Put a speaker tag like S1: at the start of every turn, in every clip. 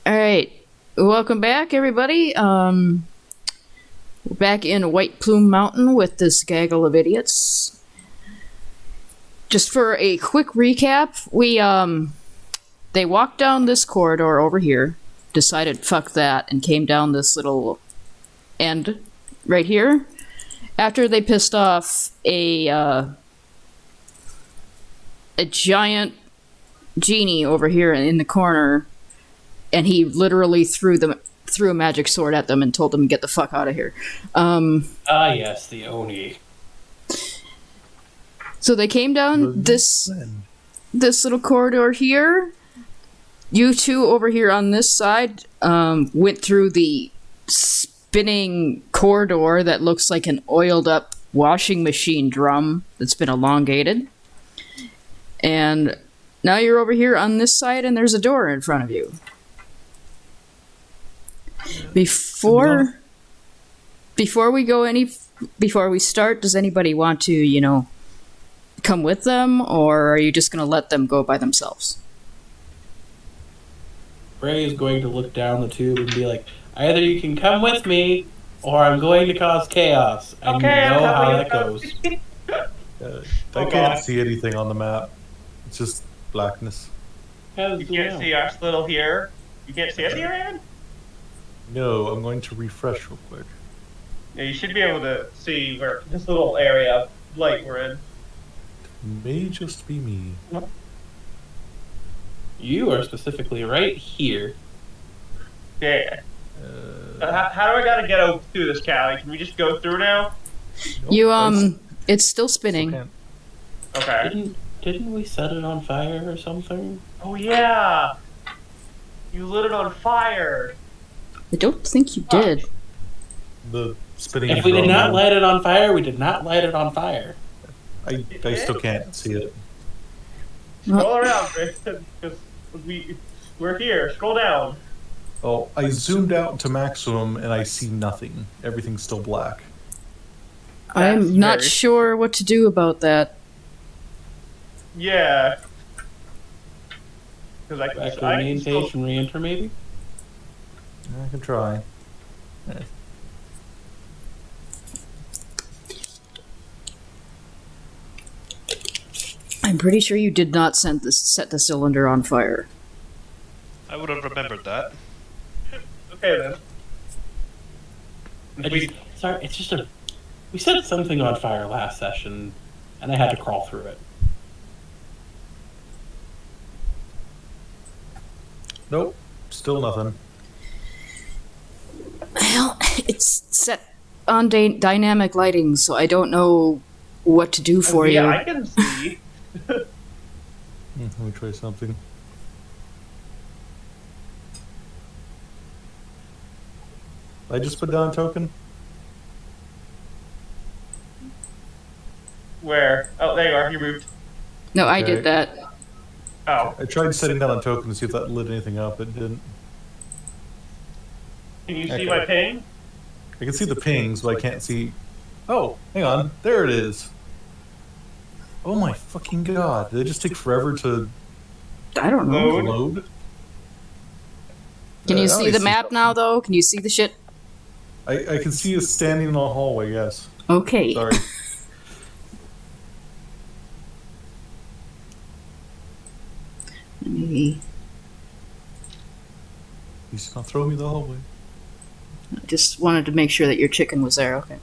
S1: All right, welcome back, everybody. We're back in White Plume Mountain with this gaggle of idiots. Just for a quick recap, they walked down this corridor over here, decided fuck that, and came down this little end right here. After they pissed off a giant genie over here in the corner, and he literally threw a magic sword at them and told them to get the fuck out of here.
S2: Yes, the Oni.
S1: So they came down this little corridor here. You two over here on this side went through the spinning corridor that looks like an oiled up washing machine drum that's been elongated. And now you're over here on this side and there's a door in front of you. Before we start, does anybody want to, come with them, or are you just going to let them go by themselves?
S2: Ray is going to look down the tube and be like, either you can come with me, or I'm going to cause chaos. And
S3: okay,
S2: you know how that goes.
S4: I can't see anything on the map. It's just blackness.
S3: You can't see us little here? You can't see us here, man?
S4: No, I'm going to refresh real quick.
S3: Yeah, you should be able to see where this little area of light we're in.
S4: May just be me.
S2: You are specifically right here.
S3: Yeah. How do I gotta get out through this, Callie? Can we just go through now?
S1: You, it's still spinning.
S3: Okay.
S2: Didn't we set it on fire or something?
S3: Oh yeah! You lit it on fire!
S1: I don't think you did.
S4: The spinning.
S2: If we did not light it on fire, we did not light it on fire.
S4: I still can't see it.
S3: Scroll around, because we're here. Scroll down.
S4: Oh, I zoomed out to maximum and I see nothing. Everything's still black.
S1: I'm not sure what to do about that.
S3: Yeah. Because
S2: Back to the main page and re-enter, maybe?
S4: I can try.
S1: I'm pretty sure you did not set the cylinder on fire.
S5: I would have remembered that.
S3: Okay then.
S2: Sorry, it's just we set something on fire last session, and I had to crawl through it.
S4: Nope, still nothing.
S1: Well, it's set on dynamic lighting, so I don't know what to do for you.
S3: Yeah, I can see.
S4: Let me try something. I just put down a token.
S3: Where? Oh, there you are. You moved.
S1: No, I
S4: Okay.
S1: did that.
S3: Oh.
S4: I tried setting down a token to see if that lit anything up. It didn't.
S3: Can you see
S4: Okay.
S3: my ping?
S4: I can see the pings, but I can't see. Oh, hang on. There it is. Oh my fucking god. Did it just take forever to
S1: I don't know.
S4: load?
S1: Can you
S4: I
S1: see
S4: only
S1: the map now, though? Can you see the shit?
S4: I can see us standing in the hallway, yes.
S1: Okay.
S4: Sorry.
S1: Maybe.
S4: He's gonna throw me the hallway.
S1: I just wanted to make sure that your chicken was there. Okay.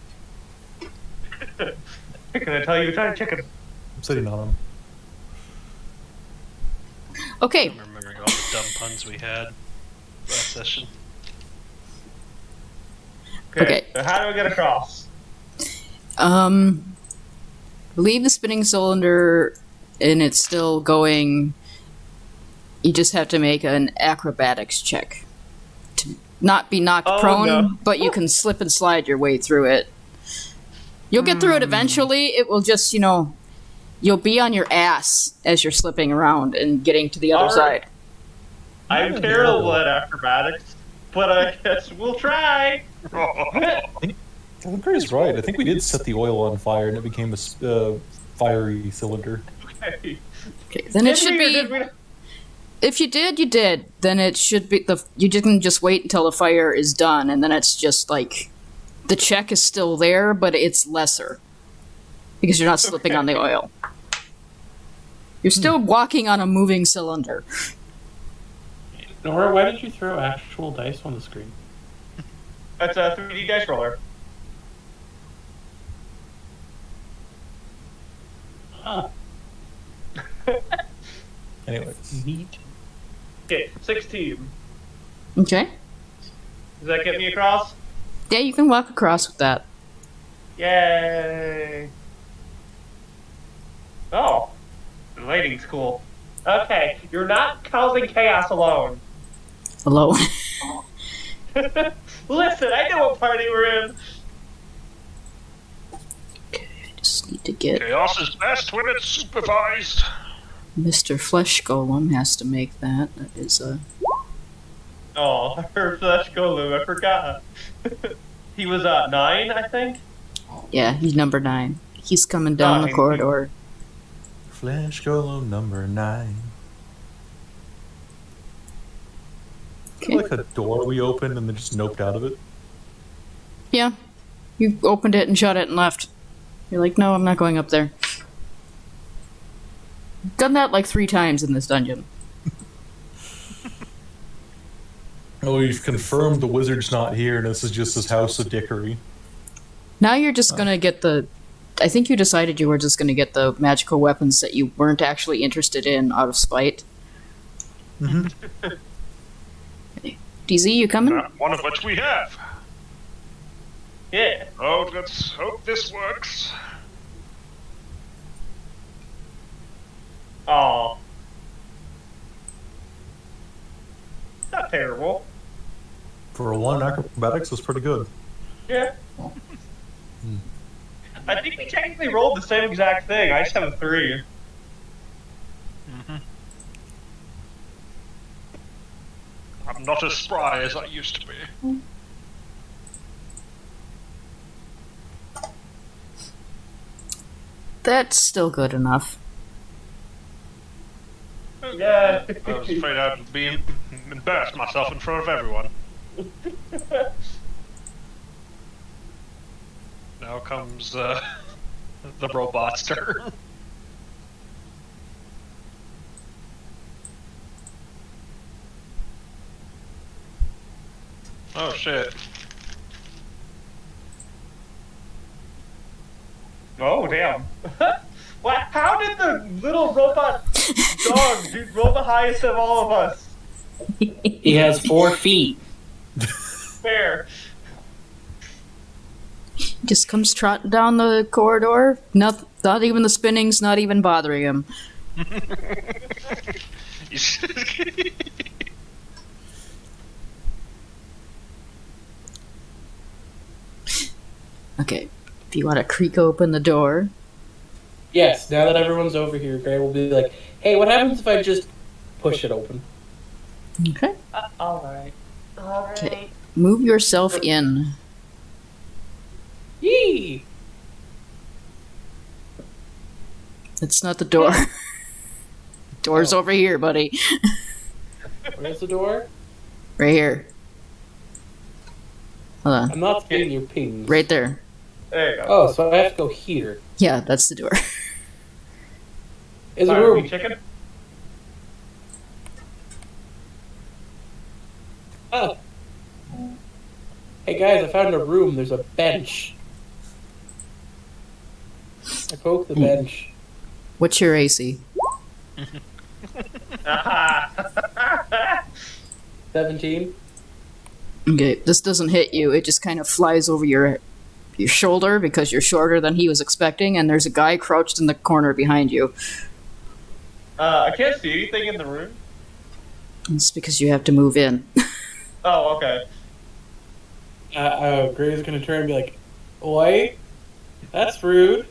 S3: Can I tell you to try to check it?
S4: I'm sitting on him.
S1: Okay.
S5: I'm remembering all the dumb puns we had last session.
S1: Okay.
S3: So how do we get across?
S1: Leave the spinning cylinder and it's still going. You just have to make an acrobatics check to not be knocked prone,
S3: no.
S1: but you can slip and slide your way through it. You'll get through it eventually. It will just, you'll be on your ass as you're slipping around and getting to the other side.
S3: I'm terrible at acrobatics, but I guess we'll try.
S4: Grace right. I think we did set the oil on fire and it became a fiery cylinder.
S3: Okay.
S1: Okay, then it should be. If you did, you did. Then it should be you didn't just wait until the fire is done, and then it's just like the check is still there, but it's lesser because you're not slipping on the oil. You're still walking on a moving cylinder.
S2: Nora, why did you throw actual dice on the screen?
S3: That's a 3D dice roller.
S2: Huh.
S4: Anyways.
S2: Neat.
S3: Okay, 16.
S1: Okay.
S3: Does that get me across?
S1: Yeah, you can walk across with that.
S3: Yay! Oh, the lighting's cool. Okay, you're not causing chaos alone.
S1: Alone.
S3: Listen, I know what party we're in.
S1: Okay, I just need to get
S5: Chaos is best when it's supervised.
S1: Mr. Flesh Golem has to make that. That is a.
S3: Oh, her flesh golem, I forgot. He was 9, I think.
S1: Yeah, he's number 9. He's coming down the
S3: 9.
S1: corridor.
S4: Flash Golem number 9.
S1: Okay.
S4: Like a door we opened and then just noped out of it.
S1: Yeah. You opened it and shut it and left. You're like, no, I'm not going up there. Done that like 3 times in this dungeon.
S4: Oh, we've confirmed the wizard's not here, and this is just his house of dickery.
S1: Now you're just gonna get the. I think you decided you were just gonna get the magical weapons that you weren't actually interested in out of spite.
S4: Mm-hmm.
S1: DZ, you coming?
S5: One of which we have.
S3: Yeah.
S5: Oh, let's hope this works.
S3: Oh. Not terrible.
S4: For a 1, acrobatics was pretty good.
S3: Yeah. I think we technically rolled the same exact thing. I just have a 3.
S5: I'm not as spry as I used to be.
S1: That's still good enough.
S3: Yeah.
S5: I was afraid I'd be embarrassed myself in front of everyone. Now comes the robot's turn. Oh shit.
S3: Oh, damn. What? How did the little robot dog roll the highest of all of us?
S2: He has 4 feet.
S3: Fair.
S1: Just comes trotting down the corridor. Not even the spinning's not even bothering him. Okay, if you want to creak open the door.
S2: Yes, now that everyone's over here, Gray will be like, hey, what happens if I just push it open?
S1: Okay.
S3: Alright.
S1: Okay. Move yourself in.
S2: Yee!
S1: It's not the door. Door's over here, buddy.
S2: Where's the door?
S1: Right here. Hold on.
S2: I'm not getting your pings.
S1: Right there.
S3: There you go.
S2: Oh, so I have to go here.
S1: Yeah, that's the door.
S2: Is
S3: Sorry,
S2: a
S3: are we
S2: room.
S3: chicken?
S2: Oh. Hey guys, I found a room. There's a bench. I broke the bench.
S1: What's your AC?
S2: 17.
S1: Okay, this doesn't hit you. It just kind of flies over your shoulder because you're shorter than he was expecting, and there's a guy crouched in the corner behind you.
S3: I can't see anything in the room.
S1: It's because you have to move in.
S3: Oh, okay.
S2: Gray's gonna turn and be like, "Oi, that's rude.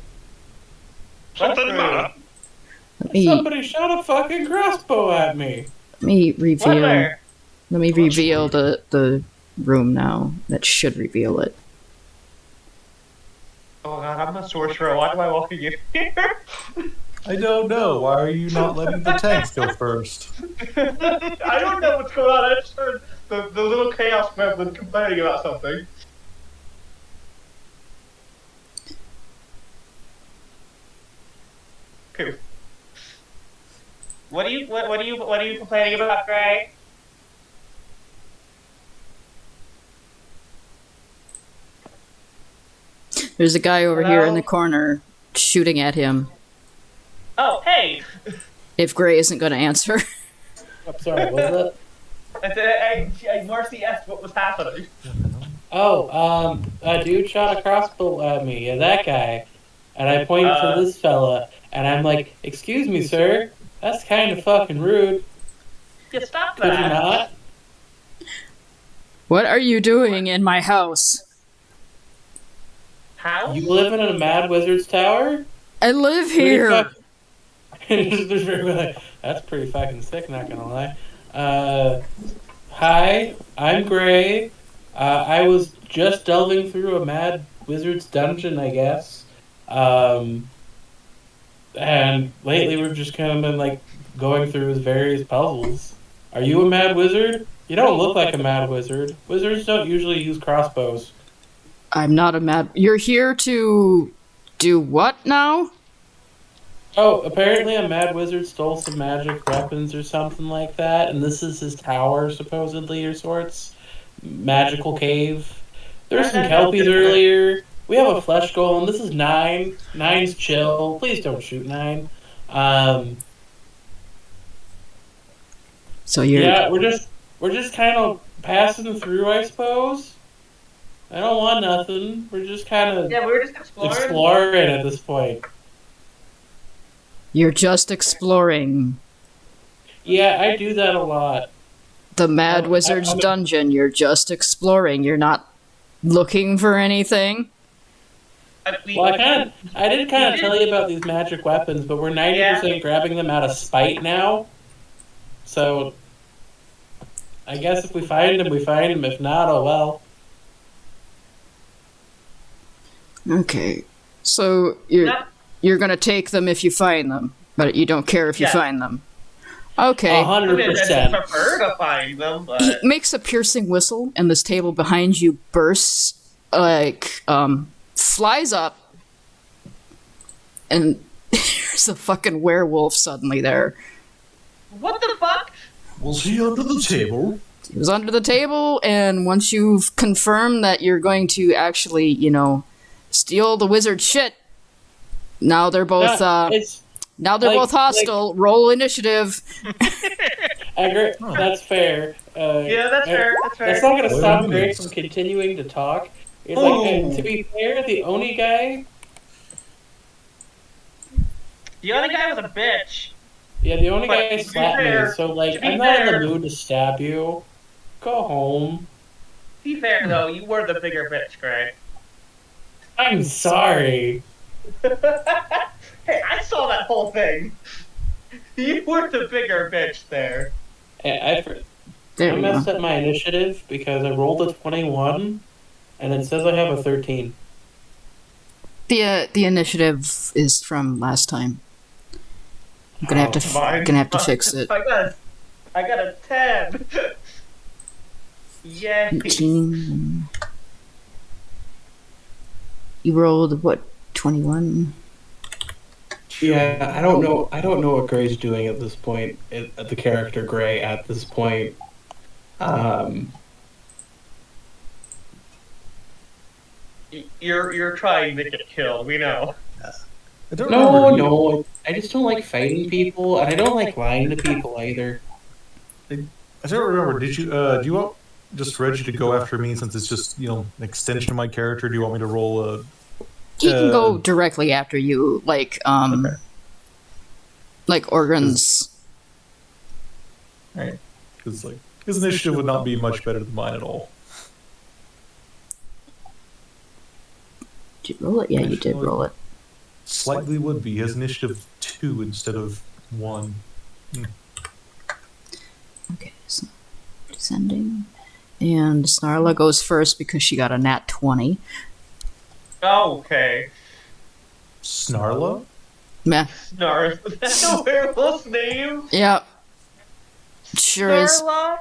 S5: Something
S3: That's
S5: matter.
S1: Let me
S2: Somebody shot a fucking crossbow at me."
S3: What
S1: reveal.
S3: there?
S1: Let me reveal the room now. That should reveal it.
S3: Oh god, I'm a sorcerer. Why do I walk in here?
S4: I don't know. Why are you not letting the tanks go first?
S3: I don't know what's going on. I just heard the little chaos gremlin complaining about something. Okay. What are you complaining about, Gray?
S1: There's a guy over here in
S3: Hello?
S1: the corner shooting at him.
S3: Oh, hey!
S1: If Gray isn't going to answer.
S2: I'm sorry, what was that?
S3: Marcy asked what was happening.
S2: Oh, a dude shot a crossbow at me, yeah, that guy. And I point to this fella, and I'm like, excuse me, sir, that's kind of fucking rude.
S3: Yeah, stop
S2: Could you
S3: that.
S2: not?
S1: What are you doing in my house?
S3: How?
S2: You live in a Mad Wizard's tower?
S1: I live here.
S2: That's pretty fucking sick, not gonna lie. Hi, I'm Gray. I was just delving through a Mad Wizard's dungeon, I guess. And lately we've just kind of been like going through his various puzzles. Are you a Mad Wizard? You don't look like a Mad Wizard. Wizards don't usually use crossbows.
S1: I'm not a mad... You're here to... do what now?
S2: Oh, apparently a Mad Wizard stole some magic weapons or something like that, and this is his tower, supposedly, or sorts. Magical cave. There were some Kelpies earlier. We have a flesh golem. This is 9. 9's chill. Please don't shoot 9.
S1: So you're...
S2: Yeah, we're just kind of passing through, I suppose. I don't want nothing. We're just kind of
S3: Yeah, we were just
S2: exploring at this point.
S1: You're just exploring
S2: Yeah, I do that a lot.
S1: the Mad Wizard's dungeon. You're just exploring. You're not looking for anything.
S2: Well, I did kind of tell you about these magic weapons, but we're 90% grabbing them out of spite now. So, I guess if we find them, we find them. If not, oh well.
S1: Okay. So you're gonna take them if you find them, but you don't care if you find them. Okay.
S2: 100%.
S3: I prefer to find them, but...
S1: He makes a piercing whistle, and this table behind you bursts, flies up, and there's a fucking werewolf suddenly there.
S3: What the fuck?
S4: Was he under the table?
S1: He was under the table, and once you've confirmed that you're going to actually, steal the wizard's shit, now they're both, both hostile. Roll initiative.
S2: I agree. That's fair.
S3: Yeah, that's fair.
S2: That's not going to stop Greg from continuing to talk. It's like, and to be fair, the Oni guy...
S3: The other guy was a bitch.
S2: Yeah, the Oni
S3: But
S2: guy
S3: to be
S2: slapped
S3: fair-
S2: me, so, like,
S3: to be
S2: I'm not in
S3: fair-
S2: the mood to stab you. Go home.
S3: Be fair, though, you were the bigger bitch, Gray.
S2: I'm sorry.
S3: Hey, I saw that whole thing. You were the bigger bitch there.
S2: I
S1: There we go.
S2: messed up my initiative because I rolled a 21, and it says I have a 13.
S1: The initiative is from last time. I'm gonna have to fix it.
S3: I got a 10. Yay.
S1: 18. You rolled what? 21.
S2: Yeah, I don't know what Gray's doing at this point. The character Gray at this point.
S3: You're trying to get killed, we know.
S4: I don't remember.
S2: No. I just don't like fighting people, and I don't like lying to people either.
S4: I don't remember. Did you? Do you want just Reggie to go after me since it's just an extension of my character? Do you want me to roll a?
S1: He can go directly after you, like organs.
S4: Right. Because his initiative would not be much better than mine at all.
S1: Did you roll it? Yeah, you did roll it.
S4: Slightly would be. He has initiative 2 instead of 1.
S1: Okay, so descending. And Snarla goes first because she got a nat 20.
S3: Okay.
S4: Snarla?
S1: Meh.
S3: Snarl. That's a werewolf's name?
S1: Yep. Sure is.
S3: Snarla?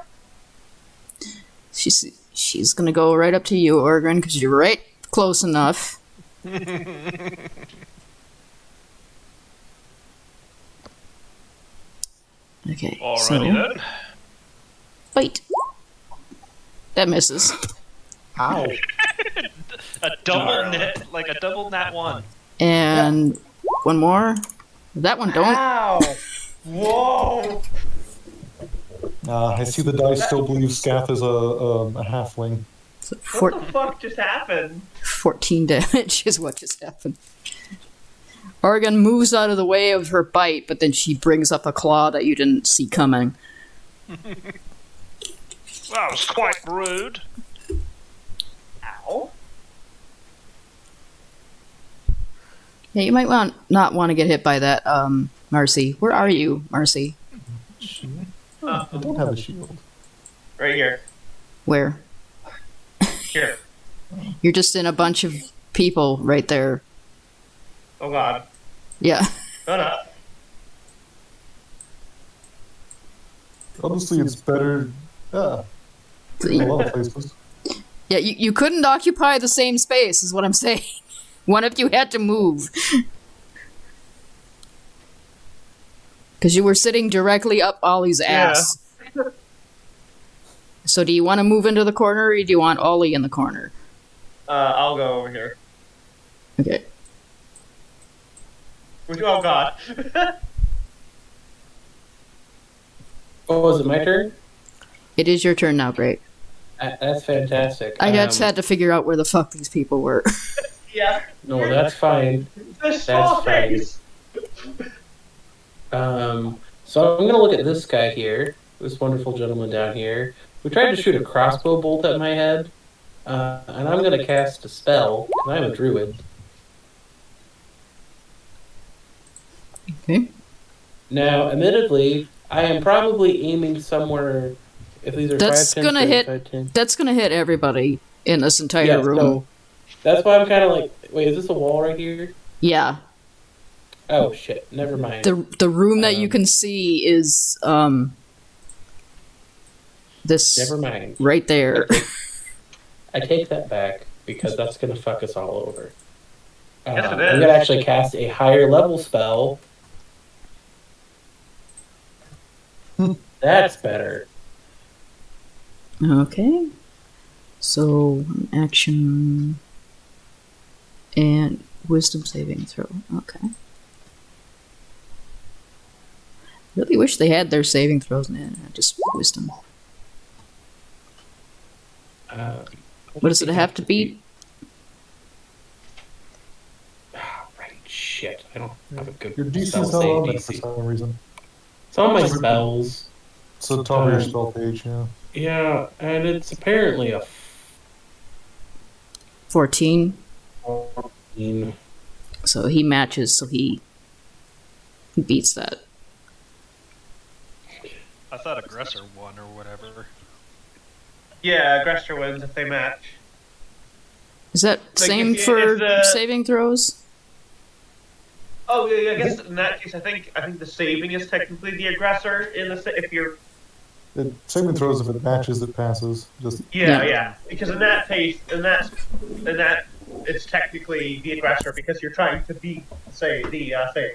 S1: She's gonna go right up to you, Orgrin, because you're right close enough. Okay.
S5: Alrighty
S1: so,
S5: then.
S1: Bite. That misses.
S4: Ow.
S5: A double net, like a double nat one.
S1: And one more. That one don't.
S3: Ow! Whoa!
S4: I see the dice still believe Scath is a halfling.
S3: What the fuck just happened?
S1: 14 damage is what just happened. Oregon moves out of the way of her bite, but then she brings up a claw that you didn't see coming.
S5: That was quite rude.
S3: Ow.
S1: Yeah, you might not want to get hit by that, Marcy. Where are you, Marcy?
S4: I don't have a shield.
S3: Right here.
S1: Where?
S3: Here.
S1: You're just in a bunch of people right there.
S3: Oh god.
S1: Yeah.
S3: No, no.
S4: Honestly, it's better. Yeah. In a lot of places.
S1: Yeah, you couldn't occupy the same space, is what I'm saying. One of you had to move. Because you were sitting directly up Ollie's ass. So do you want to move into the corner, or do you want Ollie in the corner?
S3: I'll go over here.
S1: Okay.
S3: Oh god.
S2: Oh, is it my turn?
S1: It is your turn now, Greg.
S2: That's fantastic.
S1: I just had to figure out where the fuck these people were.
S3: Yeah.
S2: No, that's fine.
S3: The small
S2: fine.
S3: face.
S2: So I'm gonna look at this guy here, this wonderful gentleman down here, who tried to shoot a crossbow bolt at my head, and I'm gonna cast a spell, because I'm a druid.
S1: Okay.
S2: Now, admittedly, I am probably aiming somewhere. If these are
S1: That's
S2: 5, 10,
S1: gonna
S2: 30,
S1: hit.
S2: 5, 10.
S1: That's gonna hit everybody in this entire
S2: Yeah,
S1: room.
S2: so that's why I'm kind of like, wait, is this a wall right here?
S1: Yeah.
S2: Oh shit, never mind.
S1: The room that you can see is this
S2: Never mind.
S1: right there.
S2: I take that back because that's gonna fuck us all over.
S3: Yes, it
S2: I'm
S3: is.
S2: gonna actually cast a higher level spell. That's better.
S1: Okay. So action and wisdom saving throw. Okay. Really wish they had their saving throws in just wisdom. What does it have to beat?
S2: Right, shit. I don't have a good
S4: Your DC
S2: spell
S4: is not
S2: save
S4: on it for
S2: DC.
S4: some reason.
S2: Some of my spells.
S4: It's the top of your spell page, yeah.
S2: Yeah, and it's apparently a
S1: 14.
S2: 14.
S1: So he matches, so he beats that.
S5: I thought aggressor won or whatever.
S3: Yeah, aggressor wins if they match.
S1: Is that same
S3: if
S1: for
S3: the-
S1: saving throws?
S3: Oh yeah, I guess in that case, I think the saving is technically the aggressor in the if you're.
S4: Saving throws, if it matches, it passes. Just
S3: Yeah. Because in that case, it's technically the aggressor because you're trying to beat, say, the thing.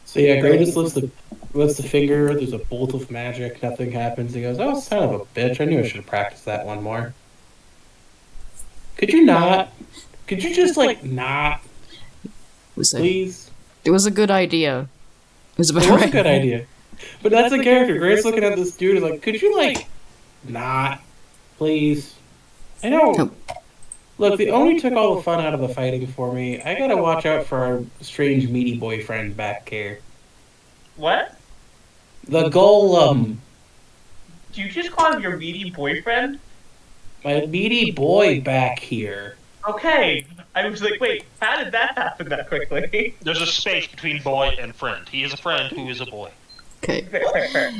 S2: So yeah, Greatest lifts the finger, there's a bolt of magic, nothing happens. He goes, oh, son of a bitch, I knew I should have practiced that one more. Could you not? Could you just, like, not? Please?
S1: It was a good idea. It was,
S2: It was a good idea. But that's the character. Grace looking at this dude is like, could you, like, not? Please? I know. Look, they only took all the fun out of the fighting for me. I gotta watch out for our strange meaty boyfriend back here.
S3: What?
S2: The golem.
S3: Do you just call him your meaty boyfriend?
S2: My meaty boy back here.
S3: Okay. I was like, wait, how did that happen that quickly?
S5: There's a space between boy and friend. He is a friend who is a boy.
S1: Okay.
S3: Fair.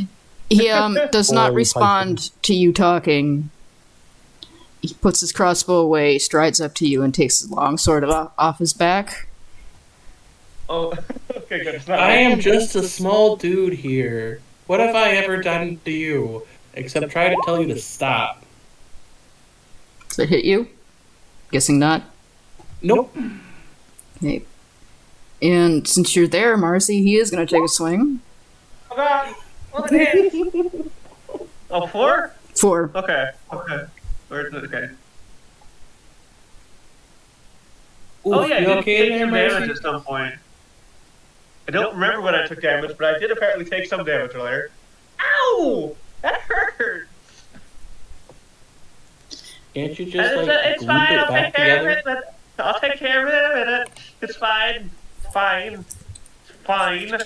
S1: He does not
S4: Boy,
S1: respond to you talking. He puts his crossbow away, strides up to you, and takes his long sword off his back.
S3: Oh, okay, good. It's not
S2: I
S3: me.
S2: am just a small dude here. What have I ever done to you? Except try to tell you to stop.
S1: Does it hit you? Guessing not.
S2: Nope.
S1: Okay. And since you're there, Marcy, he is going to take a swing.
S3: Oh god! Well, it hits! Oh, 4?
S1: 4.
S3: Okay. Where's it? Okay.
S2: Oof,
S3: Oh yeah, I
S2: you
S3: did
S2: okay
S3: take
S2: there,
S3: some damage
S2: Marcy?
S3: at some point. I don't remember when I took damage, but I did apparently take some damage earlier. Ow! That hurt!
S2: Can't you just,
S3: It's
S2: glue
S3: fine,
S2: it
S3: I'll
S2: back
S3: take care
S2: together?
S3: of it. I'll take care of it in a minute. It's fine. It's fine. It's fine.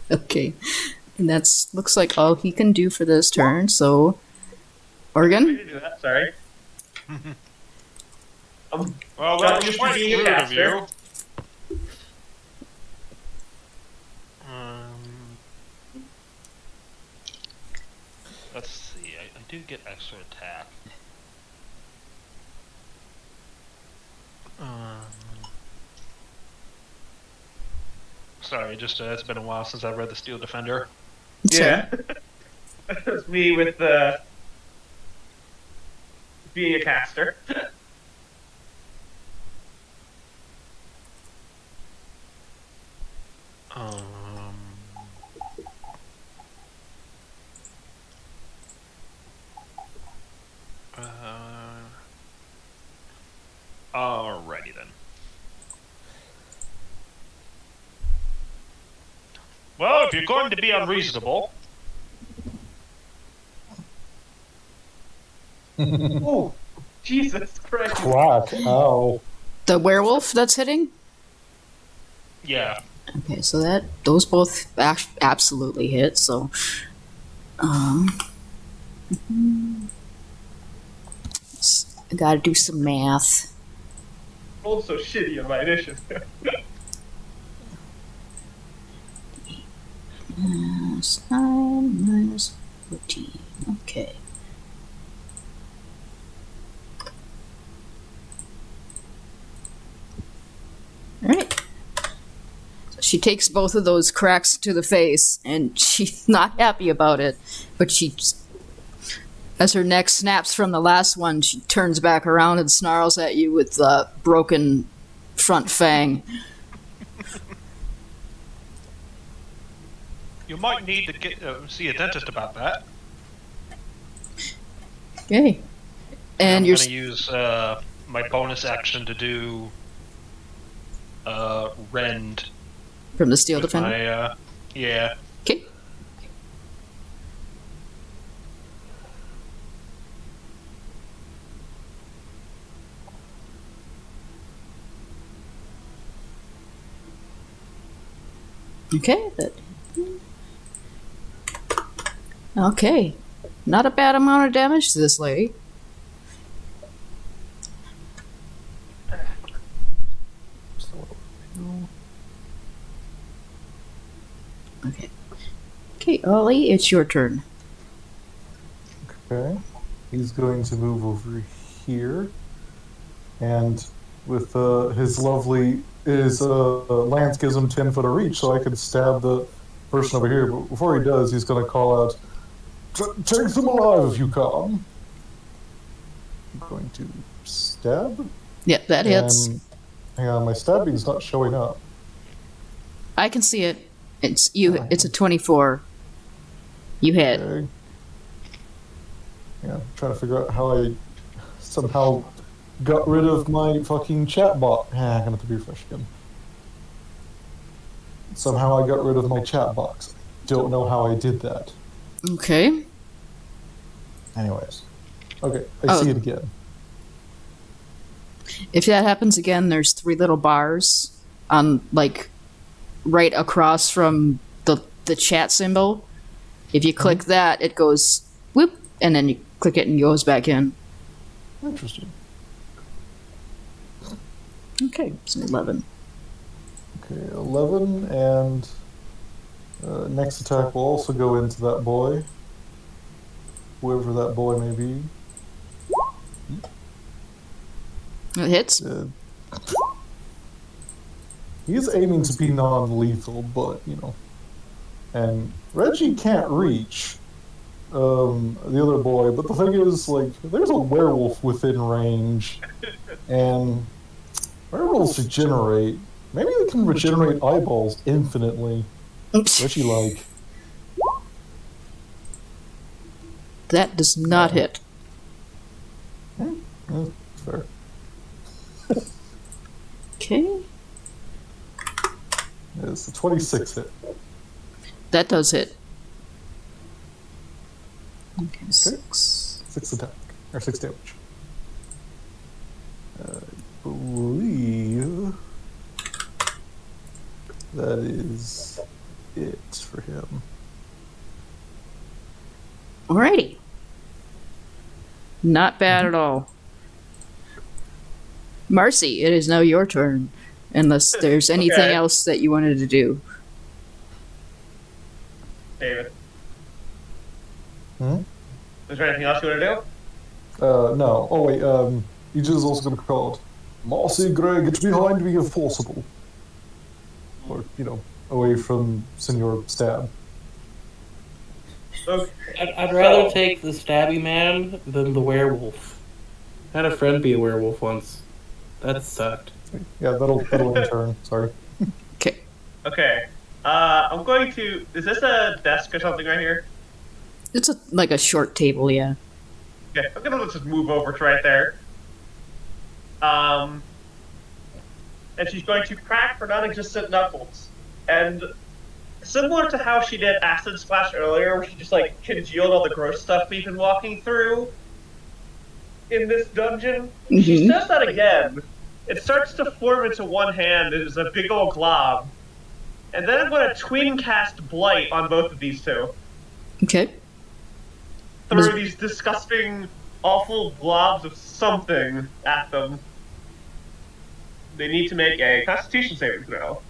S1: Okay. And that's looks like all he can do for this turn, so... Oregon?
S3: Way to do that, sorry.
S5: Well,
S3: Got
S5: that was
S3: used to
S5: quite
S3: being a
S5: rude of
S3: caster.
S5: you. Let's see. I do get extra attack. Sorry, just it's been a while since I've read the Steel Defender.
S3: Yeah. It's me with being a caster.
S5: Um, Alrighty then. Well, if you're going to be unreasonable,
S3: Oh, Jesus Christ.
S4: Crack. Ow.
S1: The werewolf that's hitting?
S5: yeah.
S1: Okay, so those both absolutely hit, so... I gotta do some math.
S3: Rolled so shitty on my initiative.
S1: Minus 9 minus 14. Okay. Alright. So she takes both of those cracks to the face, and she's not happy about it, but she just, as her neck snaps from the last one, she turns back around and snarls at you with the broken front fang.
S5: You might need to get see a dentist about that.
S1: Okay. And
S5: I'm
S1: you're
S5: going to use my bonus action to do rend.
S1: from the Steel
S5: With
S1: Defender?
S5: my, yeah.
S1: Okay. Okay, okay. Not a bad amount of damage to this lady. Okay. Okay, Ollie, it's your turn.
S4: Okay. He's going to move over here. And with his lance gives him 10 foot of reach, so I can stab the person over here. But before he does, he's going to call out, "Take them alive if you come." I'm going to stab.
S1: Yeah, that hits.
S4: Hang on, my stabbing's not showing up.
S1: I can see it. It's you. It's a 24. You hit.
S4: Okay. Yeah, I'm trying to figure out how I somehow got rid of my fucking chat bot. I'm gonna have to refresh again. Somehow I got rid of my chat box. Don't know how I did that.
S1: Okay.
S4: Anyways. Okay, I see it again.
S1: If that happens again, there's 3 little bars on, like, right across from the chat symbol. If you click that, it goes whoop, and then you click it and it goes back in.
S4: Interesting.
S1: Okay, it's an 11.
S4: Okay, 11, and next attack will also go into that boy. Whoever that boy may be.
S1: It hits.
S4: He's aiming to be non-lethal, but, And Reggie can't reach the other boy, but the thing is, like, there's a werewolf within range, and werewolves regenerate. Maybe they can regenerate eyeballs infinitely. Reggie, like...
S1: That does not hit.
S4: Fair.
S1: Okay.
S4: It's a 26 hit.
S1: That does hit. Okay, 6.
S4: 6 attack. Or 6 damage. I believe that is it for him.
S1: Alrighty. Not bad at all. Marcy, it is now your turn. Unless there's anything else that you wanted to do.
S3: David.
S4: Hmm?
S3: Is there anything else you want to do?
S4: No. Oh, wait, you just also gonna call it Marcy Gray, get behind me if possible. Or, away from Senor Stab.
S3: Okay.
S2: I'd rather take the stabby man than the werewolf. I had a friend be a werewolf once. That sucked.
S4: Yeah, that'll in turn. Sorry.
S1: Okay.
S3: Okay. I'm going to... Is this a desk or something right here?
S1: It's like a short table, yeah.
S3: Okay, I'm gonna just move over to right there. And she's going to crack her non-existent knuckles. And similar to how she did Acid Splash earlier, where she just, like, congealed all the gross stuff we've been walking through in this dungeon, she does that again. It starts to form into one hand as a big old glob. And then I'm going to twin cast Blight on both of these two.
S1: Okay.
S3: Throw these disgusting, awful globs of something at them. They need to make a Constitution saving throw.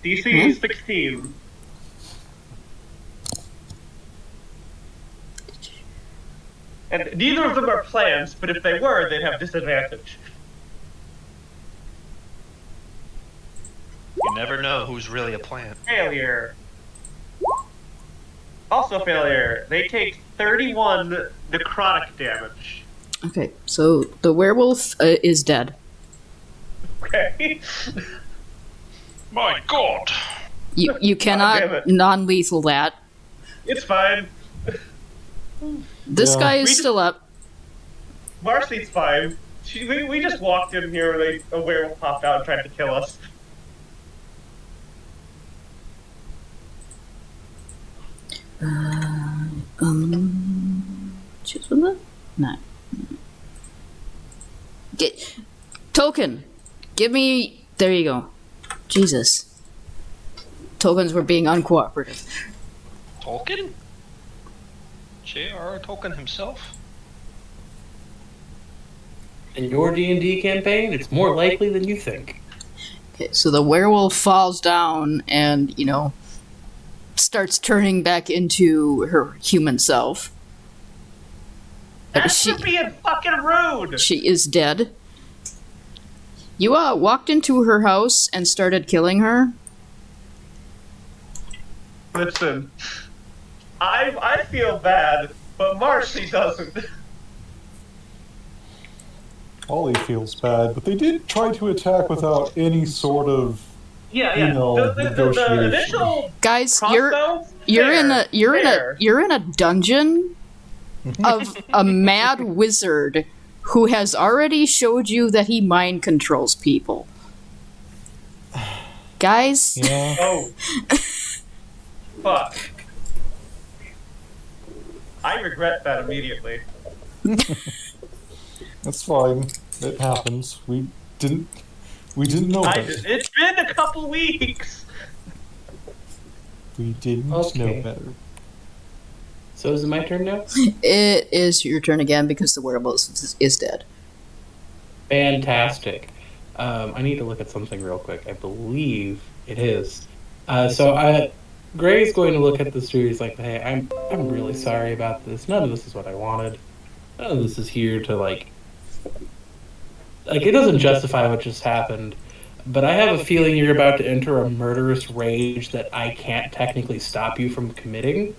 S3: DC 16. And neither of them are plants, but if they were, they'd have disadvantage.
S5: You never know who's really a plant.
S3: Failure. Also failure. They take 31 necrotic damage.
S1: Okay, so the werewolf is dead.
S3: Okay.
S5: My God!
S1: You
S3: damn
S1: cannot
S3: it.
S1: non-lethal that.
S3: It's fine.
S1: This
S4: Yeah.
S1: guy is still up.
S3: Marcy's fine. We just walked in here and a werewolf popped out and tried to kill us.
S1: Choose one then? No. Get token. Give me. There you go. Jesus. Tokens were being uncooperative.
S5: Tolkien? J.R.R. Tolkien himself?
S2: In your D&D campaign, it's more likely than you think.
S1: Okay, so the werewolf falls down and, starts turning back into her human self.
S3: That's for being fucking rude!
S1: She is dead. You walked into her house and started killing her.
S3: Listen, I feel bad, but Marcy doesn't.
S4: Ollie feels bad, but they did try to attack without any sort of
S3: Yeah. The
S4: negotiation.
S3: initial
S1: Guys,
S3: crossbow,
S1: you're in
S3: fair.
S1: a dungeon of a mad wizard who has already showed you that he mind controls people. Guys,
S4: Yeah.
S3: Oh. Fuck. I regret that immediately.
S4: That's fine. It happens. We didn't know better.
S3: It's been a couple weeks!
S4: We didn't
S2: Okay.
S4: know better.
S2: So is it my turn now?
S1: it is your turn again because the werewolf is dead.
S2: Fantastic. I need to look at something real quick. I believe it is. Gray's going to look at the series like, hey, I'm really sorry about this. None of this is what I wanted. None of this is here to like it doesn't justify what just happened. but I have a feeling you're about to enter a murderous rage that I can't technically stop you from committing.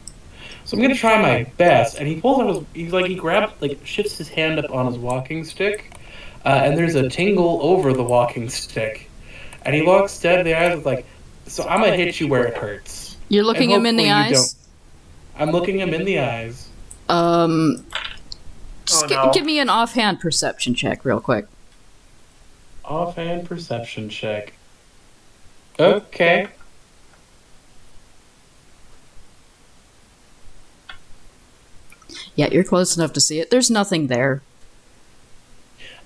S2: So I'm gonna try my best. And he pulls out he grabs, shifts his hand up on his walking stick, and there's a tingle over the walking stick. And he looks dead in the eyes with so I'm gonna hit you where it hurts.
S1: You're looking him in the eyes?
S2: I'm looking him in the eyes.
S1: Give me an offhand perception check real quick.
S2: Offhand perception check. Okay.
S1: Yeah, you're close enough to see it. There's nothing there.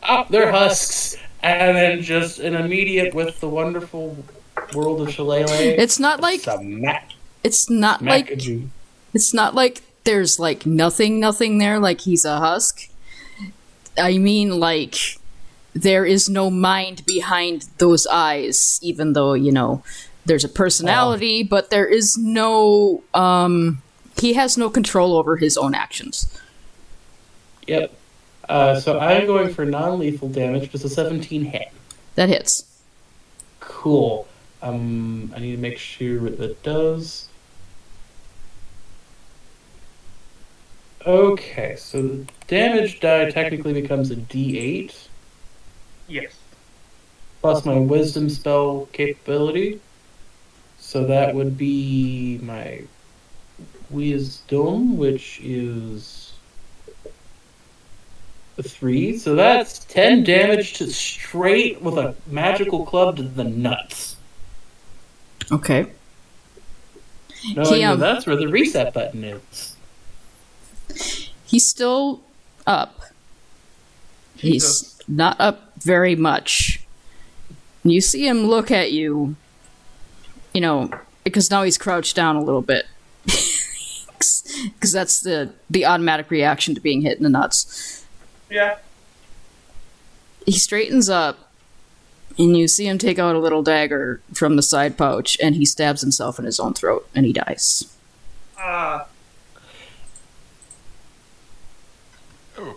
S2: Oh, they're husks. And then just an immediate with the wonderful world of Shillelagh.
S1: It's not like there's nothing there, like he's a husk. I mean, there is no mind behind those eyes, even though, there's a personality, but there is no, he has no control over his own actions.
S2: Yep. So I'm going for non-lethal damage. Does a 17 hit?
S1: That hits.
S2: Cool. I need to make sure that does. Okay, so the damage die technically becomes a D8.
S3: Yes.
S2: Plus my wisdom spell capability. So that would be my wisdom, which is 3. So that's 10 damage to straight with a magical club to the nuts.
S1: Okay.
S2: No, that's where the reset button is.
S1: He's still up. He's not up very much. You see him look at you, because now he's crouched down a little bit. Because that's the automatic reaction to being hit in the nuts.
S3: Yeah.
S1: He straightens up, and you see him take out a little dagger from the side pouch, and he stabs himself in his own throat, and he dies.
S5: Oh,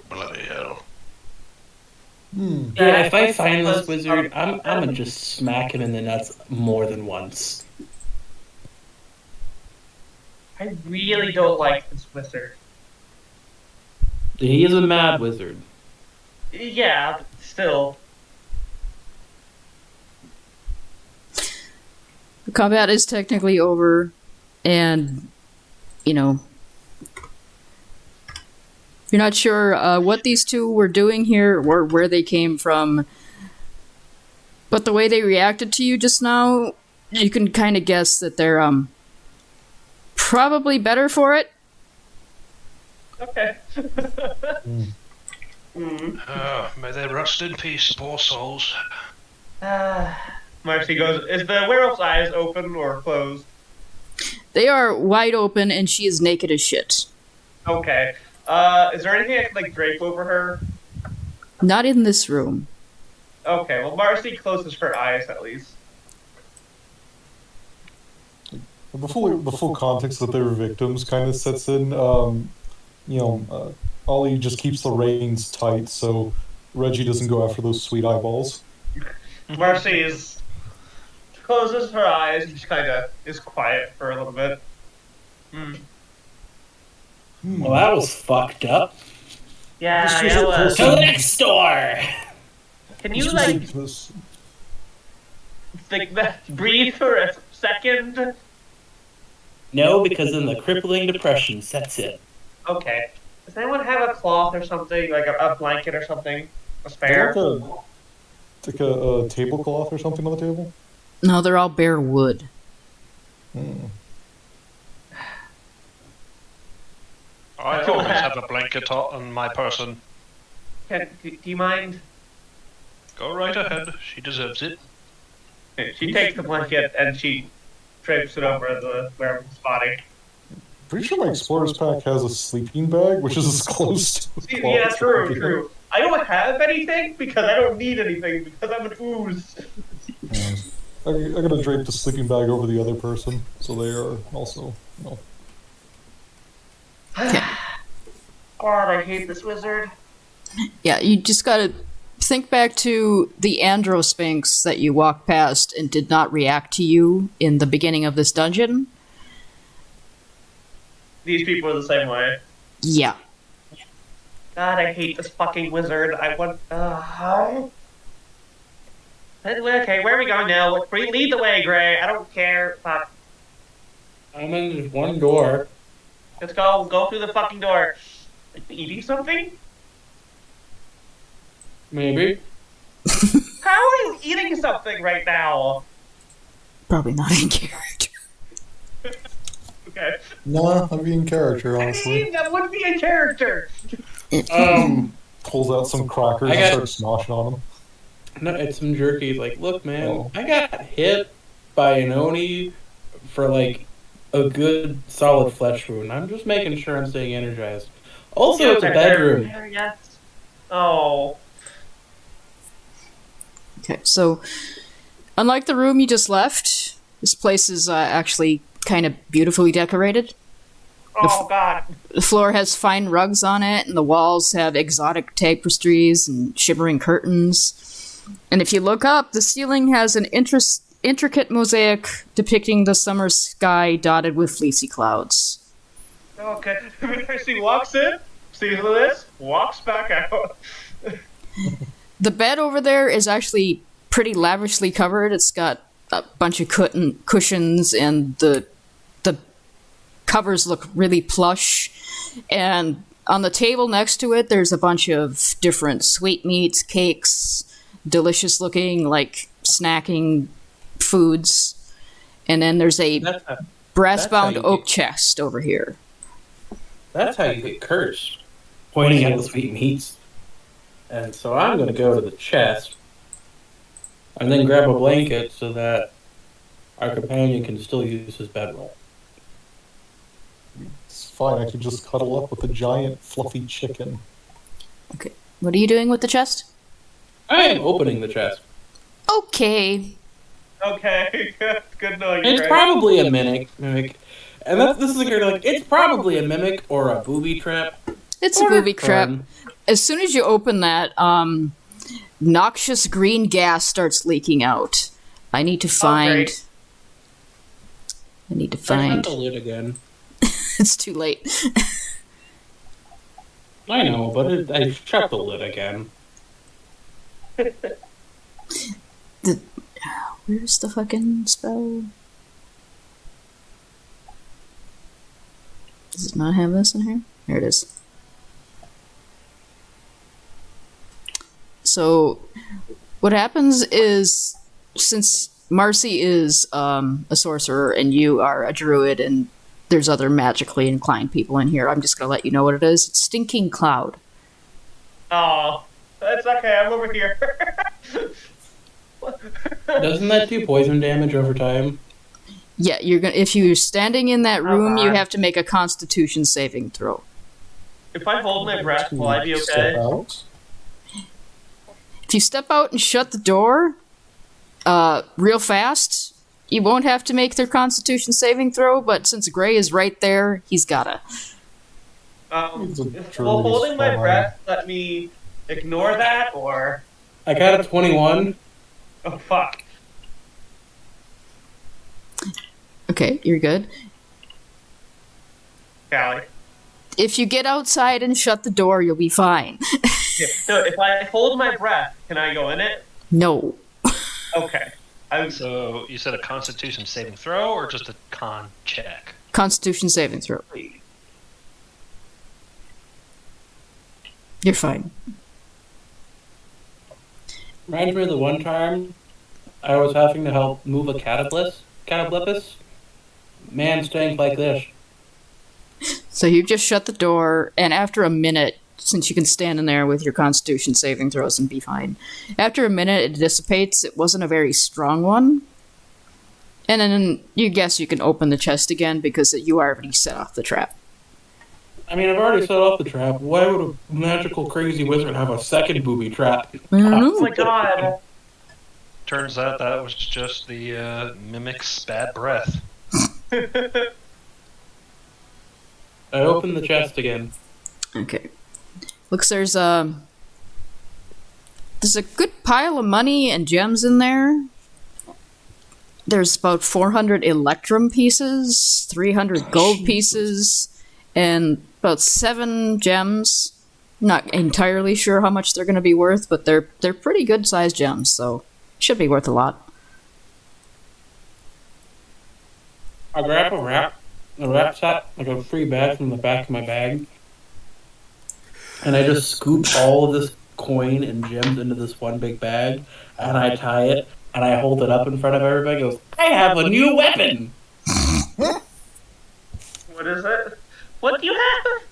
S5: bloody hell.
S2: Yeah, if I find this wizard, I'm gonna just smack him in the nuts more than once.
S3: I really don't like this wizard.
S2: He is a mad wizard.
S3: Yeah, but still.
S1: The combat is technically over, and, you're not sure what these two were doing here or where they came from, but the way they reacted to you just now, you can kind of guess that they're probably better for it.
S3: Okay.
S5: May they rest in peace, poor souls.
S3: Marcy goes, is the werewolf's eyes open or closed?
S1: They are wide open, and she is naked as shit.
S3: Okay. Is there anything I can, drape over her?
S1: Not in this room.
S3: Okay, well, Marcy closes her eyes, at least.
S4: The full context that they're victims kind of sets in. Ollie just keeps the reins tight so Reggie doesn't go after those sweet eyeballs.
S3: Marcy closes her eyes and just kind of is quiet for a little bit.
S2: Well, that was fucked up.
S3: Yeah, it was.
S2: To the next door!
S3: Can you, breathe for a second?
S2: No, because then the crippling depression sets in.
S3: Okay. Does anyone have a cloth or something, like a blanket or something? A spare?
S4: Like a tablecloth or something on the table?
S1: No, they're all bare wood.
S5: I always have a blanket on my person.
S3: Do you mind?
S5: Go right ahead. She deserves it.
S3: She takes the blanket and she drapes it over the werewolf's body.
S4: Pretty sure my explorer's pack has a sleeping bag, which is as close to.
S3: Yeah, true. I don't have anything because I don't need anything because I'm an ooze.
S4: I gotta drape the sleeping bag over the other person, so they are also,
S3: God, I hate this wizard.
S1: Yeah, you just gotta think back to the Androsphinx that you walked past and did not react to you in the beginning of this dungeon.
S3: These people are the same way.
S1: Yeah.
S3: God, I hate this fucking wizard. I want. Okay, where are we going now? Lead the way, Gray. I don't care. Fuck.
S2: I'm in just one door.
S3: Let's go. Go through the fucking door. Eating something?
S2: Maybe.
S3: How are you eating something right now?
S1: Probably not in character.
S3: Okay.
S4: Nah, I'm being character, honestly.
S3: That would be a character.
S4: Pulls out some crackers and starts noshing on them.
S2: No, it's some jerky. Like, look, man,
S4: Oh.
S2: I got hit by an Oni for like a good solid flesh wound. I'm just making sure I'm staying energized. Also, it's a bedroom.
S3: Yes. Oh.
S1: Okay, so unlike the room you just left, this place is actually kind of beautifully decorated.
S3: Oh, God.
S1: The floor has fine rugs on it, and the walls have exotic tapestries and shimmering curtains. And if you look up, the ceiling has an intricate mosaic depicting the summer sky dotted with fleecy clouds.
S3: Okay. She walks in, sees this, walks back out.
S1: The bed over there is actually pretty lavishly covered. It's got a bunch of cushions, and the covers look really plush. And on the table next to it, there's a bunch of different sweetmeats, cakes, delicious looking, like, snacking foods. And then there's a brass-bound oak chest over here.
S2: That's how you get cursed. Pointing at the sweetmeats. And so I'm going to go to the chest and then grab a blanket so that our companion can still use his bedroll.
S4: It's fine, I can just cuddle up with a giant fluffy chicken.
S1: Okay. What are you doing with the chest?
S2: I am opening the chest.
S1: Okay.
S3: Okay, good knowing you,
S2: It's
S3: Greg.
S2: probably a mimic. And this is a character like, it's probably a mimic or a booby trap.
S1: It's a booby trap. As soon as you open that, noxious green gas starts leaking out. I need to find...
S2: I shut the lid again.
S1: It's too late.
S2: I know, but I shut the lid again.
S1: Where's the fucking spell? Does it not have this in here? There it is. So, what happens is, since Marcy is a sorcerer and you are a druid and there's other magically inclined people in here, I'm just going to let you know what it is. It's Stinking Cloud.
S3: Oh, that's okay. I'm over here.
S2: Doesn't that do poison damage over time?
S1: Yeah, you're gonna. If you're standing in that room, you
S3: God.
S1: have to make a Constitution saving throw.
S3: If I hold my breath, will I be
S4: Step
S3: okay?
S4: out.
S1: If you step out and shut the door, real fast, you won't have to make their Constitution saving throw. But since Gray is right there, he's gotta.
S4: He's a
S3: Will
S4: druid,
S3: holding
S4: he's
S3: my
S4: fine.
S3: breath let me ignore that, or...
S2: I got a 21.
S3: Oh, fuck.
S1: Okay, you're good.
S3: Callie.
S1: If you get outside and shut the door, you'll be fine.
S3: No, if I hold my breath, can I go in it?
S1: No.
S3: Okay.
S5: So you said a Constitution saving throw or just a con check?
S1: Constitution saving throw. You're fine.
S2: Reminds me of the one time I was having to help move a cataplepus. Man stank like this.
S1: So you just shut the door, and after a minute, since you can stand in there with your Constitution saving throws and be fine, after a minute it dissipates. It wasn't a very strong one. And then you guess you can open the chest again because you already set off the trap.
S2: I mean, I've already set off the trap. Why would a magical crazy wizard have a second booby trap?
S1: I don't
S3: Oh
S1: know.
S3: my god.
S5: Turns out that was just the mimic's bad breath.
S2: I opened the chest again.
S1: Okay. Looks there's there's a good pile of money and gems in there. There's about 400 electrum pieces, 300 gold pieces, and about 7 gems. Not entirely sure how much they're going to be worth, but they're pretty good sized gems, so should be worth a lot.
S2: I grab a wrap set, like a free bag from the back of my bag, and I just scoop all of this coin and gems into this one big bag, and I tie it, and I hold it up in front of everybody. Goes, I have a new weapon.
S3: What is it? What do you have?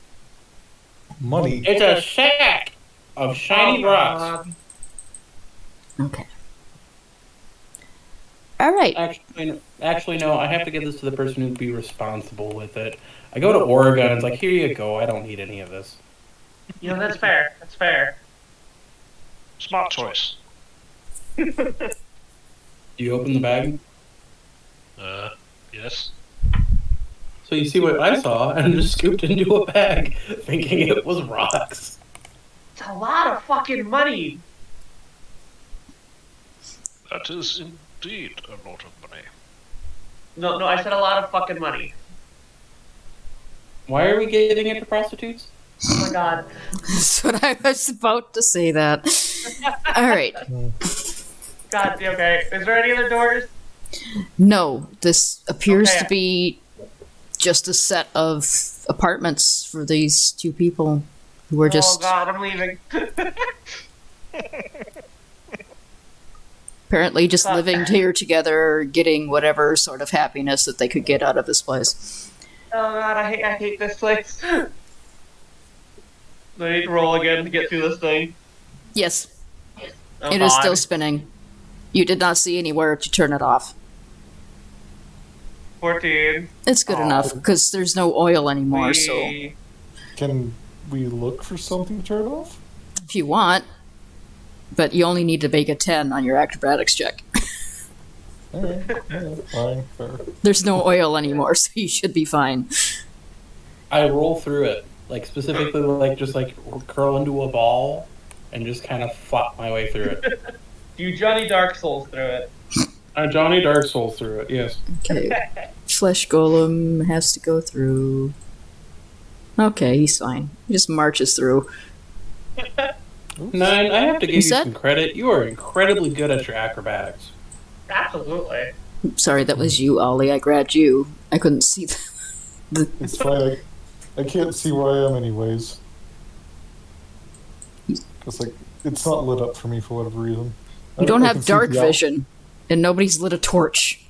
S4: Money.
S2: It's a sack of shiny rocks.
S1: Okay. All right.
S2: Actually, no. I have to give this to the person who'd be responsible with it. I go to Oregon. It's like, here you go. I don't need any of this.
S3: You know, that's fair. That's fair.
S5: Smart choice.
S2: Do you open the bag?
S5: Yes.
S2: So you see what I saw, and just scooped into a bag, thinking it was rocks.
S3: It's a lot of fucking money.
S5: That is indeed a lot of money.
S3: No, I said a lot of fucking money.
S2: Why are we getting into prostitutes?
S3: Oh my god.
S1: That's what I was about to say that. All right.
S3: God, okay. Is there any other doors?
S1: No, this appears
S3: Okay.
S1: to be just a set of apartments for these 2 people who are
S3: Oh
S1: just
S3: god, I'm leaving.
S1: apparently just living here together, getting whatever sort of happiness that they could get out of this place.
S3: Oh god, I hate this place. Do I need to roll again to get through this thing?
S1: Yes,
S3: Oh,
S1: it is
S3: God.
S1: still spinning. You did not see anywhere to turn it off.
S3: 14.
S1: It's good enough because there's no oil anymore, so
S3: Wee.
S4: Can we look for something to turn off?
S1: if you want, but you only need to make a 10 on your acrobatics check.
S4: Alright, fine, fair.
S1: There's no oil anymore, so you should be fine.
S2: I roll through it, like specifically, like just like curl into a ball, and just kind of flop my way through it.
S3: You Johnny Dark Souls through it.
S2: Johnny Dark Souls through it. Yes.
S1: Okay. Flesh Golem has to go through. Okay, he's fine. He just marches through.
S2: 9. I have to give you
S1: set?
S2: some credit. You are incredibly good at your acrobatics.
S3: Absolutely.
S1: Sorry, that was you, Ollie. I grabbed you. I couldn't see the.
S4: It's fine. I can't see where I am anyways. It's like it's not lit up for me for whatever reason.
S1: You don't
S4: I can
S1: have
S4: see
S1: dark
S4: the out-
S1: vision, and nobody's lit a torch.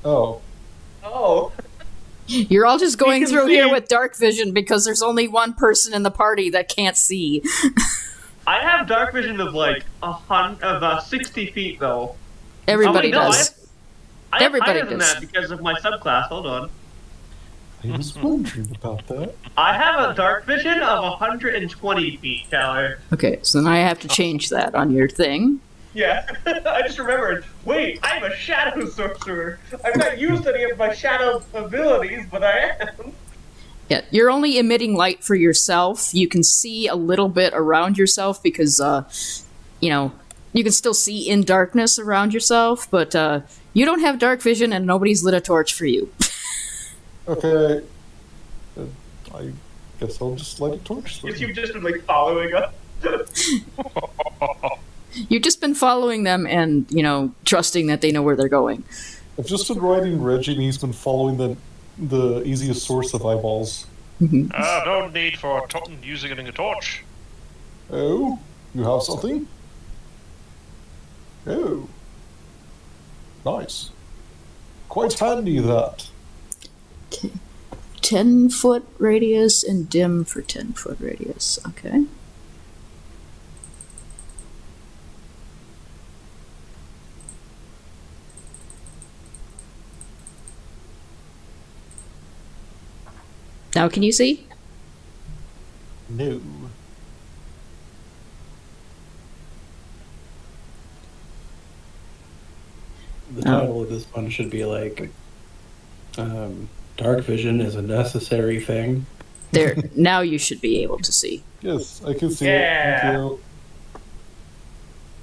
S4: Oh,
S3: Oh.
S1: You're all just going
S3: can
S1: through here
S3: see.
S1: with dark vision because there's only one person in the party that can't see.
S3: I have dark vision of like 60 feet though.
S1: Everybody
S3: Oh, wait, no,
S1: does.
S3: I have
S1: Everybody
S3: higher than
S1: does.
S3: that because of my subclass. Hold on.
S4: I was wondering about that.
S3: I have a dark vision of 120 feet, Keller.
S1: Okay, so then I have to change that on your thing.
S3: Yeah, I just remembered. Wait, I'm a shadow sorcerer. I've not used any of my shadow abilities, but I am.
S1: Yeah, you're only emitting light for yourself. You can see a little bit around yourself because, you know, you can still see in darkness around yourself, but you don't have dark vision and nobody's lit a torch for you.
S4: Okay, I guess I'll just light a torch.
S3: Because
S4: Then.
S3: you've just been like following us.
S1: You've just been following them and, you know, trusting that they know where they're going.
S4: I've just been riding Reggie, and he's been following the easiest source of eyeballs.
S5: No need for using a torch.
S4: Oh, you have something? Oh, nice. Quite handy that.
S1: 10-foot radius and dim for 10-foot radius. Okay. Now can you see?
S4: No.
S2: The title of this one should be like, "Dark vision is a necessary thing."
S1: There. Now you should be able to see.
S4: Yes, I can see
S3: Yeah.
S4: it. Thank you.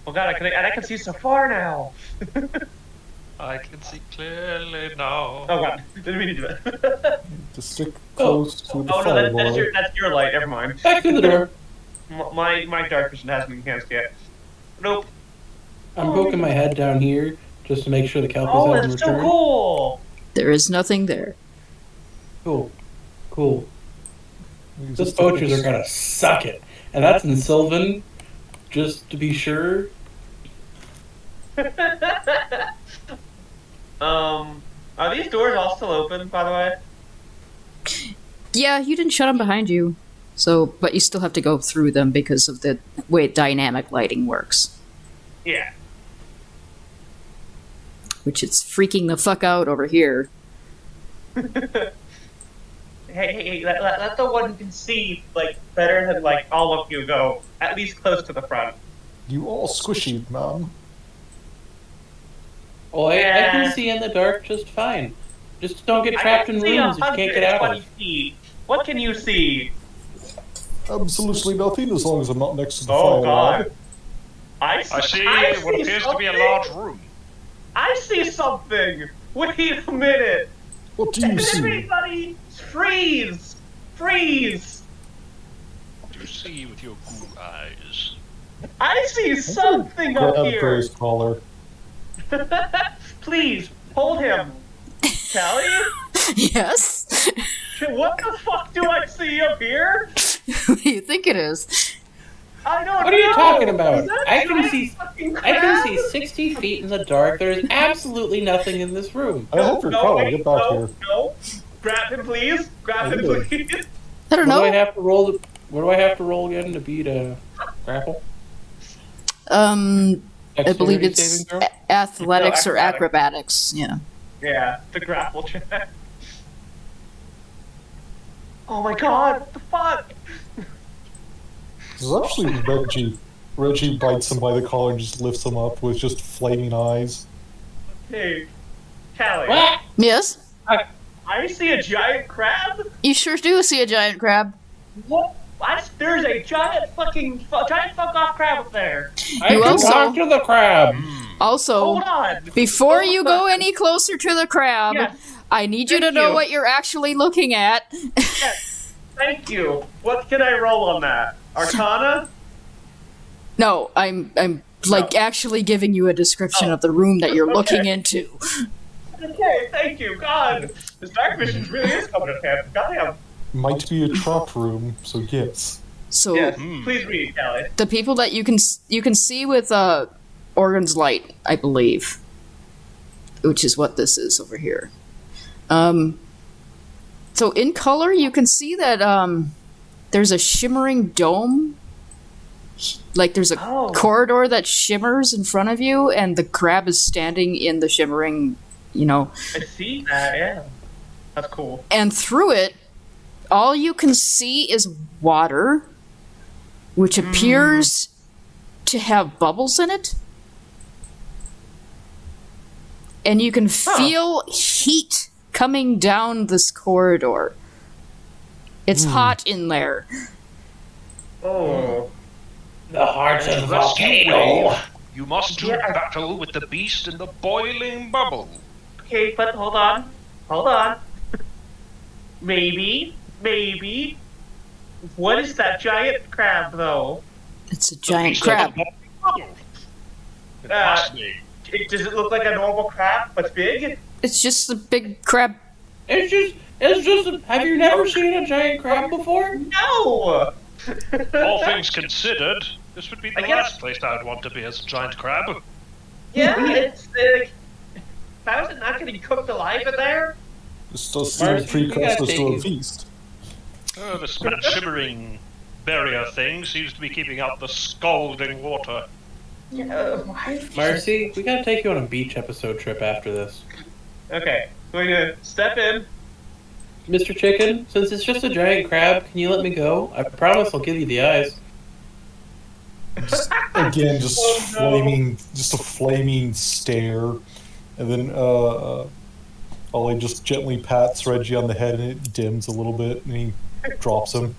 S3: Oh god, I can see so far now.
S5: I can see clearly now.
S3: Oh god, didn't mean to do it.
S4: Just stick close to the
S3: Oh no,
S4: fireball.
S3: that's your light. Never mind.
S2: Back through the door.
S3: My dark vision hasn't been enhanced yet. Nope.
S2: I'm poking my head down here just to make sure the kelpies
S3: Oh,
S2: haven't
S3: it's so
S2: returned.
S3: cool.
S1: There is nothing there.
S2: Cool. Cool.
S4: You
S2: Those
S4: just
S2: poachers
S4: stick-
S2: are gonna suck it. And that's in Sylvan, just to be sure.
S3: Are these doors all still open, by the way?
S1: Yeah, you didn't shut them behind you. So, but you still have to go through them because of the way dynamic lighting works.
S3: Yeah.
S1: Which it's freaking the fuck out over here.
S3: Hey, let the one who can see, like, better than, like, all of you go at least close to the front.
S4: You all squishy, man.
S2: Oh, I
S3: Yeah.
S2: can see in the dark just fine. Just don't get
S3: I
S2: trapped
S3: can
S2: in
S3: see
S2: rooms that you can't get out
S3: 120
S2: of.
S3: feet. What can you see?
S4: Absolutely nothing as long as I'm not next to the
S3: Oh
S4: firewall.
S3: god. I
S5: I see
S3: I
S5: what
S3: see
S5: appears to be a
S3: something.
S5: large room.
S3: I see something! Wait a minute!
S4: What do you see?
S3: Everybody, freeze! Freeze!
S5: What do you see with your ghoul eyes?
S3: I see something up
S4: Grab
S3: here!
S4: Gray's collar.
S3: Please, hold him. Callie?
S1: Yes?
S3: What the fuck do I see up here?
S1: What do you think it is?
S3: I don't know!
S2: What are you talking about?
S3: Is that
S2: I can
S3: giant
S2: see-
S3: fucking
S2: I can
S3: crab?
S2: see 60 feet in the dark. There is absolutely nothing in this room.
S4: I have your collar.
S3: wait,
S4: Get back
S3: no,
S4: here.
S3: no. Grab him, please. Grab him,
S4: Okay.
S3: please.
S1: I don't
S2: What do I
S1: know.
S2: have to roll? What do I have to roll again to beat a grapple?
S1: I believe
S2: Dexterity
S1: it's
S2: saving throw?
S1: athletics
S3: No,
S1: or
S3: acrobatics.
S1: acrobatics. Yeah.
S3: Yeah, the grapple check. Oh my god, what the fuck?
S4: This is actually Reggie. Reggie bites him by the collar and just lifts him up with just flaming eyes.
S3: Hey, Callie,
S2: What?
S1: Yes?
S3: I see a giant crab?
S1: You sure do see a giant crab.
S3: What? There's a giant fucking, giant fuck off crab up there.
S2: I
S1: You
S2: can
S1: also-
S2: talk to the crab.
S1: Also,
S3: Hold on.
S1: before
S3: Hold
S1: you
S3: on.
S1: go any closer to the crab,
S3: Yes.
S1: I need you to
S3: Thank
S1: know
S3: you.
S1: what you're actually looking at.
S3: Yes, thank you. What can I roll on that? Arcana?
S1: No, I'm like actually giving you a description of the room that you're looking
S3: Okay.
S1: into.
S3: Okay, thank you. God, this dark vision really is coming in handy. Goddamn.
S4: Might be a trap room, so yes.
S1: So
S3: Yes, please read, Callie.
S1: the people that you can see with Organ's light, I believe, which is what this is over here. So in color, you can see that there's a shimmering dome. Like there's a
S3: Oh.
S1: corridor that shimmers in front of you, and the crab is standing in the shimmering,
S3: I see that, yeah. That's cool.
S1: and through it, all you can see is water, which appears to have bubbles in it. And you can feel heat coming down this corridor. It's hot in there.
S3: Oh.
S2: The heart of the
S5: Unless you
S2: volcano.
S5: will, you must do
S3: Yeah.
S5: battle with the beast in the boiling bubble.
S3: Okay, but hold on. Hold on. Maybe. What is that giant crab, though?
S1: It's a
S5: The
S1: giant
S5: beast in the
S1: crab.
S5: boiling bubble. It
S3: Uh,
S5: must be.
S3: Does it look like a normal crab, but big?
S1: It's just a big crab.
S2: It's just. Have you never seen a giant crab before?
S3: No!
S5: All things considered, this would be the
S3: I guess-
S5: last place I would want to be as a giant crab.
S3: Yeah, it's how is it not getting cooked alive in there?
S4: This does seem
S2: Marcy, we gotta
S4: precursors to a
S2: take
S4: feast.
S5: Oh, this shimmering barrier thing seems to be keeping out the scalding water.
S3: Yeah, why?
S2: Marcy, we gotta take you on a beach episode trip after this.
S3: Okay, going to step in.
S2: Mr. Chicken, since it's just a giant crab, can you let me go? I promise I'll give you the eyes.
S4: Again, just
S3: Oh, no.
S4: just a flaming stare, and then Ollie just gently pats Reggie on the head, and it dims a little bit, and he drops him.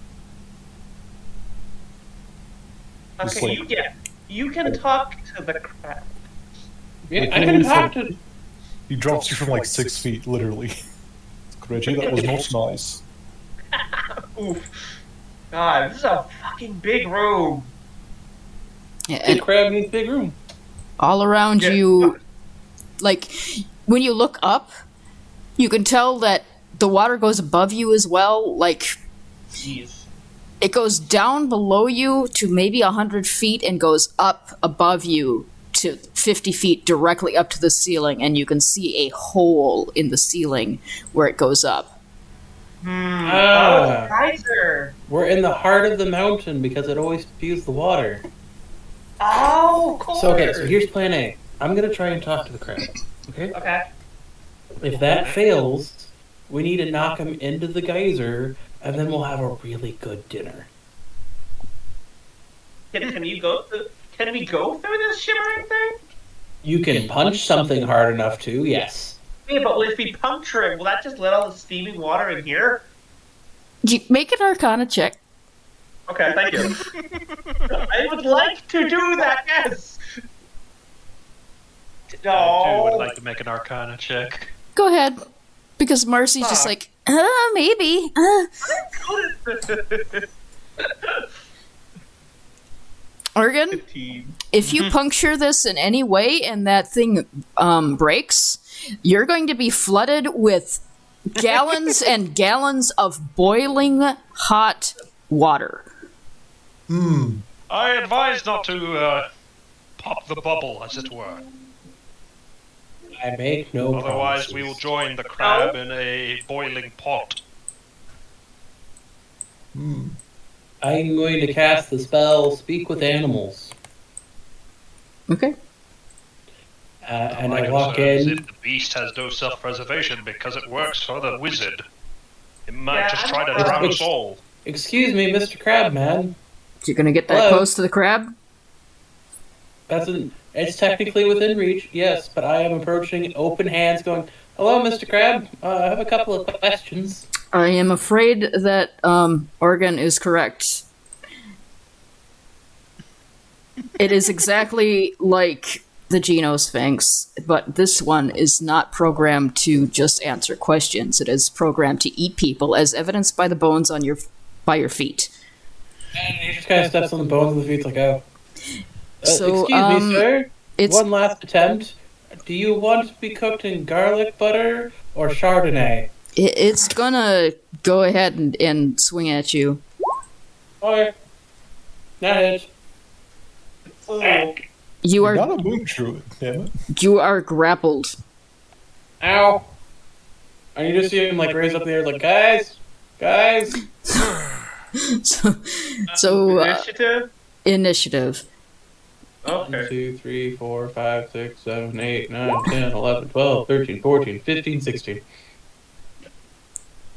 S4: Just
S3: Okay,
S4: like-
S3: you get. You can talk to the crab.
S2: Yeah,
S4: Like,
S2: I can talk to.
S4: He drops you from like 6 feet, literally. Reggie, that was not nice.
S3: Oof. God, this is a fucking big room.
S1: Yeah,
S2: Big
S1: and
S2: crab needs big room.
S1: all around
S3: Yeah.
S1: you, like, when you look up, you can tell that the water goes above you as well. Like,
S3: Jeez.
S1: it goes down below you to maybe 100 feet and goes up above you to 50 feet directly up to the ceiling, and you can see a hole in the ceiling where it goes up.
S2: Ah.
S3: Oh, geyser.
S2: We're in the heart of the mountain because it always spews the water.
S3: Oh, cool.
S2: So okay, so here's plan A. I'm gonna try and talk to the crab. Okay?
S3: Okay.
S2: If that fails, we need to knock him into the geyser, and then we'll have a really good dinner.
S3: Can we go through this shimmering thing?
S2: You can punch something hard enough to, yes.
S3: Yeah, but if we puncture it, will that just let all the steaming water in here?
S1: You make an Arcana check.
S3: Okay, thank you. I would like to do that, yes! No.
S5: I too would like to make an Arcana check.
S1: Go ahead. Because Marcy's just like, maybe. Oregon,
S3: 15.
S1: if you puncture this in any way and that thing breaks, you're going to be flooded with gallons and gallons of boiling hot water.
S5: I advise not to pop the bubble, as it were.
S2: I make no
S5: Otherwise,
S2: promises.
S5: we will join the crab in a boiling pot.
S2: I'm going to cast the spell Speak with Animals.
S1: Okay.
S2: And
S5: My
S2: I walk
S5: concern is
S2: in.
S5: if the beast has no self-preservation because it works for the wizard. It might
S3: Yeah,
S5: just
S3: I
S5: try to
S3: don't know.
S5: drown us all.
S2: Excuse me, Mr. Crabman.
S1: You're going to get that
S2: Hello?
S1: close to the crab?
S2: It's technically within reach, yes, but I am approaching open hands going, hello, Mr. Crab. I have a couple of questions.
S1: I am afraid that Oregon is correct. It is exactly like the Genosphinx, but this one is not programmed to just answer questions. It is programmed to eat people, as evidenced by the bones on by your feet.
S2: And he just kind of steps on the bones of the feet like, oh.
S1: So,
S2: excuse me, sir.
S1: it's
S2: One last attempt. Do you want to be cooked in garlic butter or Chardonnay?
S1: it's gonna go ahead and swing at you.
S2: Okay. Not it.
S3: Oh.
S1: You are
S4: Not a moon druid, damn it.
S1: you are grappled.
S2: Ow. And you just see him like raise up the air like, guys.
S1: So
S3: Initiative?
S1: initiative.
S2: One,
S3: Okay.
S2: 2, 3, 4, 5, 6, 7, 8, 9, 10, 11, 12, 13, 14, 15, 16.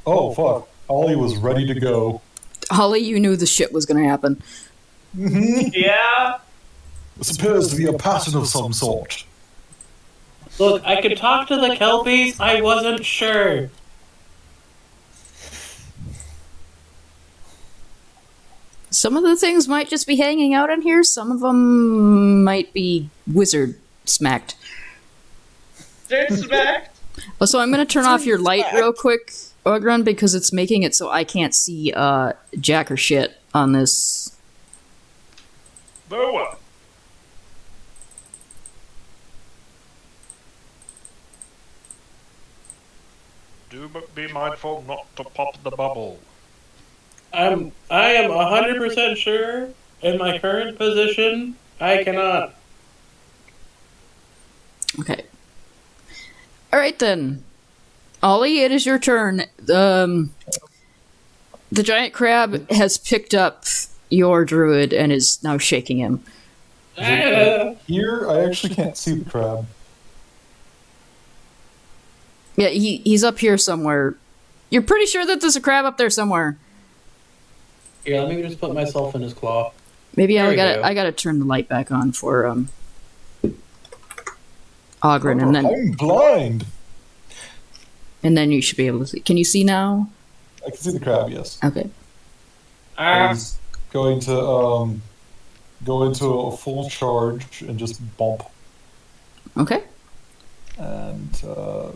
S4: Oh, fuck. Ollie was ready to go.
S1: Holly, you knew the shit was gonna happen.
S3: Yeah.
S4: This appears to be a pattern of some sort.
S2: Look, I could talk to the Kelpies. I wasn't sure.
S1: Some of the things might just be hanging out in here. Some of them might be wizard smacked.
S3: Disrespect.
S1: Oh, so I'm going to turn off your light real quick, Ogrun, because it's making it so I can't see jack or shit on this.
S5: Noah! Do be mindful not to pop the bubble.
S2: I am 100% sure in my current position, I cannot.
S1: Okay. All right then, Ollie, it is your turn. The giant crab has picked up your druid and is now shaking him.
S4: Here, I actually can't see the crab.
S1: Yeah, he's up here somewhere. You're pretty sure that there's a crab up there somewhere.
S2: Here, let me just put myself in his claw.
S1: Maybe
S2: There we go.
S1: I gotta turn the light back on for Ogren, and
S4: I'm blind.
S1: then you should be able to see. Can you see now?
S4: I can see the crab, yes.
S1: Okay.
S4: He's going to go into a full charge and just bump.
S1: Okay.
S4: And I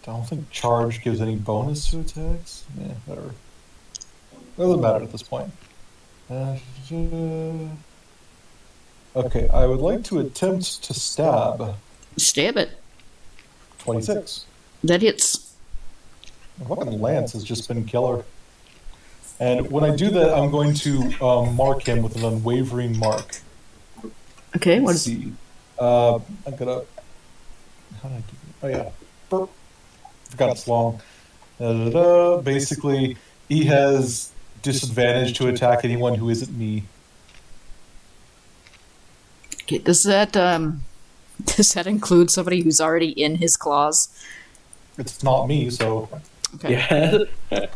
S4: don't think charge gives any bonus to attacks. Yeah, whatever. Doesn't matter at this point. Okay, I would like to attempt to stab.
S1: Stab it.
S4: 26.
S1: That hits.
S4: The fucking lance has just been killer. And when I do that, I'm going to mark him with an unwavering mark.
S1: Okay, what
S4: Let's
S1: is...
S4: see. I'm gonna... How did I do it? Oh, yeah. Burp. Forgot it's long. Basically, he has disadvantage to attack anyone who isn't me.
S1: Okay, does that include somebody who's already in his claws?
S4: It's not me, so...
S1: Okay.
S2: Yeah.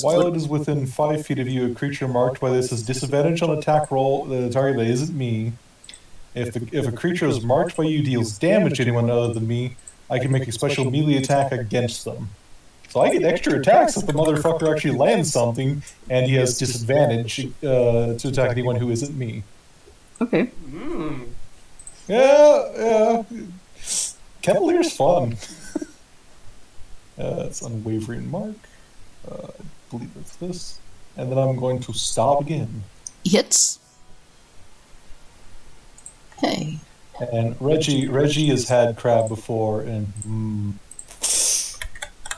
S4: While it is within 5 feet of you, a creature marked by this has disadvantage on attack roll the target that isn't me. If a creature is marked by you deals damage to anyone other than me, I can make a special melee attack against them. So I get extra attacks if the motherfucker actually lands something, and he has disadvantage to attack anyone who isn't me.
S1: Okay.
S4: Yeah. Cavalier's fun. It's unwavering mark. I believe it's this. And then I'm going to stab again.
S1: Hits. Okay.
S4: And Reggie has had crab before, and
S2: You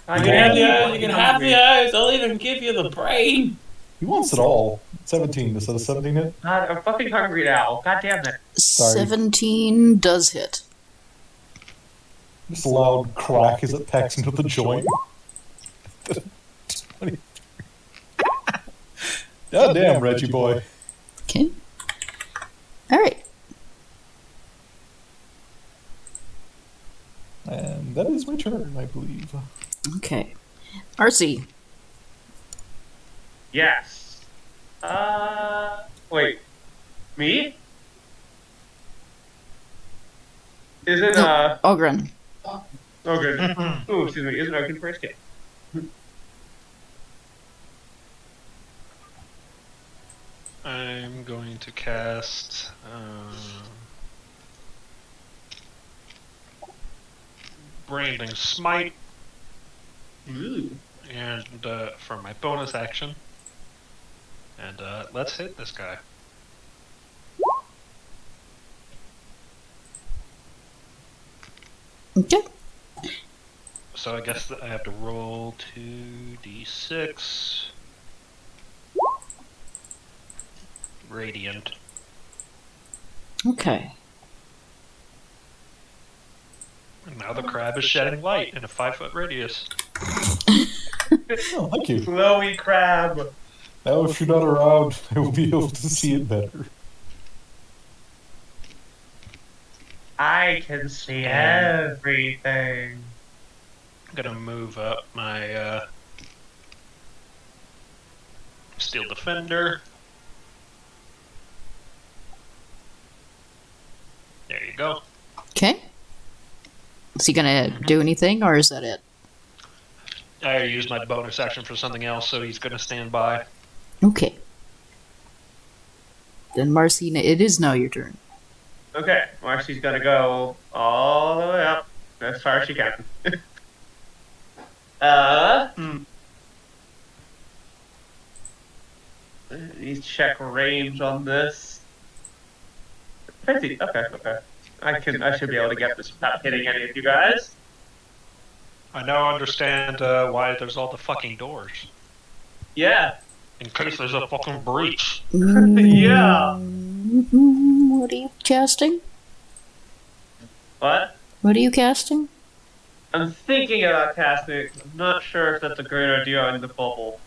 S2: can have the eyes, you can have the eyes, I'll even give you the brain.
S4: he wants it all. 17. Is that a 17 hit?
S3: God, I'm fucking hungry now. God damn it.
S4: Sorry.
S1: 17 does hit.
S4: Just a loud crack as it pecks into the joint. 20. God damn, Reggie boy.
S1: Okay. All right.
S4: And that is my turn, I believe.
S1: Okay. RC.
S3: Yes. Wait. Me? Isn't,
S1: Ogren.
S3: Oh, good. Ooh, excuse me. Isn't Ogren first game?
S5: I'm going to cast Branding Smite,
S3: Ooh.
S5: and for my bonus action, and let's hit this guy.
S1: Okay.
S5: So I guess that I have to roll 2d6 radiant.
S1: Okay.
S5: And now the crab is shedding light in a 5-foot radius.
S4: Oh, thank you.
S3: Glowy crab.
S4: Now, if you're not around, I will be able to see it better.
S3: I can see everything.
S5: I'm gonna move up my Steel Defender. There you go.
S1: Okay. Is he gonna do anything, or is that it?
S5: I already used my bonus action for something else, so he's gonna stand by.
S1: Okay. Then Marcina, it is now your turn.
S3: Okay, Marcy's gonna go all the way up as far as she can. Need to check range on this. 50. Okay. I should be able to get this without hitting any of you guys.
S5: I now understand why there's all the fucking doors.
S3: Yeah.
S5: In case there's a fucking breach.
S3: Yeah.
S1: What are you casting?
S3: What?
S1: What are you casting?
S3: I'm thinking about casting it. I'm not sure if that's a great idea in the bubble.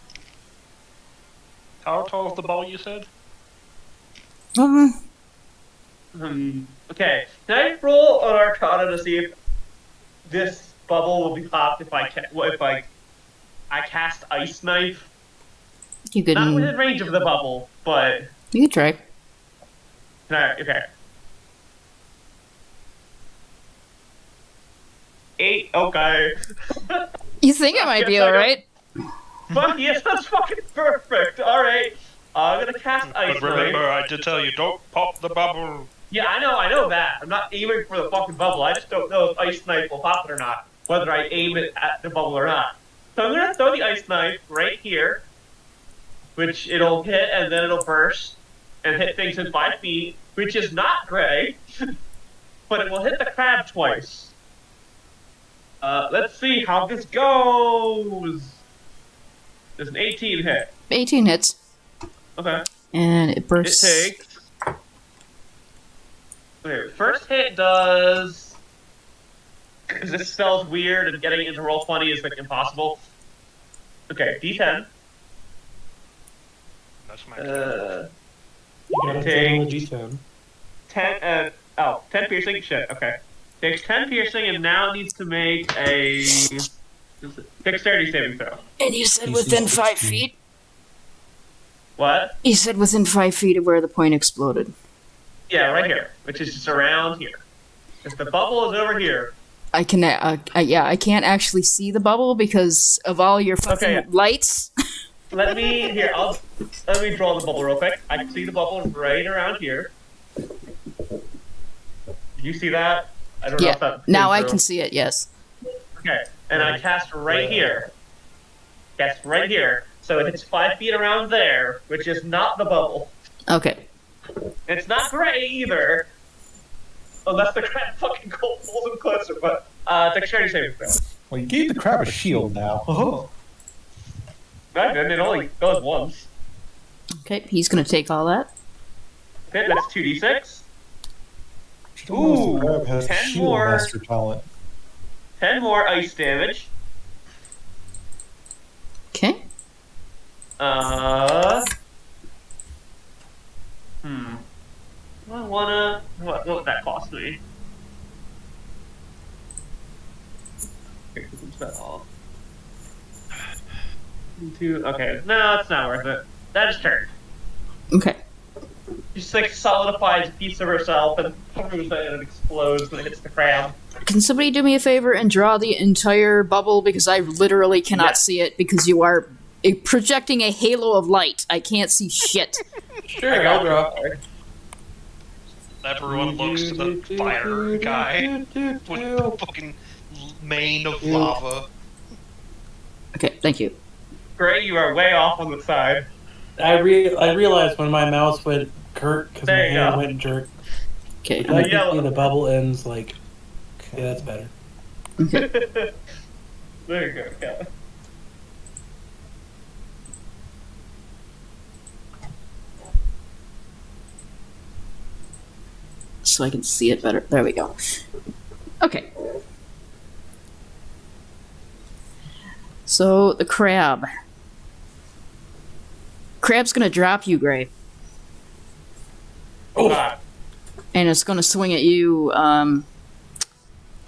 S5: How tall is the ball you said?
S3: Okay. Can I roll an Arcana to see if this bubble will be popped if I cast Ice Knife?
S1: You can.
S3: Not within range of the bubble, but
S1: You can try.
S3: can I? Okay. 8. Okay.
S1: You think it might be
S3: Yes, I
S1: alright?
S3: Fuck yes, that's fucking perfect. All right. I'm gonna gonna cast Ice
S5: But remember,
S3: Knife.
S5: I did tell you, don't pop the bubble.
S3: Yeah, I know that. I'm not aiming for the fucking bubble. I just don't know if Ice Knife will pop it or not. Whether I aim it at the bubble or not. So I'm gonna throw the Ice Knife right here, which it'll hit and then it'll burst and hit things in 5 feet, which is not Gray, but it will hit the crab twice. Let's see how this goes. There's an 18 hit.
S1: 18 hits.
S3: Okay.
S1: And it bursts.
S3: It takes. Okay, first hit does. Because this spell's weird and getting it into roll 20 is like impossible. Okay, D10.
S5: That's my
S2: You gotta
S3: It
S2: take on the
S3: takes
S2: D10.
S3: 10 piercing. Shit. Okay. Takes 10 piercing and now needs to make a dexterity saving throw.
S1: And you said
S4: DC
S1: within 5
S4: 16.
S1: feet?
S3: What?
S1: You said within 5 feet of where the point exploded.
S3: Yeah, right here, which is just around here. If the bubble is over here.
S1: I can, I can't actually see the bubble because of all your fucking
S3: Okay.
S1: lights.
S3: Let me draw the bubble real quick. I can see the bubble right around here. Do you see that? I don't know
S1: Yeah,
S3: if that
S1: now
S3: came
S1: I
S3: through.
S1: can see it, yes.
S3: Okay, and I cast right here. Cast right here. So it hits 5 feet around there, which is not the bubble.
S1: Okay.
S3: It's not gray either. Unless the crab fucking pulls him closer, but dexterity saving throw.
S4: Well, you gave the crab a shield now. Oh.
S3: Right, and it only goes once.
S1: Okay, he's gonna take all that.
S3: Okay, that's 2d6.
S4: Ooh, the crab has
S3: 10
S4: shield
S3: more.
S4: master talent.
S3: 10 more ice damage.
S1: Okay.
S3: I wanna. What would that cost me? Okay, spell. Okay, no, it's not worth it. That is turn.
S1: Okay.
S3: She like solidifies a piece of herself and proves that it explodes when it hits the crab.
S1: Can somebody do me a favor and draw the entire bubble because I literally cannot
S3: Yeah.
S1: see it because you are projecting a halo of light. I can't see shit.
S2: Sure, I'll draw.
S5: Everyone looks to the fire guy with the fucking mane of lava.
S1: Okay, thank you.
S3: Gray, you are way off on the side.
S2: I realized when my mouse went Kurt because my
S3: There you
S2: hand
S3: go.
S2: went jerk.
S1: Okay.
S2: And I
S3: yellow.
S2: can see the bubble ends like. Okay, that's better.
S3: There you go, Kevin.
S1: So I can see it better. There we go. Okay. So the crab. Crab's gonna drop you, Gray.
S3: Oh, God.
S1: And it's gonna swing at you,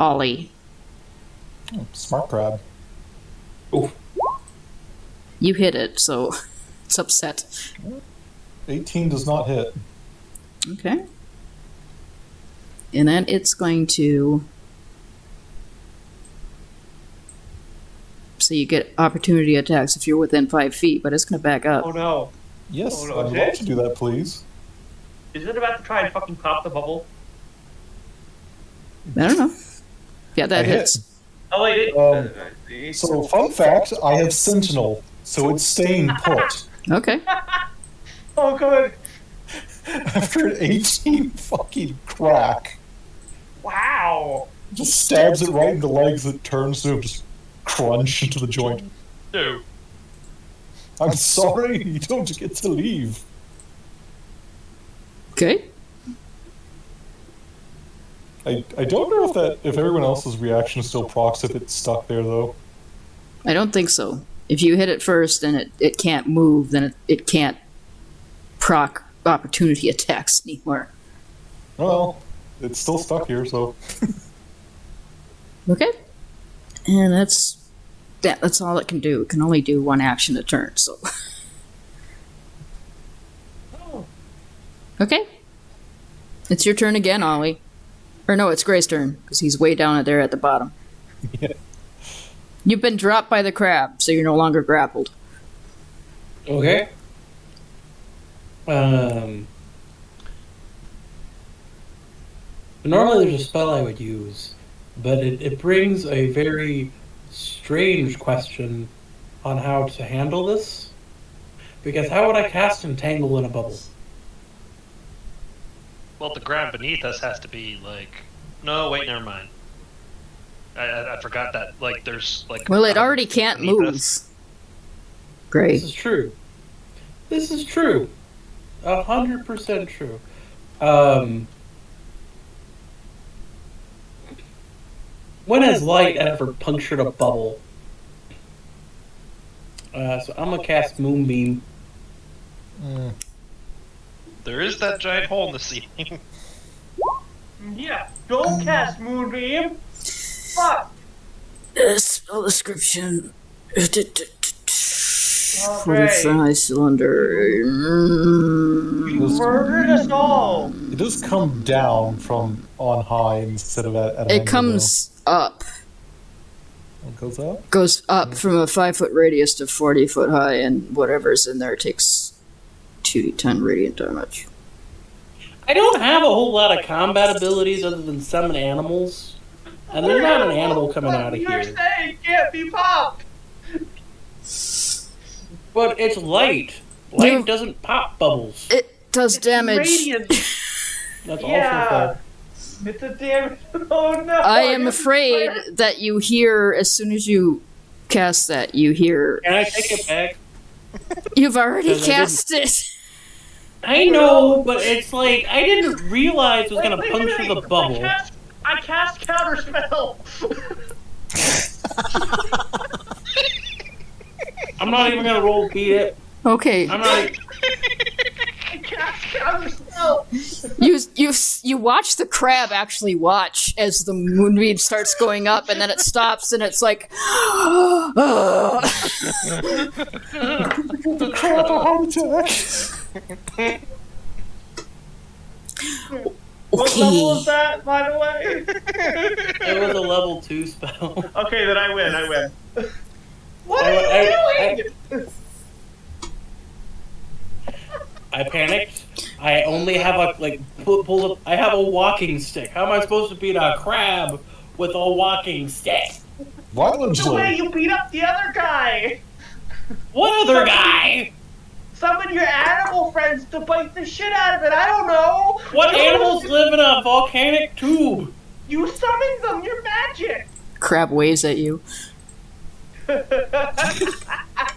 S1: Ollie.
S4: Oh, smart crab.
S1: You hit it, so it's upset.
S4: 18 does not hit.
S1: Okay. And then it's going to. So you get opportunity attacks if you're within 5 feet, but it's going to back up.
S3: Oh no.
S4: Yes,
S3: Oh, no,
S4: I'd
S3: okay.
S4: love to do that, please.
S3: Is it about to try and fucking pop the bubble?
S1: I don't know. Yeah, that
S4: I hit.
S1: hits.
S3: Oh, wait.
S4: So, fun fact, I have Sentinel, so it's staying put.
S1: Okay.
S3: Oh, good.
S4: After an 18 fucking crack,
S3: Wow.
S4: just stabs it right in the legs, it turns to just crunch into the joint.
S5: No.
S4: I'm sorry, you don't get to leave.
S1: Okay.
S4: I don't know if everyone else's reaction still procs if it's stuck there, though.
S1: I don't think so. If you hit it first and it can't move, then it can't proc opportunity attacks anymore.
S4: Well, it's still stuck here, so...
S1: Okay. And that's all it can do. It can only do one action a turn, so. Okay. It's your turn again, Ollie. Or no, it's Gray's turn, because he's way down there at the bottom.
S4: Yeah.
S1: You've been dropped by the crab, so you're no longer grappled.
S2: Okay. Normally there's a spell I would use, but it brings a very strange question on how to handle this. Because how would I cast Entangle in a bubble?
S5: Well, the ground beneath us has to be like. No, wait, never mind. I forgot that. Like, there's like.
S1: Well, it already can't
S5: beneath
S1: move.
S5: us.
S1: Great.
S2: This is true. This is true. 100% true. When has light ever punctured a bubble? So I'm gonna cast Moonbeam.
S5: There is that giant hole in the ceiling.
S3: Yeah, don't cast Moonbeam. Fuck.
S1: Spell description.
S3: Okay.
S1: 45 cylinder.
S3: You murdered us all.
S4: It does come down from on high instead of at an
S1: It
S4: angle,
S1: comes up.
S4: though. It goes up?
S1: Goes up from a 5-foot radius to 40-foot high, and whatever's in there takes 2d10 radiant damage.
S2: I don't have a whole lot of combat abilities other than summon animals. And there's not an animal coming out of
S3: You're
S2: here.
S3: saying can't be popped.
S2: But it's light. Light
S1: You-
S2: doesn't pop bubbles.
S1: It does damage.
S3: Radiant.
S2: That's
S3: Yeah.
S2: also fair.
S3: It's a damage. Oh no.
S1: I am afraid that you hear, as soon as you cast that, you hear,
S2: Can I take it back?
S1: you've already
S2: Because I
S1: cast it.
S2: I know, but it's like, I didn't realize it was going to puncture the bubble.
S3: I cast counterspell.
S2: I'm not even going to roll beat it.
S1: Okay,
S2: I'm not.
S3: I cast counterspell.
S1: you watch the crab actually watch as the moonbeam starts going up, and then it stops, and it's like,
S4: The crap, a heart attack!
S3: What level
S1: okay.
S3: is that, by the way?
S2: It was a level 2 spell.
S3: Okay, then I win. What
S2: I-
S3: are you doing?
S2: I panicked. I only have a, like, pull up. I have a walking stick. How am I supposed to beat a crab with a walking stick?
S3: The way
S4: Violently!
S3: you beat up the other guy.
S2: What other guy?
S3: Summon your animal friends to bite the shit out of it. I don't know.
S2: What animals live in a volcanic tube?
S3: You summoned them. You're magic.
S1: Crab waves at you.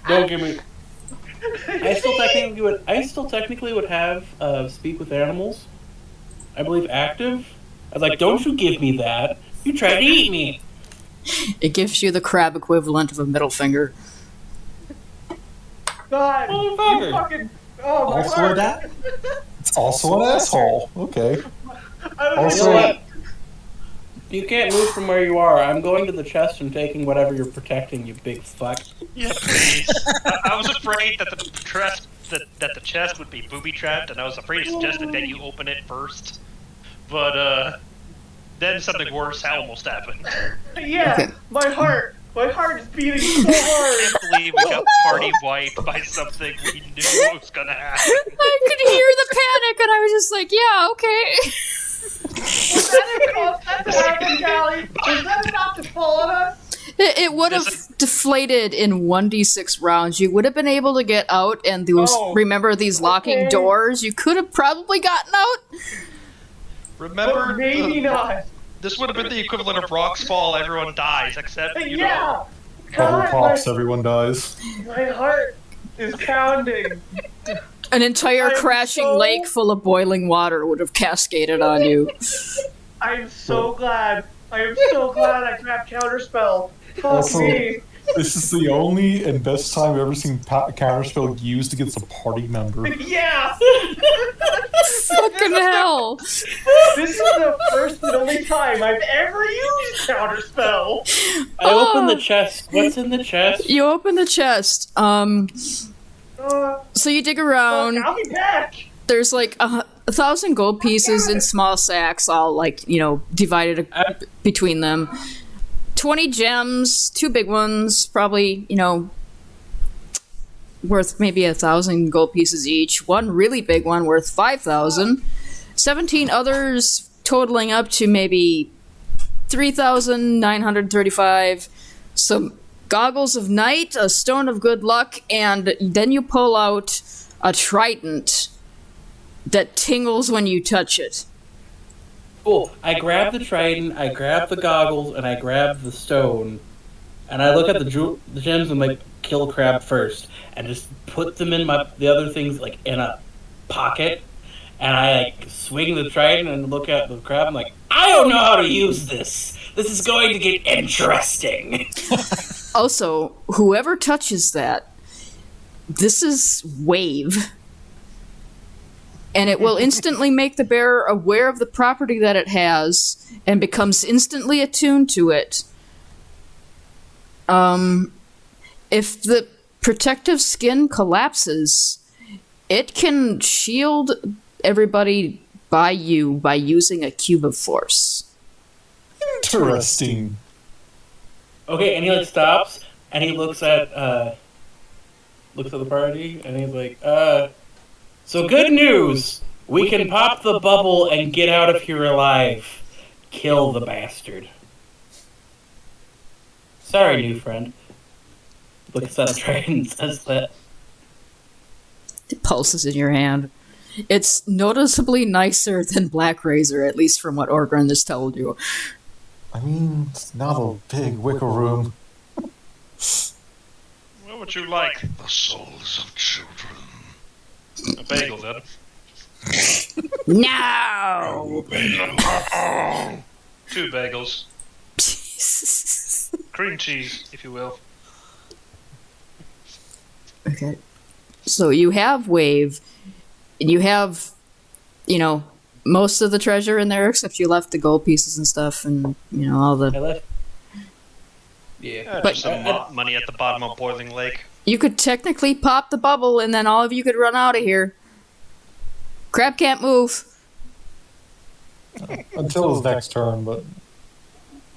S2: Don't give me. I still technically would have speak with animals. I believe active. I was like, don't you give me that. You tried to eat me.
S1: It gives you the crab equivalent of a middle finger.
S3: God,
S2: Motherfucker.
S3: you fucking. Oh my
S4: Also
S3: heart.
S4: that? It's also an asshole. Okay.
S3: I was
S4: Also-
S2: You know what? You can't move from where you are. I'm going to the chest and taking whatever you're protecting, you big fuck.
S5: Yeah, please. I was afraid that the chest would be booby trapped, and I was afraid it suggested that you open it first. But then something worse almost happened.
S3: Yeah,
S1: Okay.
S3: my heart is beating so
S5: I
S3: hard.
S5: can't believe we got party wiped by something we knew was gonna happen.
S1: I could hear the panic, and I was just like, yeah, okay.
S3: Was that enough? That's happened, Callie. Was that enough to fall on us?
S1: It would have deflated in 1d6 rounds. You would have been able to get out, and those remember these locking
S3: okay.
S1: doors? You could have probably gotten out.
S5: Remember,
S3: But maybe not.
S5: this would have been the equivalent of rocks fall, everyone dies, except, you know.
S3: Yeah.
S4: Bubble
S3: God,
S4: pops, everyone dies.
S3: my heart is pounding.
S1: An entire
S3: I'm
S1: crashing
S3: so-
S1: lake full of boiling water would have cascaded on you.
S3: I'm so glad. I am so glad I grabbed counterspell. Fuck
S4: Also-
S3: me.
S4: This is the only and best time I've ever seen counterspell used against a party member.
S3: Yeah.
S1: Fucking hell.
S3: This is the first and only time I've ever used counterspell.
S2: I opened the chest. What's in the chest?
S1: You open the chest. So you dig around.
S3: I'll be back.
S1: There's like 1,000 gold pieces in small sacks, all like, you know, divided between them. 20 gems, 2 big ones, probably, you know, worth maybe 1,000 gold pieces each, one really big one worth 5,000, 17 others totaling up to maybe 3,935, some goggles of night, a stone of good luck, and then you pull out a trident that tingles when you touch it.
S2: Cool. I grab the trident, I grab the goggles, and I grab the stone, and I look at the gems and like kill crab first, and just put them in the other things like in a pocket, and I like swing the trident and look at the crab. I'm like, I don't know how to use this. This is going to get interesting.
S1: Also, whoever touches that, this is wave. And it will instantly make the bearer aware of the property that it has and becomes instantly attuned to it. If the protective skin collapses, it can shield everybody by using a cube of force.
S4: Interesting.
S2: Okay, and he like stops and he looks at the party and he's like, so good news! We can pop the bubble and get out of here alive. Kill the bastard. Sorry, new friend. Looks at the trident and says that.
S1: It pulses in your hand. It's noticeably nicer than Black Razor, at least from what Orgrin has told you.
S4: I mean, it's not a big wicker room.
S5: What would you like? The souls of children. A bagel, then.
S1: No!
S5: 2 bagels. Cream cheese, if you will.
S1: Okay. So you have Wave, and you have, most of the treasure in there, except you left the gold pieces and stuff, and, all
S2: I
S1: the...
S2: left. Yeah.
S5: Just some money at the bottom of Boiling Lake.
S1: You could technically pop the bubble, and then all of you could run out of here. Crab can't move.
S4: Until his next turn, but...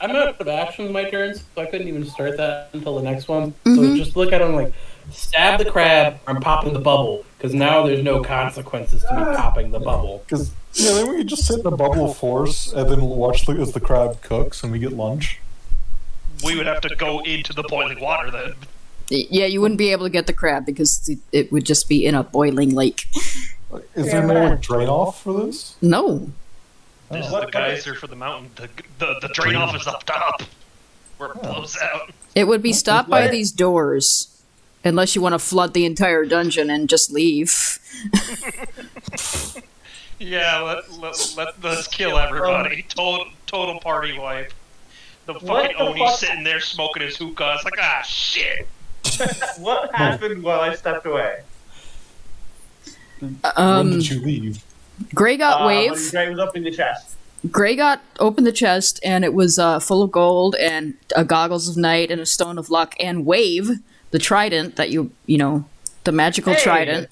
S2: I'm out of actions my turns, so I couldn't even start that until the next one. So just look at him like, stab the crab, I'm popping the bubble, because now there's no consequences to me popping the bubble.
S4: Because, then we could just sit in a bubble of force and then watch as the crab cooks and we get lunch.
S5: We would have to go into the boiling water then.
S1: Yeah, you wouldn't be able to get the crab because it would just be in a boiling lake.
S4: Is there no drain off for this?
S1: No.
S5: This is the geyser for the mountain. The drain off is up top, where it blows out.
S1: It would be stopped by these doors, unless you want to flood the entire dungeon and just leave.
S5: Yeah, let's kill everybody. Total party wipe. The fucking Oni's sitting there smoking his hookah. It's like, shit.
S3: What happened while I stepped away?
S4: When did you leave?
S1: Gray got Wave.
S3: When Gray was opening the chest.
S1: Gray opened the chest, and it was full of gold and goggles of night and a stone of luck and Wave, the trident that the magical trident,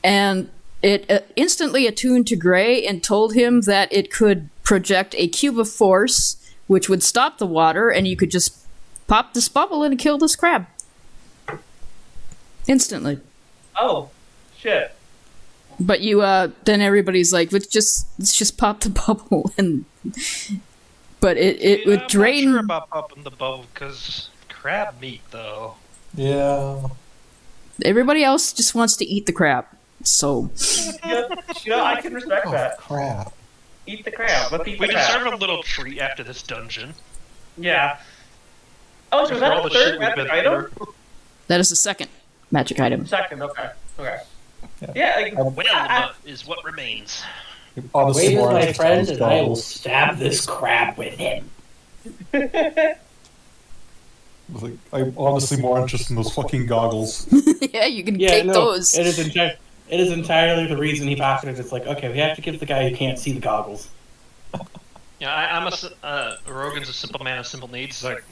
S1: and it instantly attuned to Gray and told him that it could project a cube of force, which would stop the water, and you could just pop this bubble and kill this crab instantly.
S3: Oh, shit.
S1: But then everybody's like, let's just pop the bubble, but it would drain.
S5: I'm not sure about popping the bubble because crab meat, though.
S4: Yeah.
S1: Everybody else just wants to eat the crab, so.
S3: I can respect that.
S4: Crap.
S3: Eat the crab. Let's eat the
S5: We
S3: crab.
S5: deserve a little treat after this dungeon.
S3: Yeah. Oh, so is that
S5: all
S3: the
S5: the shit
S3: third
S5: we've
S3: magic
S5: been
S3: item?
S5: through.
S1: That is the second magic item.
S3: Second, okay. Yeah,
S5: Well, is what remains.
S4: Honestly,
S2: Wave is
S4: more
S2: my
S4: interested
S2: friend,
S4: in
S2: and I will
S4: goggles.
S2: stab this crab with him.
S4: I'm honestly more interested in those fucking goggles.
S1: Yeah, you can take those.
S2: It is entirely the reason he pocketed it. It's like, okay, we have to give the guy who can't see the goggles.
S5: Yeah, Rogan's a simple man of simple needs. It's like,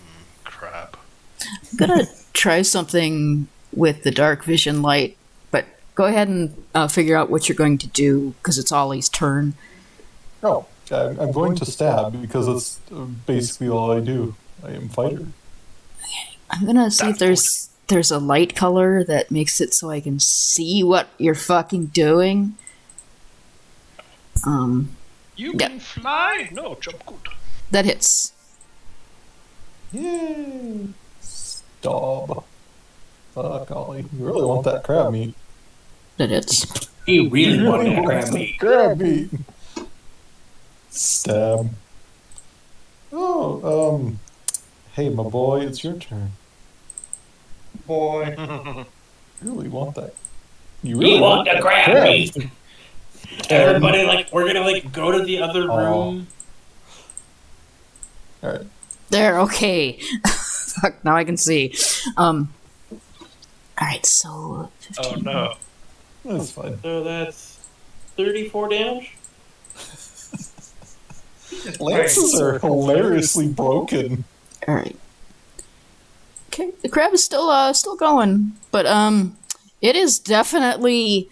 S5: crap.
S1: I'm gonna try something with the dark vision light, but go ahead and figure out what you're going to do, because it's Ollie's turn.
S4: No, I'm going to stab because that's basically all I do. I am fighter.
S1: I'm gonna see if there's there's a light color that makes it so I can see what you're fucking doing.
S5: You
S1: Yeah.
S5: can fly? No, jump good.
S1: That hits.
S4: Yay! Stop. Golly. You really want that crab meat.
S1: That hits.
S2: You really want that crab meat.
S4: Crab meat! Stab. Oh, hey, my boy, it's your turn.
S3: Boy.
S4: You really want that. You
S2: We want the crab
S4: crab
S2: meat. Everybody, like, we're gonna, like, go to the other
S4: Aw.
S2: room.
S4: Alright.
S1: There, okay. Fuck, now I can see. Alright, so... 15.
S5: Oh no.
S4: That's fine.
S2: So that's 34 damage?
S4: Lances are hilariously broken.
S1: Alright. Okay, the crab is still going, but it is definitely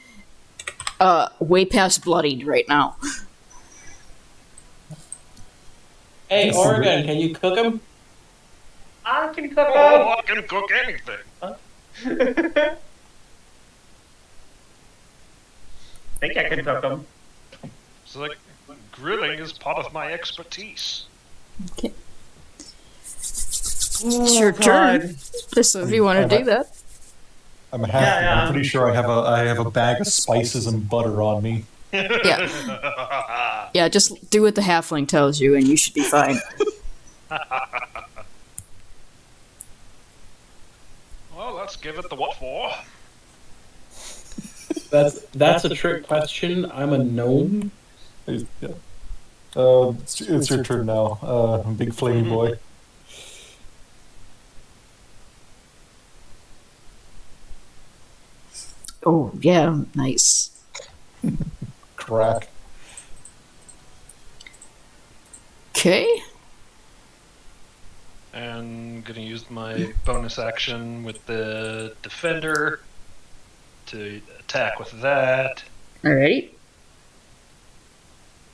S1: way past bloodied right now.
S2: Hey, Oregon, can you cook them?
S3: I can cook
S5: Oh, I can cook anything.
S3: I think I can cook them.
S5: So like, grilling is part of my expertise.
S1: Okay. It's your turn. So if you want to do that.
S4: I'm happy.
S3: Yeah.
S4: I'm pretty sure I have a bag of spices and butter on me.
S1: Yeah. Yeah, just do what the halfling tells you and you should be fine.
S5: Well, let's give it the what for.
S2: That's a trick question. I'm a gnome.
S4: Yeah. It's your turn now, big flamey boy.
S1: Oh, yeah, nice.
S4: Crack.
S1: Okay.
S5: And gonna use my bonus action with the defender to attack with that.
S1: Alright.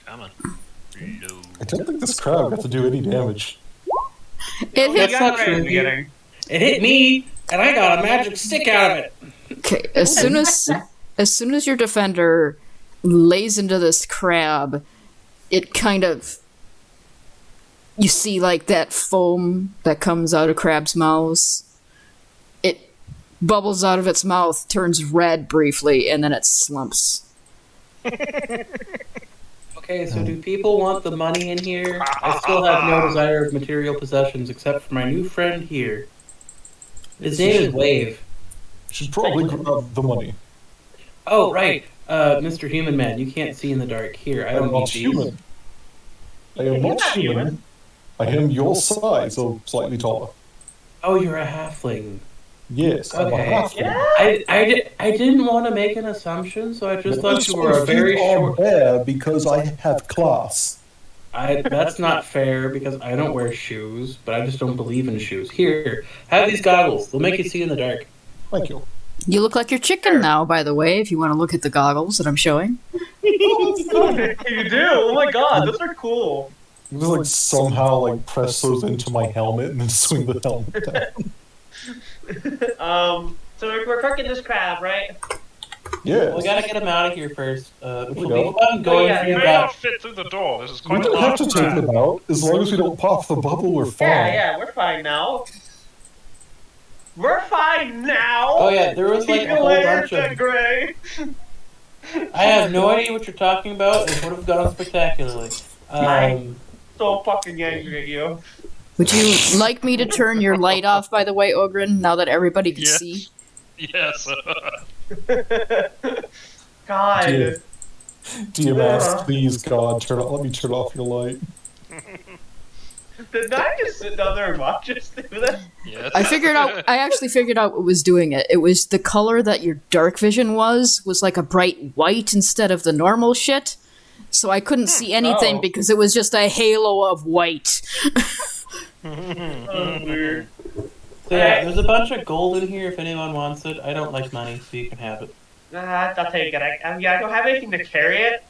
S5: Come on.
S4: I don't think this crab got to do any damage.
S1: It hit.
S2: That's not true. It hit me, and I got a magic stick out of it.
S1: Okay, as soon as your defender lays into this crab, it kind of, you see like that foam that comes out of crab's mouths. It bubbles out of its mouth, turns red briefly, and then it slumps.
S2: Okay, so do people want the money in here? I still have no desire of material possessions except for my new friend here. His name is Wave.
S4: Should probably grab the money.
S2: Oh, right. Mr. Human Man, you can't see in the dark. Here, I
S4: I am
S2: don't
S4: not
S2: need these.
S4: human. I am not human. I am your size, or slightly taller.
S2: Oh, you're a halfling.
S4: Yes, I'm
S2: Okay.
S4: a halfling.
S2: I didn't want to make an assumption, so I just thought you were a very short...
S4: There because I have class.
S2: That's not fair because I don't wear shoes, but I just don't believe in shoes. Here, have these goggles. They'll make you see in the dark.
S4: Thank you.
S1: You look like your chicken now, by the way, if you want to look at the goggles that I'm showing.
S3: You do? Oh my god, those are cool.
S4: You just like somehow like press those into my helmet and then swing the helmet down.
S3: So we're cooking this crab, right?
S4: Yes.
S2: We gotta get him out of here first. Which will
S4: go.
S2: be fun going
S3: Yeah,
S2: through
S5: You
S3: you
S5: may
S2: that.
S5: not fit through the door. This is
S4: We
S5: quite
S4: don't
S5: a
S4: have to
S5: large
S4: take
S5: crab.
S4: them out as long as we don't pop the bubble. We're fine.
S3: Yeah, we're fine now. We're fine now.
S2: Oh yeah, there was like a whole bunch of...
S3: Gray.
S2: I have no idea what you're talking about. It would have gone spectacularly.
S3: So fucking angry at you.
S1: Would you like me to turn your light off, by the way, Ogren, now that everybody can
S5: Yes.
S1: see?
S5: Yes.
S3: God.
S4: Yeah. DMS, please, God, let me turn off your light.
S3: Did I just sit down there and watch us do this?
S5: Yes.
S1: I actually figured out what was doing it. It was the color that your dark vision was like a bright white instead of the normal shit. So I couldn't see anything
S3: Oh.
S1: because it was just a halo of white.
S3: Oh, weird.
S2: So yeah, there's a bunch of gold in here if anyone wants it. I don't like money, so you can have it.
S3: I'll take it. I don't have anything to carry it.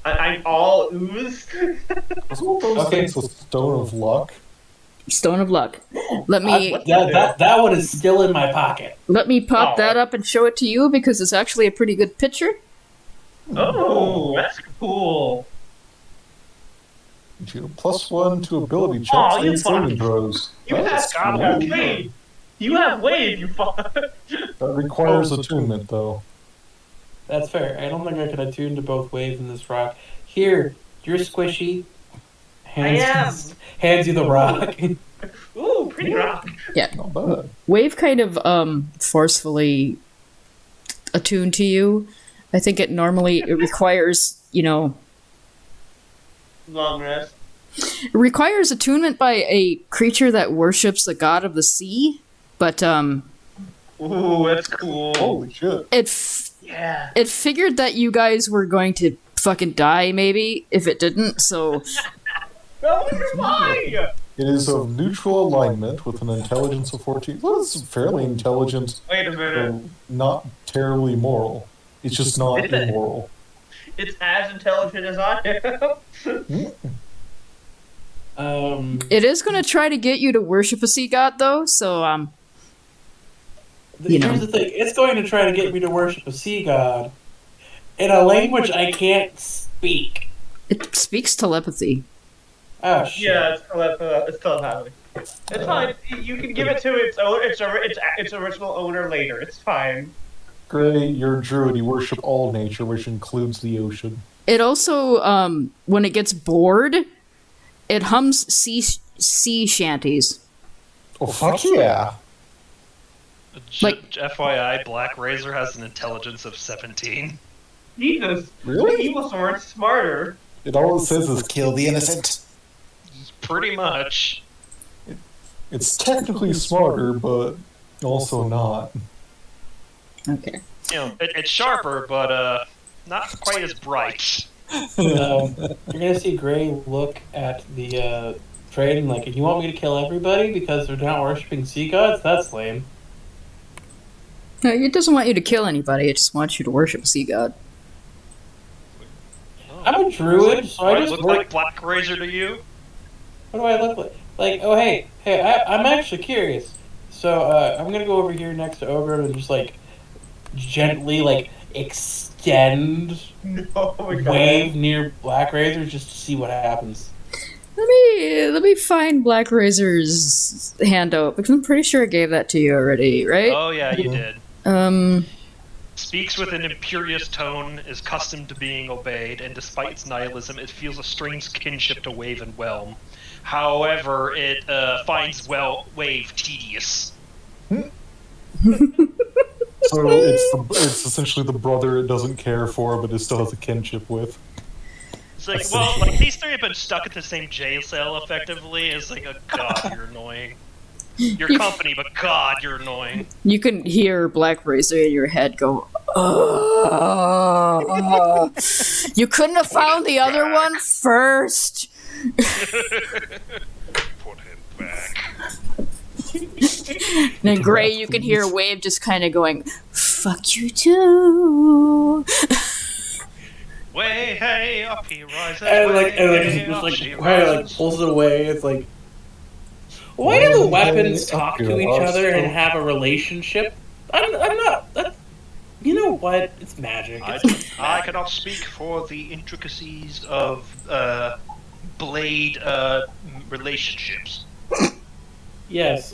S3: I'm all ooze.
S4: Wasn't one of those
S2: Okay.
S4: things a stone of luck?
S1: Stone of Luck. Let me
S2: That one is still in my pocket.
S1: let me pop that up and show it to you because it's actually a pretty good picture.
S3: Oh, that's cool.
S4: +1 to ability checks
S3: Aw, you
S4: and saving
S3: fuck.
S4: throws.
S3: You have wave. You have wave, you fuck.
S4: That requires attunement, though.
S2: That's fair. I don't think I can attune to both waves in this rock. Here, you're squishy. Hands you the rock.
S3: Ooh, pretty rock.
S1: Yeah.
S4: Not bad.
S1: Wave kind of forcefully attuned to you. I think it requires,
S3: Long rest.
S1: it requires attunement by a creature that worships the god of the sea, but
S3: Ooh, that's cool.
S4: Holy shit.
S3: Yeah.
S1: it figured that you guys were going to fucking die maybe if it didn't, so
S3: No, you're fine.
S4: It is of neutral alignment with an intelligence of 14. Well, it's fairly intelligent,
S3: Wait a minute.
S4: though not terribly moral. It's just not immoral.
S3: It's as intelligent as I am.
S1: it is going to try to get you to worship a sea god though, so
S2: Here's the thing. It's going to try to get me to worship a sea god in a language I can't speak.
S1: it speaks telepathy.
S2: Oh, shit.
S3: Yeah, it's telepathy. It's fine. You can give it to its original owner later. It's fine.
S4: Gray, you're a druid. You worship all nature, which includes the ocean.
S1: It also when it gets bored, it hums sea shanties.
S4: Oh, fuck yeah.
S1: Like-
S5: FYI, Black Razor has an intelligence of 17.
S3: Jesus.
S4: Really?
S3: Evil Sword's smarter.
S4: It all it says is kill the innocent.
S5: Pretty much.
S4: It's technically smarter, but also not.
S1: Okay.
S5: It's sharper, but not quite as bright.
S2: You're gonna see Gray look at the trade and you want me to kill everybody because they're not worshiping sea gods? That's lame.
S1: No, it doesn't want you to kill anybody. It just wants you to worship a sea god.
S2: I'm a druid, so
S5: Do
S2: I
S5: I
S2: just
S5: look
S2: work.
S5: like Black Razor to you?
S2: What do I look like? Oh, hey, I'm actually curious. So, I'm gonna go over here next to Ogre and just, gently, extend
S3: Oh my god.
S2: wave near Black Razor just to see what happens.
S1: Let me find Black Razor's handout because I'm pretty sure I gave that to you already, right?
S5: Oh yeah, you did.
S1: Um,
S5: Speaks with an imperious tone, is accustomed to being obeyed, and despite its nihilism, it feels a strange kinship to Wave and Whelm. However, it finds Wave tedious.
S4: So it's essentially the brother it doesn't care for, but it still has a kinship with.
S5: It's these three have been stuck at the same jail cell effectively. It's oh god, you're annoying. Your company, but god, you're annoying.
S1: you can hear Black Razor in your head go, "Oh, you couldn't have found the other one first."
S5: Put him back.
S1: And then Gray, you can hear Wave just kind of going, "Fuck you too."
S5: Way hey up he rises.
S2: Pulls it away. It's why do the weapons talk to each other and have a relationship? I'm not. You know what? It's magic.
S5: I cannot speak for the intricacies of blade relationships.
S2: Yes.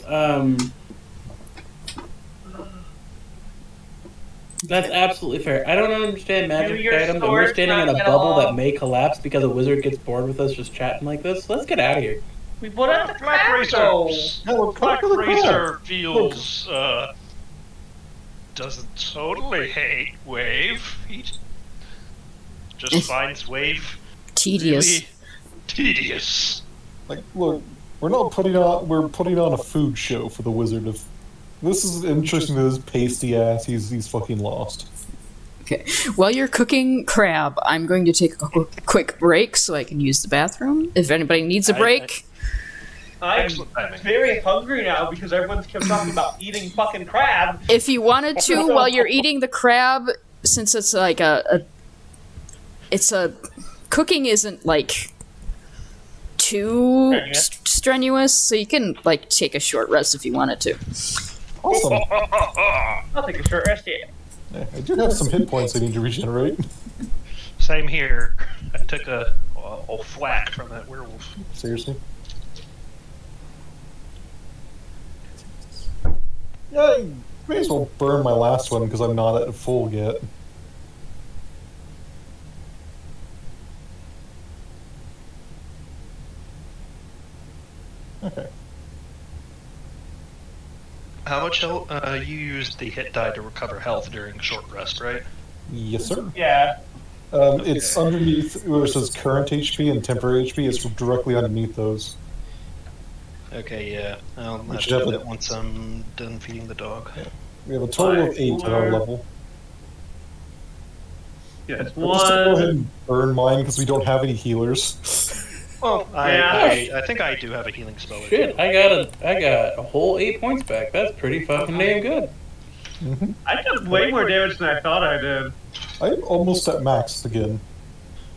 S2: That's absolutely fair. I don't understand magic
S3: your
S2: items, and we're
S3: sword
S2: standing in a
S3: not at
S2: bubble
S3: all.
S2: that may collapse because a wizard gets bored with us just chatting like this. Let's get out of here.
S3: We put out the
S5: Black Razor.
S4: No,
S5: Black
S4: look at the crab.
S5: Razor feels doesn't totally hate Wave. He just finds Wave
S1: Tedious.
S5: really tedious.
S4: Look, we're putting on a food show for the wizard. If this is interesting to his pasty ass, he's fucking lost.
S1: Okay. While you're cooking crab, I'm going to take a quick break so I can use the bathroom. If anybody needs a break.
S3: I'm
S5: Excellent timing.
S3: very hungry now because everyone's kept talking about eating fucking crab.
S1: If you wanted to, while you're eating the crab, since it's cooking isn't too strenuous, so you can like take a short rest if you wanted to.
S4: Awesome.
S3: I'll take a short rest, yeah.
S4: Yeah, I do have some hit points I need to regenerate.
S5: Same here. I took a whack from that werewolf.
S4: Seriously? Yeah, I may as well burn my last one because I'm not at full yet. Okay.
S5: How much health? You used the hit die to recover health during short rest, right?
S4: Yes, sir.
S3: Yeah.
S4: It's underneath where it says current HP and temporary HP. It's directly underneath those.
S5: Okay, yeah. I'll have
S4: should
S5: to
S4: have
S5: do
S4: a-
S5: that once I'm done feeding the dog.
S4: Yeah. We have a total of 8 at our level.
S3: Yes,
S4: I'm just gonna go ahead
S3: one.
S4: and burn mine because we don't have any healers.
S5: Well, I think I do have a healing spell.
S2: Shit, I got a whole 8 points back. That's pretty fucking damn good.
S3: I took way more damage than I thought I did.
S4: I'm almost at max again.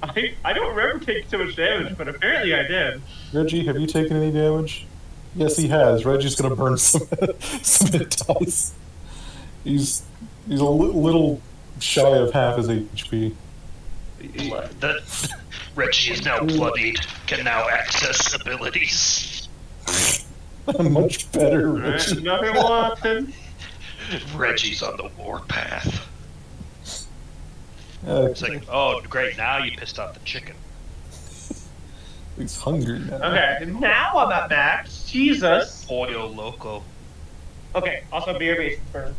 S3: I don't remember taking so much damage, but apparently I did.
S4: Reggie, have you taken any damage? Yes, he has. Reggie's gonna burn some hit dice. He's a little shy of half his HP.
S5: Reggie is now bloodied, can now access abilities.
S4: Much better,
S3: Alright,
S4: Reggie.
S3: nothing Watson.
S5: Reggie's on the warpath. It's
S4: Okay.
S5: like, oh, great, now you pissed off the chicken.
S4: He's hungry now.
S3: Okay, now I'm at max. Jesus.
S5: Pollo Loco.
S3: Okay, also beer base for,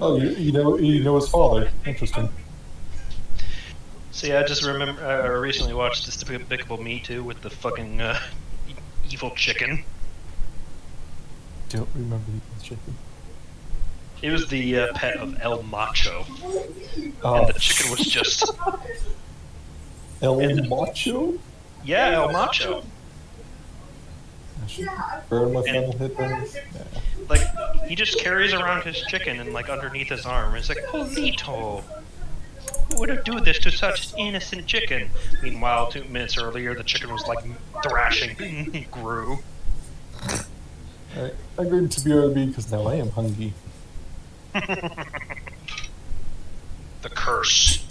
S4: Oh, you know his father. Interesting.
S5: See, I just remember, I recently watched Despicable Me too with the fucking evil chicken.
S4: Don't remember the chicken.
S5: It was the pet of El Macho,
S4: Oh,
S5: and the chicken was just,
S4: El Macho?
S5: yeah, El Macho.
S4: I should burn my final hit dice. Yeah.
S5: Like, he just carries around his chicken and like underneath his arm. It's like, Polito, who would do this to such innocent chicken? Meanwhile, 2 minutes earlier, the chicken was like thrashing Gru.
S4: Alright, I'm going to BRB because now I am hungry.
S5: The curse.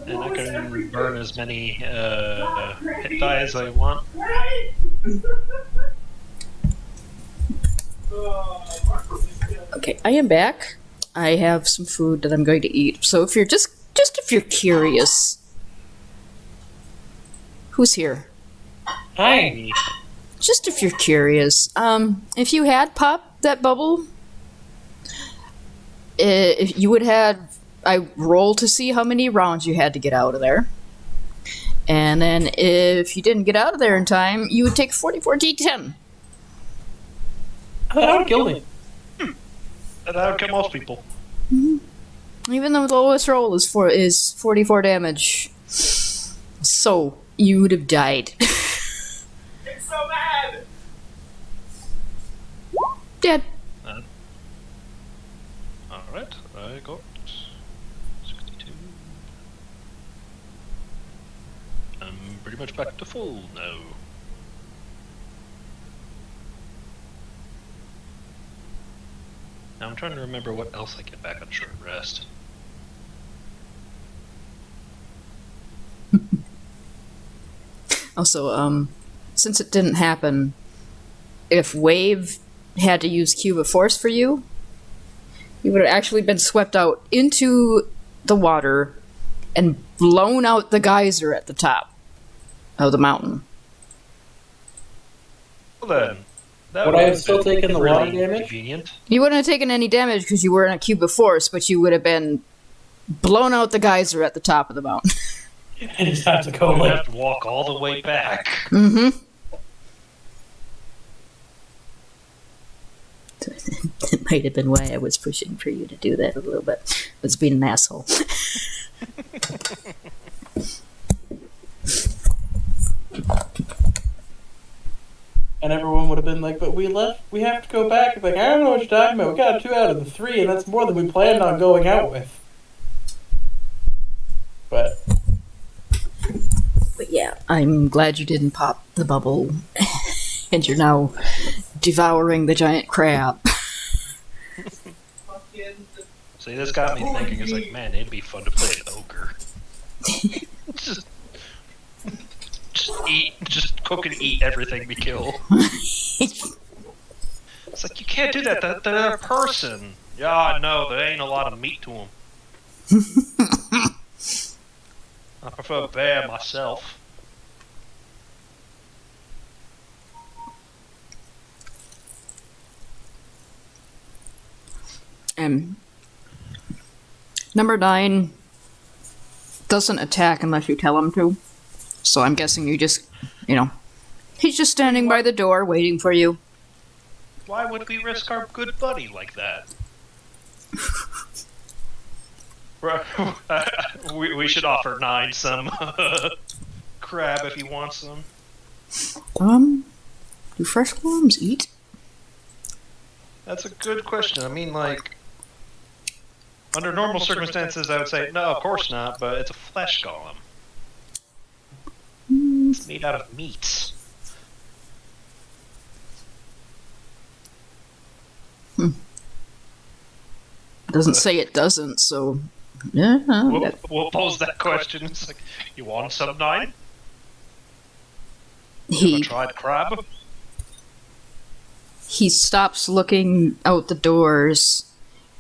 S5: And I can burn as many hit die as I want.
S1: Okay, I am back. I have some food that I'm going to eat. So if you're just if you're curious, who's here?
S2: Hi.
S1: Just if you're curious, if you had popped that bubble, if you would have, I roll to see how many rounds you had to get out of there. And then if you didn't get out of there in time, you would take 44 d10.
S2: That would kill me.
S5: That would kill most people.
S1: Even though the lowest roll is 44 damage. So, you would have died.
S3: It's so bad.
S1: Dead.
S5: Alright, I got 62. I'm pretty much back to full now. Now I'm trying to remember what else I get back on short rest.
S1: Also, since it didn't happen, if Wave had to use Cube of Force for you, you would have actually been swept out into the water and blown out the geyser at the top of the mountain.
S5: Well then, that
S2: Would I have
S5: would've
S2: still
S5: been
S2: taken the
S5: really
S2: water damage?
S5: Convenient.
S1: You wouldn't have taken any damage because you were in a Cube of Force, but you would have been blown out the geyser at the top of the mountain.
S2: I just have to go
S5: We'd
S2: like
S5: have to walk all the way back.
S1: Mm-hmm. It might have been why I was pushing for you to do that a little bit. I was being an asshole.
S2: and everyone would have been like, but we have to go back. It's like, I don't know what you're talking about. We got 2 out of the 3, and that's more than we planned on going out with. But
S1: Yeah, I'm glad you didn't pop the bubble, and you're now devouring the giant crab.
S5: See, this got me thinking. It's like, man, it'd be fun to play an ogre. just cook and eat everything we kill. It's like, you can't do that. They're a person. Yeah, I know. There ain't a lot of meat to them. I prefer bear myself.
S1: And number 9 doesn't attack unless you tell him to. So I'm guessing you just, he's just standing by the door waiting for you.
S5: Why would we risk our good buddy like that? we should offer 9 some crab if he wants some.
S1: Do fresh worms eat?
S5: That's a good question. I mean, like, under normal circumstances, I would say, no, of course not, but it's a flesh golem. It's made out of meat.
S1: Doesn't say it doesn't, so... Yeah,
S5: We'll pose that question. It's like, you want some 9?
S1: he
S5: Tried crab?
S1: he stops looking out the doors.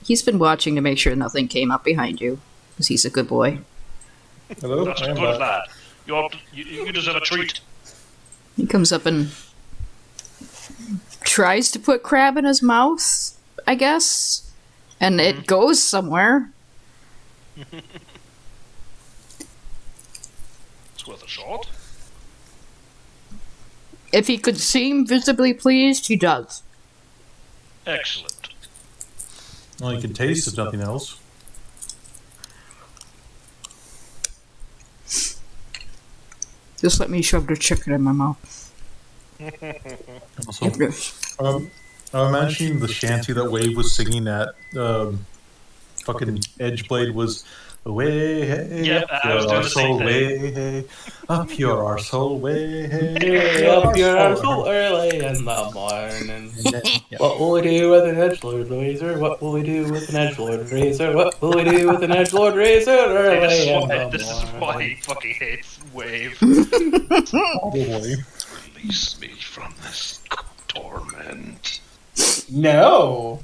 S1: He's been watching to make sure nothing came up behind you, because he's a good boy.
S4: Hello?
S5: That's
S4: I am
S5: good as
S4: back.
S5: that. You deserve a treat.
S1: He comes up and tries to put crab in his mouth, I guess, and it goes somewhere.
S5: It's worth a shot.
S1: If he could seem visibly pleased, he does.
S5: Excellent.
S4: Well, you can taste if nothing else.
S1: Just let me shove the chicken in my mouth.
S4: Also, I'm imagining the shanty that Wave was singing at fucking Edgeblade was away, hey,
S5: Yeah,
S4: up
S5: I was
S4: your
S5: doing the same
S4: arsehole
S5: thing.
S4: way, hey, up your arsehole way, hey,
S2: up your arsehole early in the morning.
S4: Yeah.
S2: What will we do with an edgelord razor? What will we do with an edgelord razor? What will we do with an edgelord razor early in the
S5: This is why
S2: morning?
S5: he fucking hates Wave.
S4: Probably.
S5: Release me from this torment.
S2: No.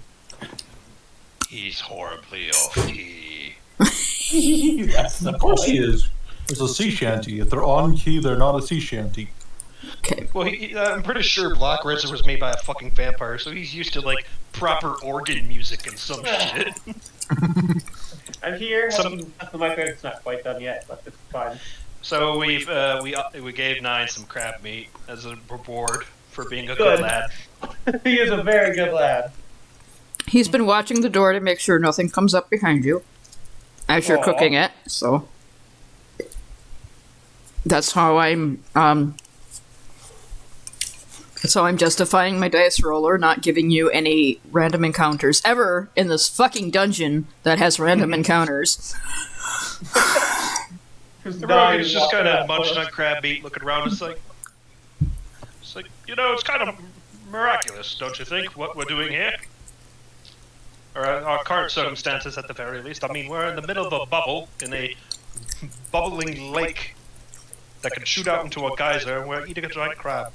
S5: He's horribly off key.
S2: That's the
S4: Of course he
S2: point.
S4: is. It's a sea shanty. If they're on key, they're not a sea shanty.
S1: Okay.
S5: Well, I'm pretty sure Black Razor was made by a fucking vampire, so he's used to, like, proper organ music and some shit.
S3: I'm here.
S5: Some-
S3: The microwave's not quite done yet, but it's fine.
S5: So we gave Nine some crab meat as a reward for being a
S3: Good.
S5: good lad.
S3: He is a very good lad.
S1: He's been watching the door to make sure nothing comes up behind you as you're
S3: Aw.
S1: cooking it, so that's how I'm justifying my dice roller not giving you any random encounters ever in this fucking dungeon that has random encounters.
S3: Who's
S5: The
S3: dying
S5: rogue is
S3: to
S5: just
S3: walk
S5: kind of
S3: that
S5: munching
S3: bush.
S5: on crab meat, looking around. It's like, it's kind of miraculous, don't you think? What we're doing here, or our current circumstances, at the very least. I mean, we're in the middle of a bubble in a bubbling lake that can shoot out into a geyser, and we're eating a giant crab.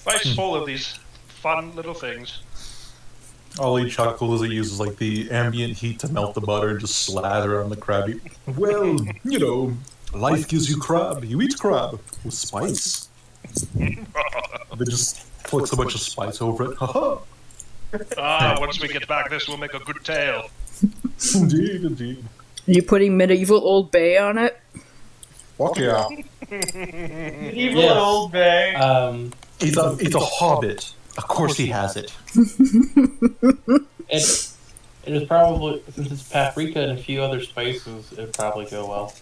S5: Life's full of these fun little things.
S4: Ollie chuckles as he uses like the ambient heat to melt the butter and just slather on the crab. Well, you know, life gives you crab. You eat crab with spice. They just flicks a bunch of spice over it. Haha.
S5: Once we get back, this will make a good tale.
S4: Indeed, indeed.
S1: Are you putting medieval Old Bay on it?
S4: Fuck yeah.
S3: Evil
S2: Yes.
S3: old bay.
S4: He's a hobbit. Of course he has it.
S2: It is probably, since it's paprika and a few other spices, it'd probably go well.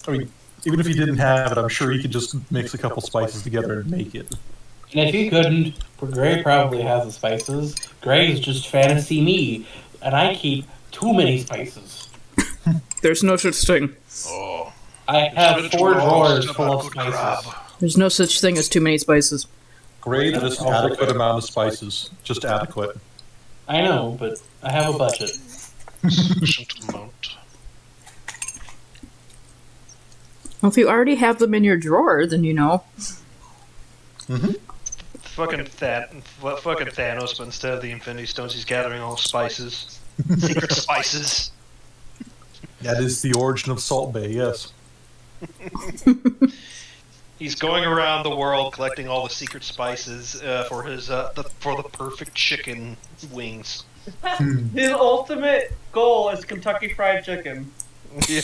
S4: I mean, even if he didn't have it, I'm sure he could just mix a couple spices together and make it.
S2: And if he couldn't, Gray probably has the spices. Gray is just fantasy me, and I keep too many spices.
S1: There's no such thing.
S5: Oh,
S2: I have 4 drawers full of spices.
S1: There's no such thing as too many spices.
S4: Great, just adequate amount of spices. Just adequate.
S2: I know, but I have a budget.
S5: sufficient amount.
S1: Well, if you already have them in your drawer, then you know.
S5: Fucking Thanos, but instead of the Infinity Stones, he's gathering all spices, secret spices.
S4: That is the origin of Salt Bay, yes.
S5: He's going around the world collecting all the secret spices for his for the perfect chicken wings.
S3: His ultimate goal is Kentucky Fried Chicken.
S5: Yeah.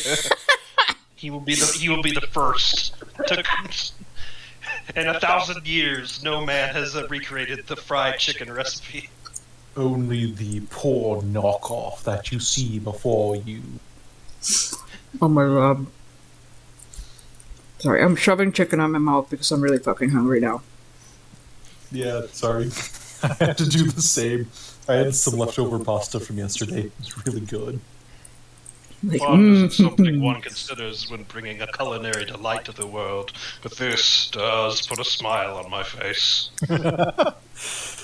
S5: He will be the first to. In 1,000 years, no man has recreated the fried chicken recipe.
S4: Only the poor knockoff that you see before you.
S1: Oh my god. Sorry, I'm shoving chicken on my mouth because I'm really fucking hungry now.
S4: Yeah, sorry. I had to do the same. I had some leftover pasta from yesterday. It's really good.
S1: Like,
S5: Fun isn't something one considers when bringing a culinary delight to the world, but this does put a smile on my face.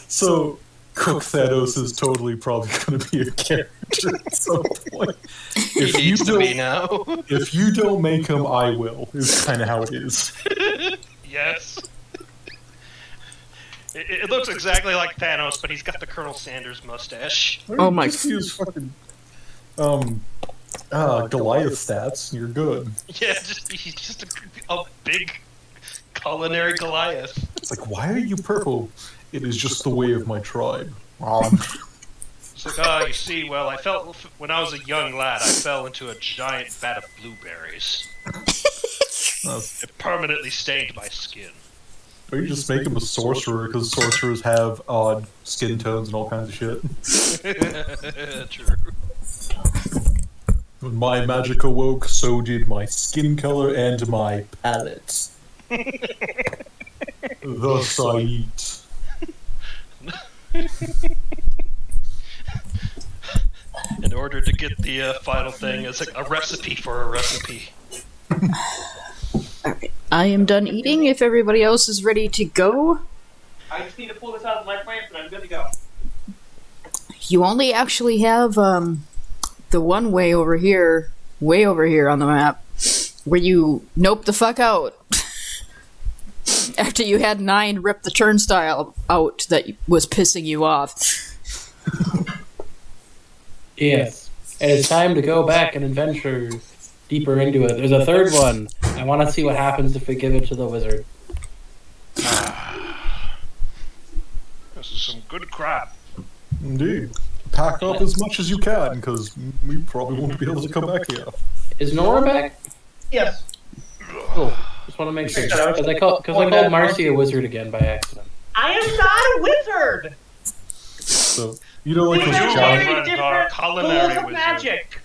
S4: So, Cook Thanos is totally probably going to be a character at some point.
S5: He
S4: If you
S5: needs to be
S4: don't,
S5: now.
S4: if you don't make him, I will. Is kind of how it is.
S5: Yes. It looks exactly like Thanos, but he's got the Colonel Sanders mustache.
S1: Oh my-
S4: Just use fucking Goliath stats. You're good.
S5: Yeah, he's just a big culinary Goliath.
S4: It's like, why are you purple? It is just the way of my tribe.
S5: It's like, you see, well, when I was a young lad, I fell into a giant vat of blueberries. It permanently stained my skin.
S4: Or you just make him a sorcerer, because sorcerers have odd skin tones and all kinds of shit.
S5: True.
S4: When my magic awoke, so did my skin color and my palate. Thus I eat.
S5: In order to get the final thing, it's like a recipe for a recipe.
S1: I am done eating if everybody else is ready to go.
S3: I just need to pull this out of the microwave and I'm good to go.
S1: You only actually have the one way over here on the map, where you nope the fuck out. After you had 9 rip the turnstile out that was pissing you off.
S2: Yes. It is time to go back and adventure deeper into it. There's a third one. I want to see what happens if we give it to the wizard.
S5: This is some good crap.
S4: Indeed. Pack up as much as you can, because we probably won't be able to come back here.
S2: Is Nora back?
S3: Yes.
S2: Oh, just want to make sure. Because I called Marcy a wizard again by accident.
S3: I am not a wizard.
S4: So, you know, like
S3: These
S4: those
S3: are
S4: giant...
S3: very
S5: Our
S3: different
S5: culinary
S3: schools of
S5: wizard.
S3: magic.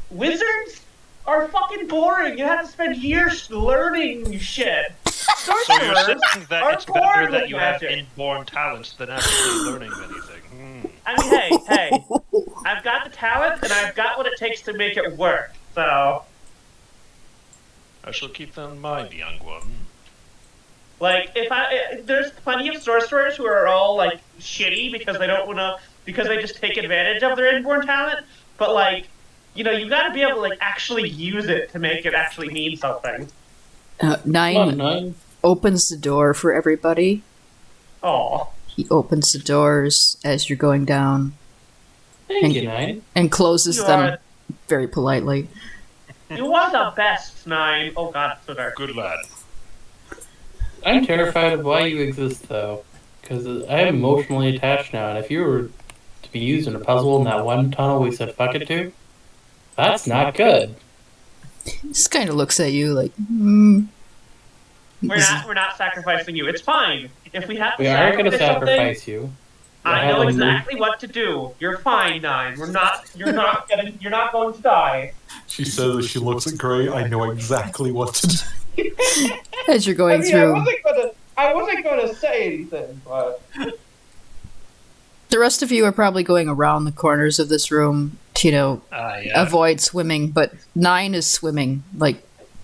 S3: Wizards are fucking boring. You have to spend years learning shit.
S5: So you're
S3: Sorcerers
S5: saying that
S3: are
S5: it's better
S3: born
S5: that
S3: with
S5: you have
S3: magic.
S5: inborn talents than actually learning anything.
S3: I mean, hey, I've got the talent and I've got what it takes to make it work. So,
S5: I shall keep that in mind, young one.
S3: like, there's plenty of sorcerers who are all like shitty because they don't want to, because they just take advantage of their inborn talent. But like, you know, you got to be able to like actually use it to make it actually mean something.
S2: Come on,
S1: 9 opens the door for everybody.
S3: Aw.
S1: He opens the doors as you're going down
S2: Thank you, 9.
S1: and closes
S3: You
S1: them
S3: are-
S1: very politely.
S3: You are the best, 9. Oh god, it's so dark.
S5: Good lad.
S2: I'm terrified of why you exist, though. Because I am emotionally attached now, and if you were to be used in a puzzle in that one tunnel we said fuck it to, that's not good.
S1: He just kind of looks at you like,
S3: We're not sacrificing you. It's fine. If we have to
S2: We aren't going to
S3: something,
S2: sacrifice you.
S3: I
S2: have
S3: know
S2: a move.
S3: exactly what to do. You're fine, 9. You're not going to die.
S4: She says as she looks at Gray, I know exactly what to do.
S1: as you're going through.
S3: I wasn't gonna say anything, but
S1: The rest of you are probably going around the corners of this room to,
S5: Yeah.
S1: avoid swimming, but 9 is swimming. Like,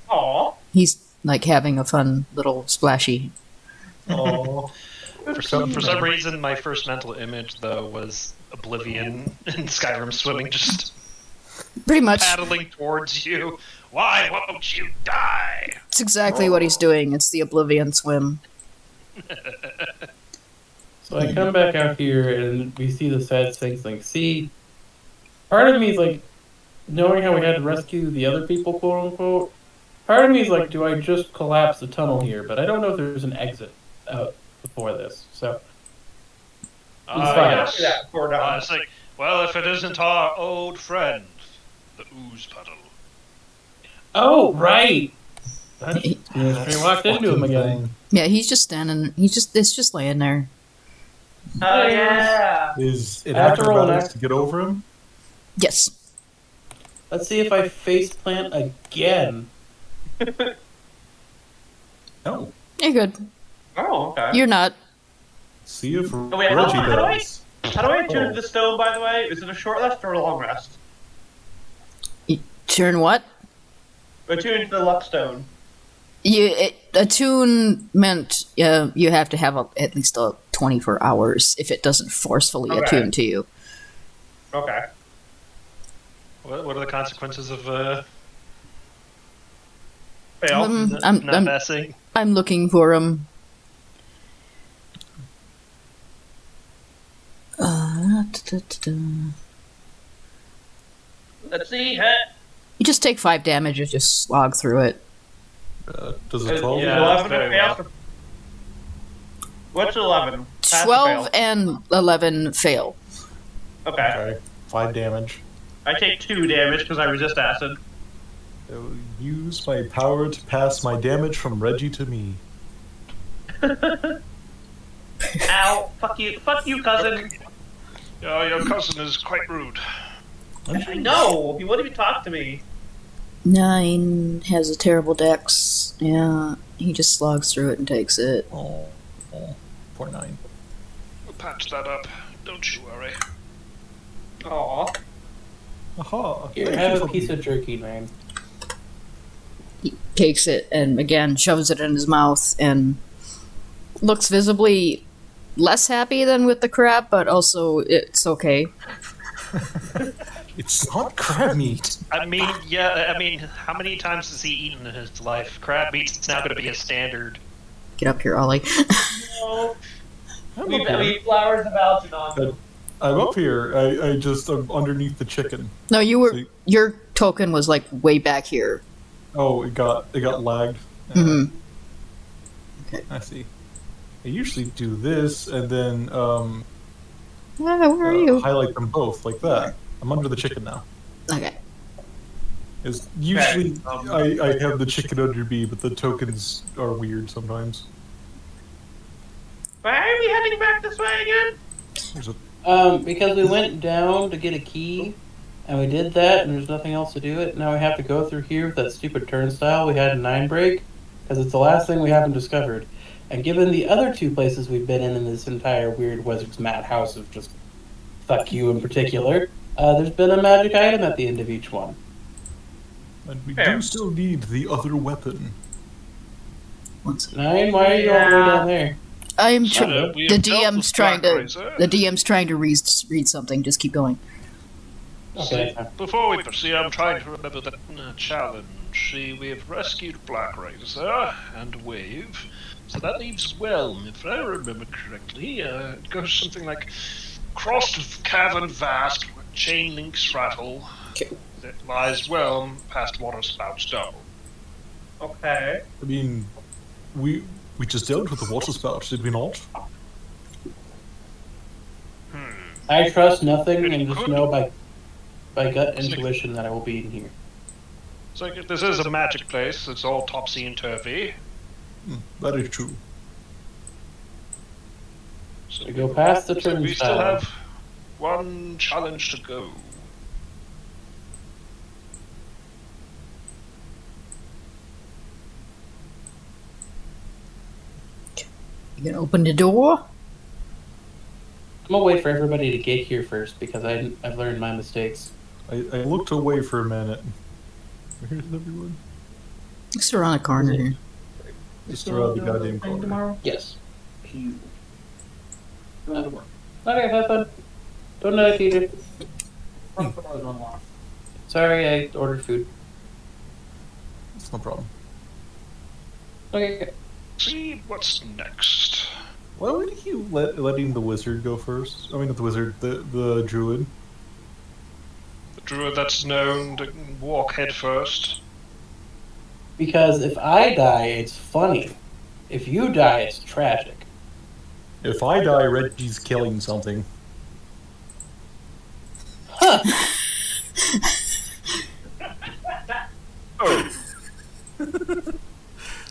S3: aw.
S1: he's like having a fun little splashy.
S4: Oh,
S5: For some reason, my first mental image, though, was Oblivion in Skyrim swimming, just
S1: Pretty much.
S5: paddling towards you. Why won't you die?
S1: It's exactly what he's doing. It's the Oblivion swim.
S2: So I come back out here and we see the sad things like, see, part of me is like, knowing how we had to rescue the other people, quote unquote, part of me is like, do I just collapse the tunnel here? But I don't know if there's an exit out before this, so. fine.
S5: Yes.
S3: Yeah, we're done.
S5: It's like, well, if it isn't our old friend, the ooze puddle.
S2: Oh, right! We walked into him again.
S1: Yeah, he's just standing. It's just laying there.
S3: Oh yeah.
S4: is it
S2: I have to roll an
S4: acrobatics
S2: act.
S4: to get over him?
S1: Yes.
S2: Let's see if I face plant again.
S4: No.
S1: You're good.
S3: Oh, okay.
S1: You're not.
S4: See if
S3: Oh, wait,
S4: Reggie
S3: how do I-
S4: does.
S3: How do I attune to the stone, by the way? Is it a short rest or a long rest?
S1: Turn what?
S3: Attune to the luck stone.
S1: Attunement. You have to have at least 24 hours if it doesn't forcefully
S3: Okay.
S1: attune to you.
S3: Okay.
S5: What are the consequences of
S3: Fail.
S5: not passing?
S1: I'm looking for him.
S3: Let's see.
S1: You just take 5 damage and just slog through it.
S4: Does a 12?
S5: Yeah.
S3: 11
S5: very
S3: fails.
S5: well.
S3: What's 11? Pass or
S1: 12
S3: fail?
S1: and 11 fail.
S3: Okay.
S4: Okay. 5 damage.
S3: I take 2 damage because I resist acid.
S4: I will use my power to pass my damage from Reggie to me.
S3: Ow! Fuck you, cousin.
S5: Oh, your cousin is quite rude.
S3: I know. He wouldn't even talk to me.
S1: 9 has a terrible dex. Yeah, he just slogs through it and takes it.
S4: Oh, poor 9.
S5: We'll patch that up. Don't you worry.
S3: Aw.
S4: Aha!
S2: Here,
S4: thank
S2: have
S4: you
S2: a
S4: for-
S2: piece of jerky, man.
S1: He takes it and again shoves it in his mouth and looks visibly less happy than with the crab, but also it's okay.
S4: It's not crab meat.
S5: I mean, yeah, how many times has he eaten in his life? Crab meat's now going to be a standard.
S1: Get up here, Ollie.
S3: No.
S4: I'm
S3: We
S4: okay.
S3: flowers of Algernon.
S4: I'm up here. I'm underneath the chicken.
S1: No, you were.
S4: See?
S1: Your token was like way back here.
S4: Oh, it got lagged.
S1: Mhm.
S4: I see. I usually do this and then
S1: Where are you?
S4: highlight them both like that. I'm under the chicken now.
S1: Okay.
S4: Is usually I have the chicken under me, but the tokens are weird sometimes.
S3: Why are we heading back this way again?
S4: There's a
S2: Because we went down to get a key, and we did that, and there's nothing else to do it. Now we have to go through here with that stupid turnstile we had in 9 break, because it's the last thing we haven't discovered. And given the other 2 places we've been in this entire weird wizard's madhouse of just fuck you in particular, there's been a magic item at the end of each one.
S4: and we do still need the other weapon.
S2: 9, why are you all the way down there?
S1: I'm
S5: So, we
S1: the
S5: have dealt
S1: DM's
S5: with
S1: trying
S5: Black
S1: to
S5: Razor.
S1: the DM's trying to read something. Just keep going.
S2: Okay.
S5: Before we proceed, I'm trying to remember the challenge. See, we have rescued Black Razor and Wave, so that leaves Whelm, if I remember correctly. It goes something like crossed of cavern vast, chain links rattle.
S1: Okay.
S5: That lies Whelm past water spouts double.
S3: Okay.
S4: I mean, we just dealt with the water spout, did we not?
S2: I trust nothing and just
S5: Could.
S2: know by gut intuition that I will be in here.
S5: So this is a magic place. It's all topsy and turvy.
S4: That is true.
S5: So
S2: We go past the
S5: we still
S2: turnstile.
S5: have one challenge to go.
S1: You gonna open the door?
S2: I'm gonna wait for everybody to get here first because I've learned my mistakes.
S4: I looked away for a minute. Where's everyone?
S1: Just around the corner here.
S4: Just around the goddamn corner.
S2: Tomorrow? Yes. Okay, have fun. Don't know if you do. Sorry, I ordered food.
S4: It's no problem.
S2: Okay.
S5: See what's next.
S4: Why would you letting the wizard go first? I mean, not the wizard, the druid.
S5: The druid that's known to walk head first.
S2: Because if I die, it's funny. If you die, it's tragic.
S4: If I die, Reggie's killing something.
S2: Huh.
S5: Oh,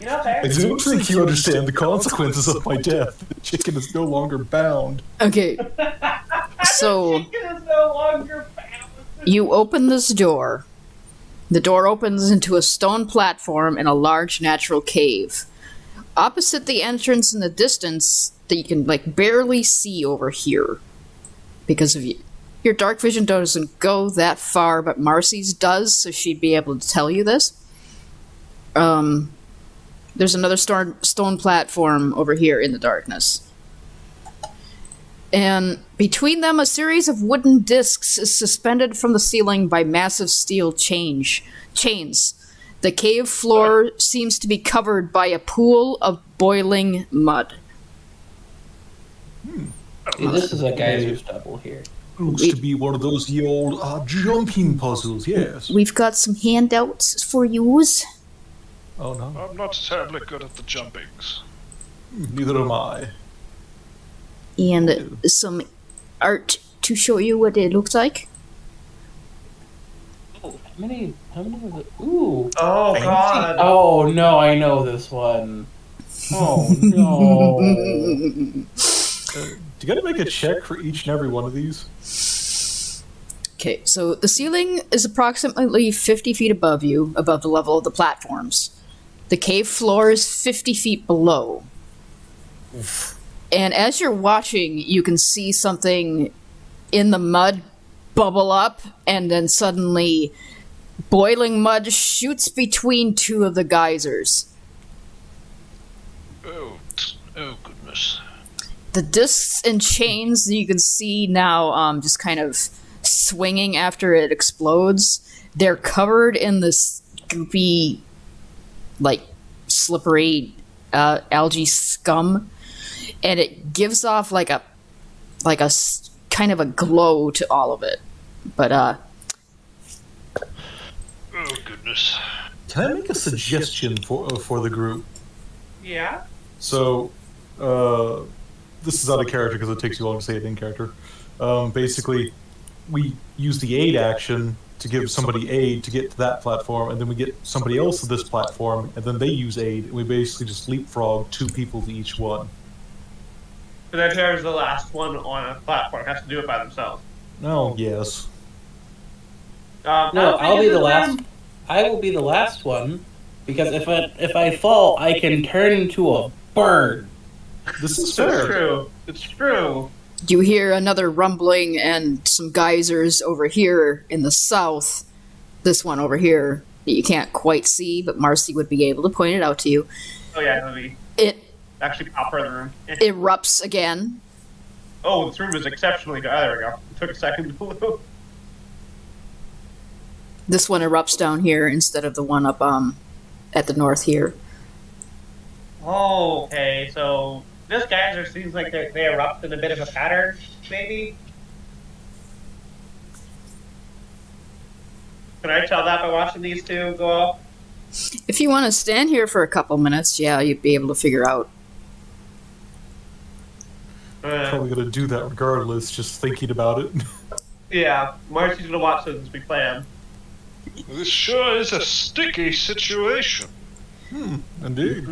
S3: You know, there.
S4: I don't think you understand the consequences of my death. The chicken is no longer bound.
S1: Okay. So
S3: Chicken is no longer bound.
S1: you open this door. The door opens into a stone platform in a large natural cave. Opposite the entrance in the distance that you can like barely see over here. Because of your dark vision doesn't go that far, but Marcy's does, so she'd be able to tell you this. There's another stone platform over here in the darkness. And between them, a series of wooden discs is suspended from the ceiling by massive steel chains. The cave floor seems to be covered by a pool of boiling mud.
S2: See, this is a geyser stubble here.
S4: Looks to be one of those the old jumping puzzles, yes.
S1: We've got some handouts for yous,
S4: Oh no,
S5: I'm not terribly good at the jumpings.
S4: neither am I.
S1: and some art to show you what it looks like.
S2: Oh, how many of it? Ooh.
S3: Oh God.
S2: Oh no, I know this one. Oh no.
S4: Do you gotta make a check for each and every one of these?
S1: Okay, so the ceiling is approximately 50 feet above you, above the level of the platforms. The cave floor is 50 feet below. And as you're watching, you can see something in the mud bubble up, and then suddenly boiling mud shoots between 2 of the geysers.
S5: Oh goodness.
S1: The discs and chains you can see now just kind of swinging after it explodes. They're covered in this goopy, like, slippery algae scum, and it gives off like a kind of a glow to all of it. But
S5: Oh goodness.
S4: Can I make a suggestion for the group?
S3: Yeah.
S4: So, this is out of character because it takes you long to say it in character. Basically, we use the aid action to give somebody aid to get to that platform, and then we get somebody else to this platform, and then they use aid, and we basically just leapfrog 2 people to each one.
S3: But then whoever's the last one on a platform has to do it by themselves.
S4: Oh, yes.
S2: No, I'll be the last. I will be the last one because if I fall, I can turn into a bird.
S4: This is
S3: It's
S4: fair.
S3: true. It's true.
S1: you hear another rumbling and some geysers over here in the south. This one over here that you can't quite see, but Marcy would be able to point it out to you.
S3: Oh yeah, let me
S1: It
S3: actually pop her in the room.
S1: erupts again.
S3: Oh, this room is exceptionally good. There we go. It took a second to load.
S1: This one erupts down here instead of the one up at the north here.
S3: Oh, okay. So this geyser seems like they erupt in a bit of a pattern, maybe. Can I tell that by watching these two go off?
S1: If you want to stand here for a couple minutes, yeah, you'd be able to figure out.
S4: Probably gonna do that regardless, just thinking about it.
S3: Yeah, Marcy's gonna watch those as we plan.
S5: This sure is a sticky situation.
S4: Indeed.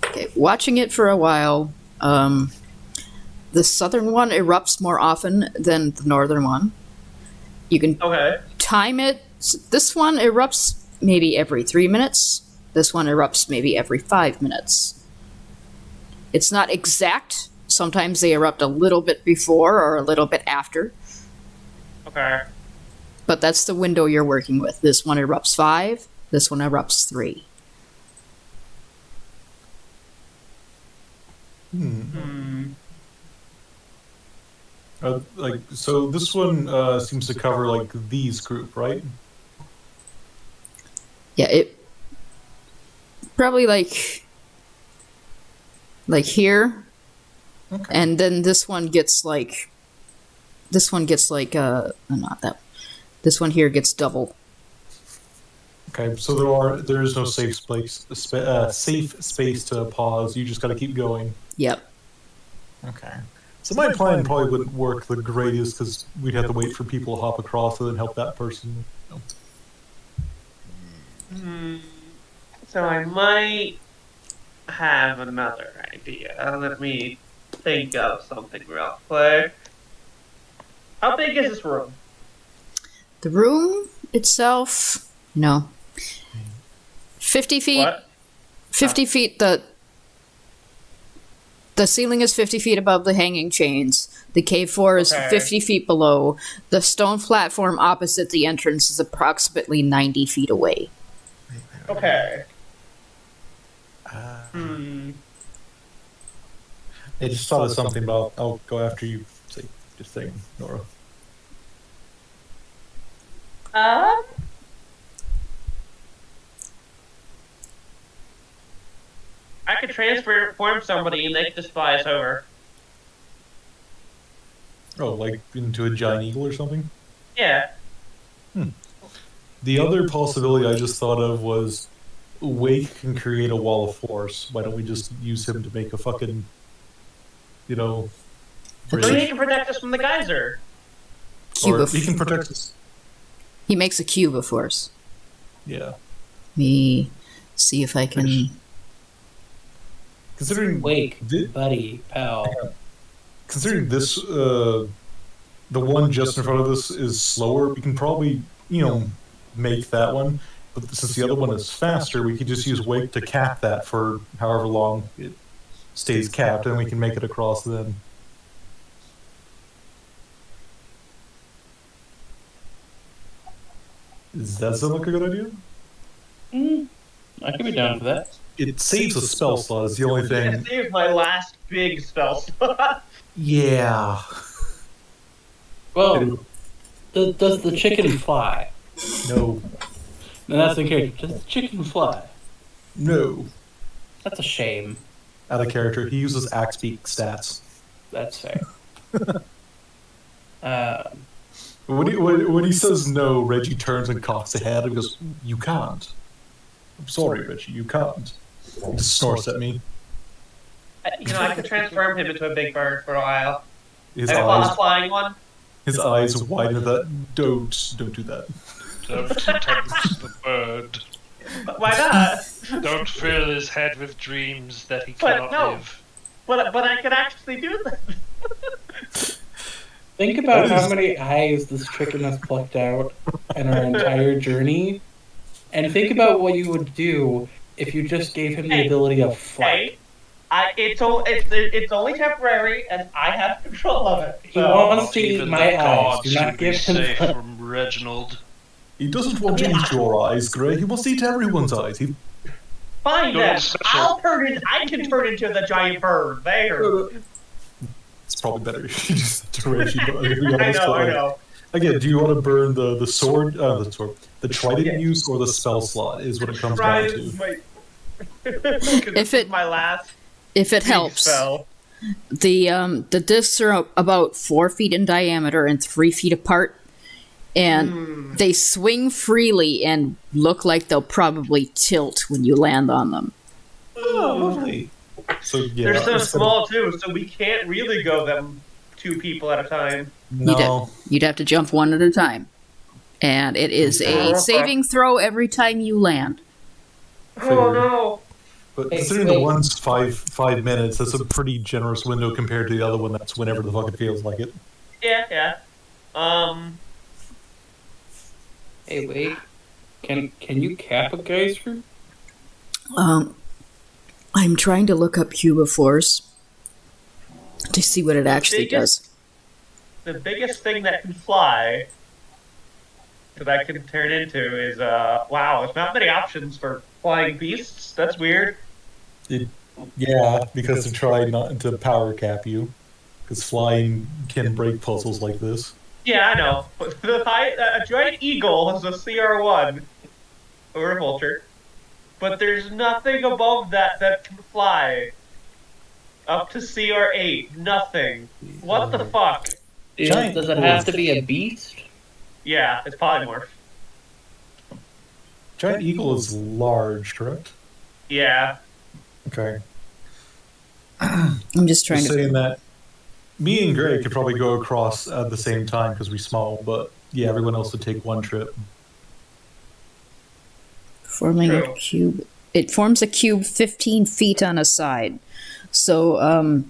S1: Okay, watching it for a while, the southern one erupts more often than the northern one. You can
S3: Okay.
S1: time it. So this one erupts maybe every 3 minutes. This one erupts maybe every 5 minutes. It's not exact. Sometimes they erupt a little bit before or a little bit after,
S3: Okay.
S1: but that's the window you're working with. This one erupts 5, this one erupts 3.
S4: So this one seems to cover like these group, right?
S1: Yeah, it probably like here,
S4: Okay.
S1: and then this one gets like not that. This one here gets double.
S4: Okay, so there is no safe safe space to pause. You just got to keep going.
S1: Yep.
S4: Okay. So my plan probably wouldn't work the greatest because we'd have to wait for people to hop across and then help that person.
S3: So I might have another idea. Let me think of something real quick. How big is this room?
S1: The room itself, 50 feet.
S3: What?
S1: 50 feet. The ceiling is 50 feet above the hanging chains. The cave floor is
S3: Okay.
S1: 50 feet below. The stone platform opposite the entrance is approximately 90 feet away.
S3: Okay.
S4: I just thought of something, but I'll go after you. Say, just saying, Nora.
S3: I could transform somebody and they could just fly us over.
S4: Oh, like into a giant eagle or something?
S3: Yeah.
S4: The other possibility I just thought of was Wake can create a wall of force. Why don't we just use him to make a fucking,
S3: So he
S4: bridge?
S3: can protect us from the geyser.
S1: Cube
S4: Or
S1: of,
S4: he can protect us.
S1: he makes a cube of force.
S4: Yeah.
S1: Let me see if I can.
S4: Considering
S2: Wake,
S4: thi-
S2: buddy, pal.
S4: considering this, the one just in front of us is slower, we can probably, make that one. But since the other one is faster, we could just use Wake to cap that for however long it stays capped, and we can make it across then. Does that sound like a good idea?
S2: I could be down for that.
S4: It saves a spell slot, is the only
S3: It
S4: thing.
S3: saved my last big spell slot.
S4: Yeah.
S2: Well, does the chicken fly?
S4: No.
S2: No, that's the character. Does the chicken fly?
S4: No.
S2: That's a shame.
S4: Out of character. He uses axe beak stats.
S2: That's fair.
S4: When he says no, Reggie turns and cocks a head and goes, "You can't. I'm sorry, Reggie, you can't." He just snorts at me.
S3: I could transform him into a big bird for a while.
S4: His
S3: A
S4: eyes,
S3: flying one.
S4: his eyes widen. That don't do that.
S5: Don't tempt the bird.
S3: Why not?
S5: Don't fill his head with dreams that he
S3: But
S5: cannot
S3: no.
S5: live.
S3: But I could actually do that.
S2: Think about how many eyes this chicken has plucked out in our entire journey, and think about what you would do if you just gave him the ability of flight.
S3: Hey, it's only temporary, and I have control of it.
S2: He
S3: So.
S2: wants to eat
S5: Even
S2: my
S5: the
S2: eyes.
S5: gods
S2: Do not
S5: should be
S2: give him
S5: safe
S2: flight.
S5: from Reginald.
S4: He doesn't want to eat your eyes, Gray. He wants to eat everyone's eyes.
S3: Fine
S5: Go
S3: then.
S5: special.
S3: I can turn into the giant bird. There.
S4: It's probably better if you just to Reggie. But to be
S3: I
S4: honest,
S3: know.
S4: like, again, do you want to burn the sword, the trident use, or the spell slot? Is what it comes down
S3: Right.
S4: to.
S1: If it helps,
S3: spell.
S1: the discs are about 4 feet in diameter and 3 feet apart, and they swing freely and look like they'll probably tilt when you land on them.
S4: Oh, lovely. So yeah,
S3: They're so
S4: instead of-
S3: small too, so we can't really go them 2 people at a time.
S4: No,
S1: You'd have to jump one at a time, and it is a saving throw every time you land.
S3: Oh no!
S4: but
S2: Hey,
S4: considering the
S2: wait.
S4: one's 5 minutes, that's a pretty generous window compared to the other one. That's whenever the fuck it feels like it.
S3: Yeah.
S2: Hey, wait. Can you cap a geyser?
S1: I'm trying to look up Cuba Force to see what it actually does.
S3: The biggest thing that can fly that I can turn into is wow. There's not many options for flying beasts. That's weird.
S4: Yeah, because they're trying not to power cap you. Because flying can break puzzles like this.
S3: Yeah, I know. But a giant eagle is a CR1 or a vulture, but there's nothing above that can fly up to CR8. Nothing. What the fuck?
S4: Giant
S2: Does it have to be a beast?
S3: Yeah, it's polymorph.
S4: Giant eagle is large, correct?
S3: Yeah.
S4: Okay.
S1: I'm just trying
S4: Just
S1: to.
S4: saying that me and Gray could probably go across at the same time because we're small, but yeah, everyone else would take one trip.
S1: Forming a
S3: True.
S1: cube. It forms a cube 15 feet on a side. So,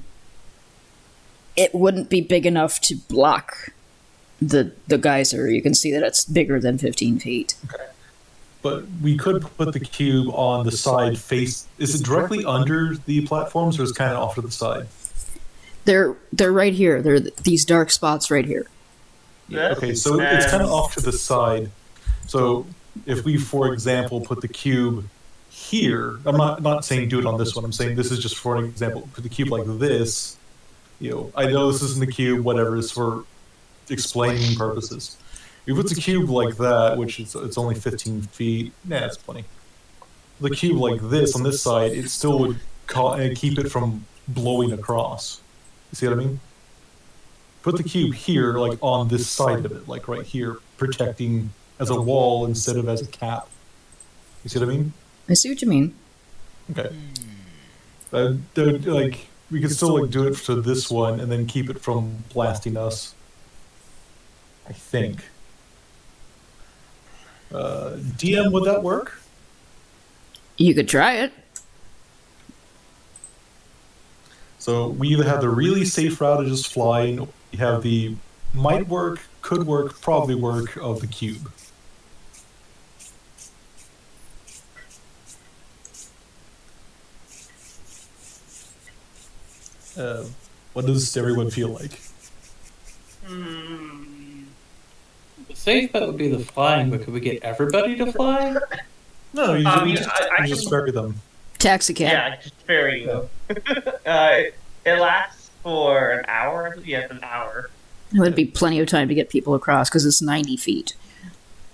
S1: it wouldn't be big enough to block the geyser. You can see that it's bigger than 15 feet.
S4: But we could put the cube on the side face. Is it directly under the platforms or is it kind of off to the side?
S1: They're right here. They're these dark spots right here.
S3: This
S4: Okay, so it's kind of
S3: and-
S4: off to the side. So if we, for example, put the cube here, I'm not saying do it on this one. I'm saying this is just for an example. Put the cube like this. I know this isn't the cube. Whatever, it's for explaining purposes. If it's a cube like that, which is it's only 15 feet, that's plenty. The cube like this on this side, it still would keep it from blowing across. You see what I mean? Put the cube here, like on this side of it, like right here, protecting as a wall instead of as a cap. You see what I mean?
S1: I see what you mean.
S4: Okay. Like we could still like do it to this one and then keep it from blasting us. I think. DM, would that work?
S1: You could try it.
S4: So we either have the really safe route of just flying, we have the might work, could work, probably work of the cube. What does everyone feel like?
S2: The safe bet would be the flying, but could we get everybody to fly?
S4: No, you
S3: I
S4: just
S3: can-
S4: ferry them.
S1: Taxi cab.
S3: Yeah, just ferry you. It lasts for an hour. Yeah, an hour.
S1: It would be plenty of time to get people across because it's 90 feet.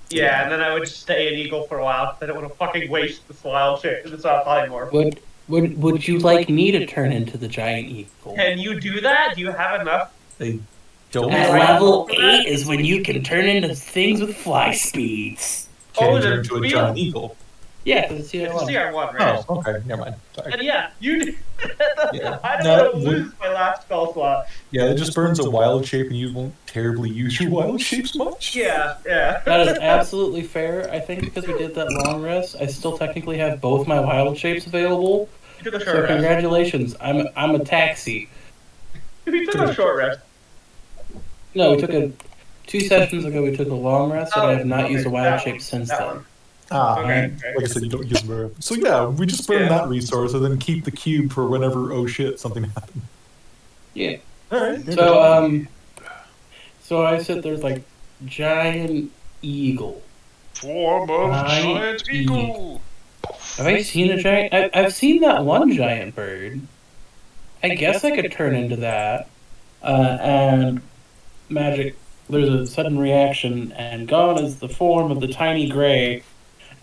S3: Yeah, and then I would just stay in Eagle for a while. 'Cause I don't want to fucking waste this wild shit. It's not polymorph.
S2: Would you like me to turn into the giant eagle?
S3: Can you do that? Do you have enough?
S4: Don't
S2: At
S4: worry.
S2: level 8 is when you can turn into things with fly speeds.
S4: Can
S3: Oh,
S4: you turn
S3: the
S4: into a
S3: wheel-
S4: giant eagle?
S2: Yeah, because
S3: It's a CR1, right?
S4: Oh, okay. Never mind. Sorry.
S3: And yeah, you did.
S4: Yeah.
S3: I don't
S4: No,
S3: want to lose my last spell slot.
S4: Yeah, it just burns a wild shape, and you won't terribly use your wild shapes much.
S3: Yeah.
S2: That is absolutely fair. I think because we did that long rest, I still technically have both my wild shapes available.
S3: You took a
S2: So
S3: short rest.
S2: congratulations, I'm a taxi.
S3: You took a short rest.
S2: No, we took a 2 sessions ago. We took a long rest, and I have not used a wild
S3: that
S2: shape
S3: one,
S2: since
S3: that
S2: then.
S3: one.
S4: Ah,
S3: Okay.
S4: like I said, you don't use them very often. So yeah, we just burn that resource and then keep the cube for whenever, oh shit, something happened.
S2: Yeah.
S4: Alright.
S2: So I said there's like giant eagle.
S5: Form of
S2: Giant
S5: giant eagle.
S2: Have I seen a giant? I've seen that one giant bird. I guess I could turn into that. And magic. There's a sudden reaction, and gone is the form of the tiny gray,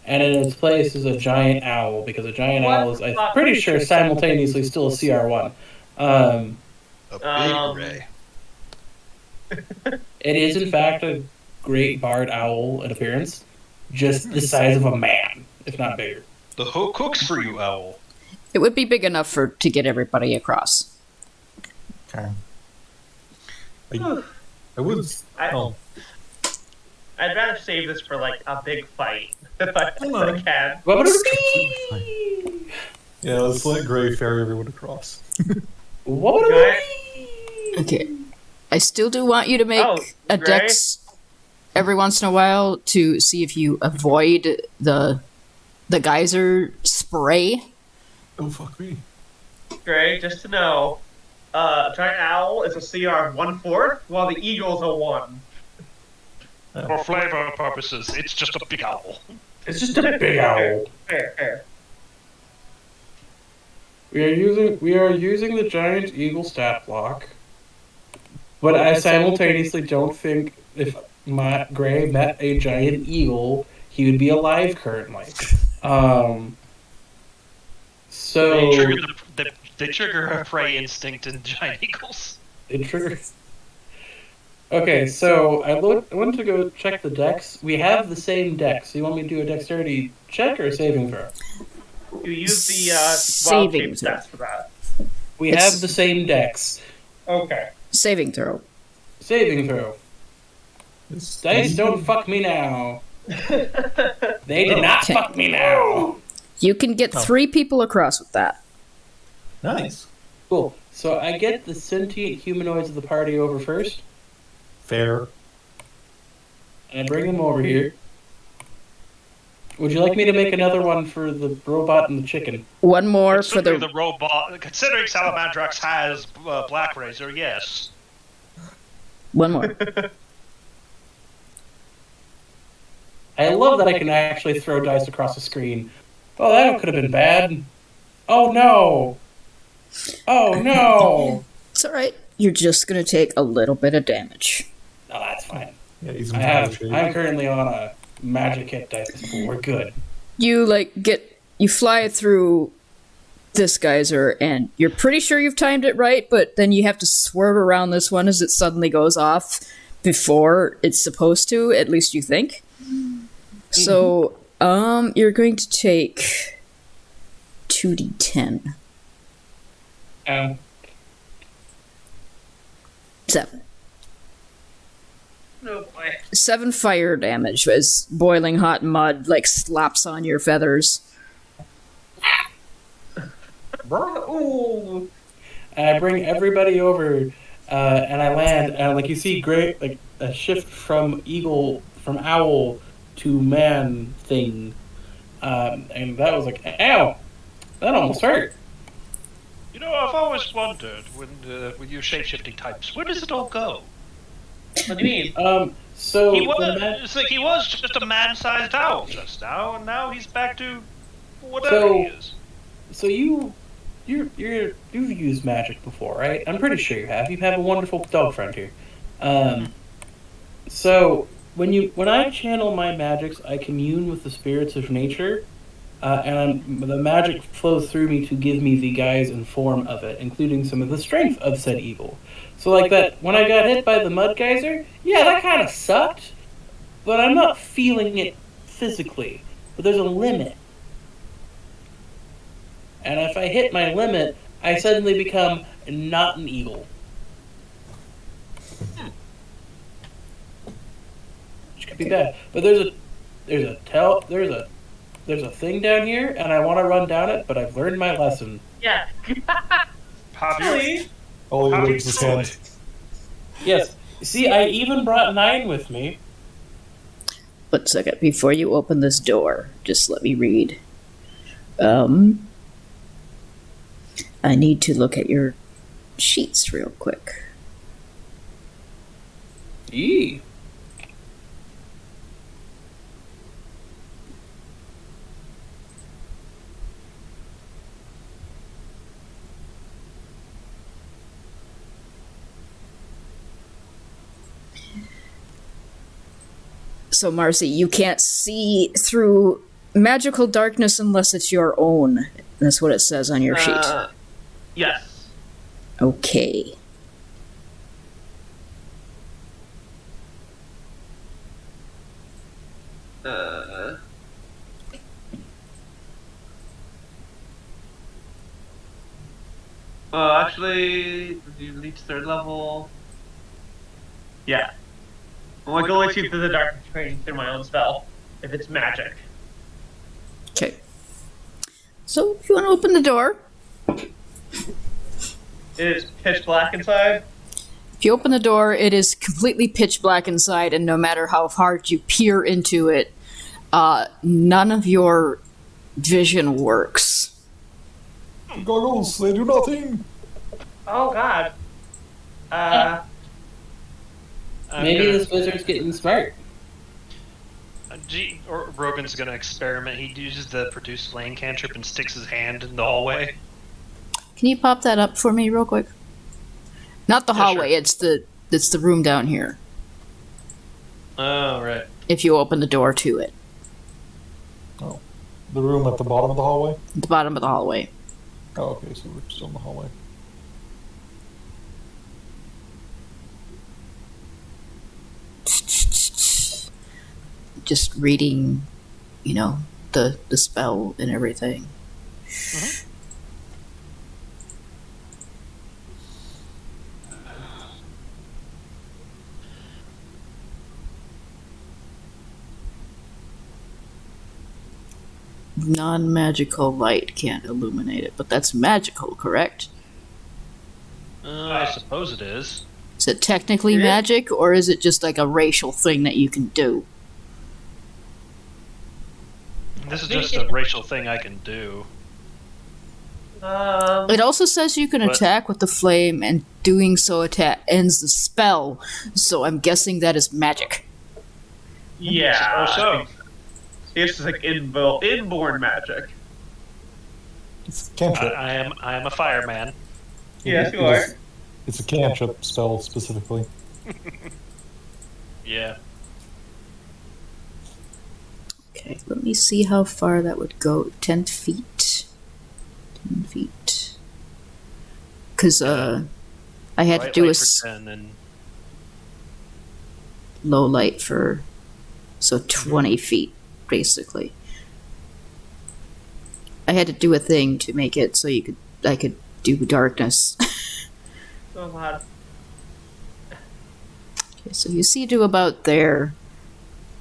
S2: and in its place is a giant owl, because a giant owl is, I'm pretty sure, simultaneously still a CR1.
S5: A big
S3: Um,
S5: ray.
S2: It is, in fact, a great barred owl in appearance, just the size of a man, if not bigger.
S5: The hook cooks for you, owl.
S1: It would be big enough to get everybody across.
S4: Okay. I was. Oh.
S3: I'd rather save this for like a big fight if I can.
S4: Yeah, let's let Gray ferry everyone across.
S1: Okay. I still do want you to make a
S3: Gray?
S1: dex every once in a while to see if you avoid the geyser spray.
S4: Oh, fuck me.
S3: Gray, just to know, giant owl is a CR 1/4, while the eagle's a 1.
S5: For flavor purposes, it's just a big owl.
S2: It's just a big owl.
S3: Fair.
S2: We are using the giant eagle stat block, but I simultaneously don't think if Gray met a giant eagle, he would be alive currently. So
S5: They trigger a prey instinct in giant eagles.
S2: it triggers. Okay, so I wanted to go check the dex. We have the same dex. So you want me to do a dexterity check or a saving throw?
S3: You use the wild
S1: Saving
S3: shape
S1: throw.
S3: stats for that.
S2: We
S1: It's-
S2: have the same dex.
S3: Okay.
S1: Saving throw.
S2: Saving throw. Dice don't fuck me now. They did not
S1: Okay.
S2: fuck me now.
S1: You can get 3 people across with that.
S4: Nice.
S2: Cool. So I get the sentient humanoids of the party over first,
S4: Fair.
S2: and I bring them over here. Would you like me to make another one for the robot and the chicken?
S1: One more for
S5: Considering
S1: the
S5: the robot, considering Salamandrex has Black Razor, yes.
S1: one more.
S2: I love that I can actually throw dice across the screen. Oh, that could have been bad. Oh no. Oh no.
S1: It's all right. You're just gonna take a little bit of damage.
S2: No, that's fine.
S4: Yeah, he's
S2: I'm currently on a magic hit dice pool. We're good.
S1: You you fly through this geyser, and you're pretty sure you've timed it right, but then you have to swerve around this one as it suddenly goes off before it's supposed to. At least you think. So, you're going to take 2d10. 7.
S3: No boy.
S1: 7 fire damage as boiling hot mud slaps on your feathers.
S3: Ooh.
S2: And I bring everybody over, and I land, and you see, great a shift from owl to man thing, and that was ow, that almost hurt.
S5: You know, I've always wondered with your shape-shifting types, where does it all go?
S3: What do you mean?
S2: So
S5: He was just a man-sized owl just now, and now he's back to whatever he is.
S2: So you've used magic before, right? I'm pretty sure you have. You have a wonderful dog friend here. So when I channel my magics, I commune with the spirits of nature. the magic flows through me to give me the guise and form of it, including some of the strength of said evil. So like that, when I got hit by the mud geyser, yeah, that kind of sucked, but I'm not feeling it physically. But there's a limit. And if I hit my limit, I suddenly become not an eagle. Which could be bad. But there's a thing down here, and I want to run down it, but I've learned my lesson.
S3: Yeah.
S5: Have you?
S3: Really?
S4: All he
S5: How
S4: waves his
S5: truly?
S4: hand.
S2: Yes. See, I even brought 9 with me.
S1: 1 second before you open this door. Just let me read. I need to look at your sheets real quick.
S2: Eee.
S1: So, Marcy, you can't see through magical darkness unless it's your own. That's what it says on your sheet.
S3: Yes.
S1: Okay.
S3: Actually, you reach 3rd level. Yeah. I'm going to only see through the darkness training through my own spell, if it's magic.
S1: Okay. So, if you want to open the door,
S3: It is pitch black inside.
S1: if you open the door, it is completely pitch black inside, and no matter how hard you peer into it, none of your vision works.
S4: Goggles, they do nothing.
S3: Oh god.
S2: Maybe this wizard's getting smart.
S5: Or Rogan's gonna experiment. He uses the produce flame cantrip and sticks his hand in the hallway.
S1: Can you pop that up for me real quick? Not the
S5: Yeah,
S1: hallway,
S5: sure.
S1: it's the room down here.
S5: Oh, right.
S1: If you open the door to it.
S4: Oh. The room at the bottom of the hallway?
S1: At the bottom of the hallway.
S4: Oh, okay, so we're still in the hallway.
S1: Just reading, the spell and everything. Non-magical light can't illuminate it, but that's magical, correct?
S5: I suppose it is.
S1: Is it technically
S3: It is.
S1: magic, or is it just like a racial thing that you can do?
S5: This is just a racial thing I can do.
S1: It also says you can
S5: But-
S1: attack with the flame, and doing so ends the spell, so I'm guessing that is magic.
S3: Yeah.
S5: Or so.
S3: It's just like inborn magic.
S4: It's a cantrip.
S5: I am a fireman.
S3: Yes, you
S4: It
S3: are.
S4: is- It's a cantrip spell specifically.
S5: Yeah.
S1: Okay, let me see how far that would go. 10 feet. 10 feet. Because, I had to
S5: White
S1: do a
S5: light for 10 and
S1: low light for, so 20 feet, basically. I had to do a thing to make it so I could do darkness.
S3: Oh god.
S1: Okay, so you see to about there,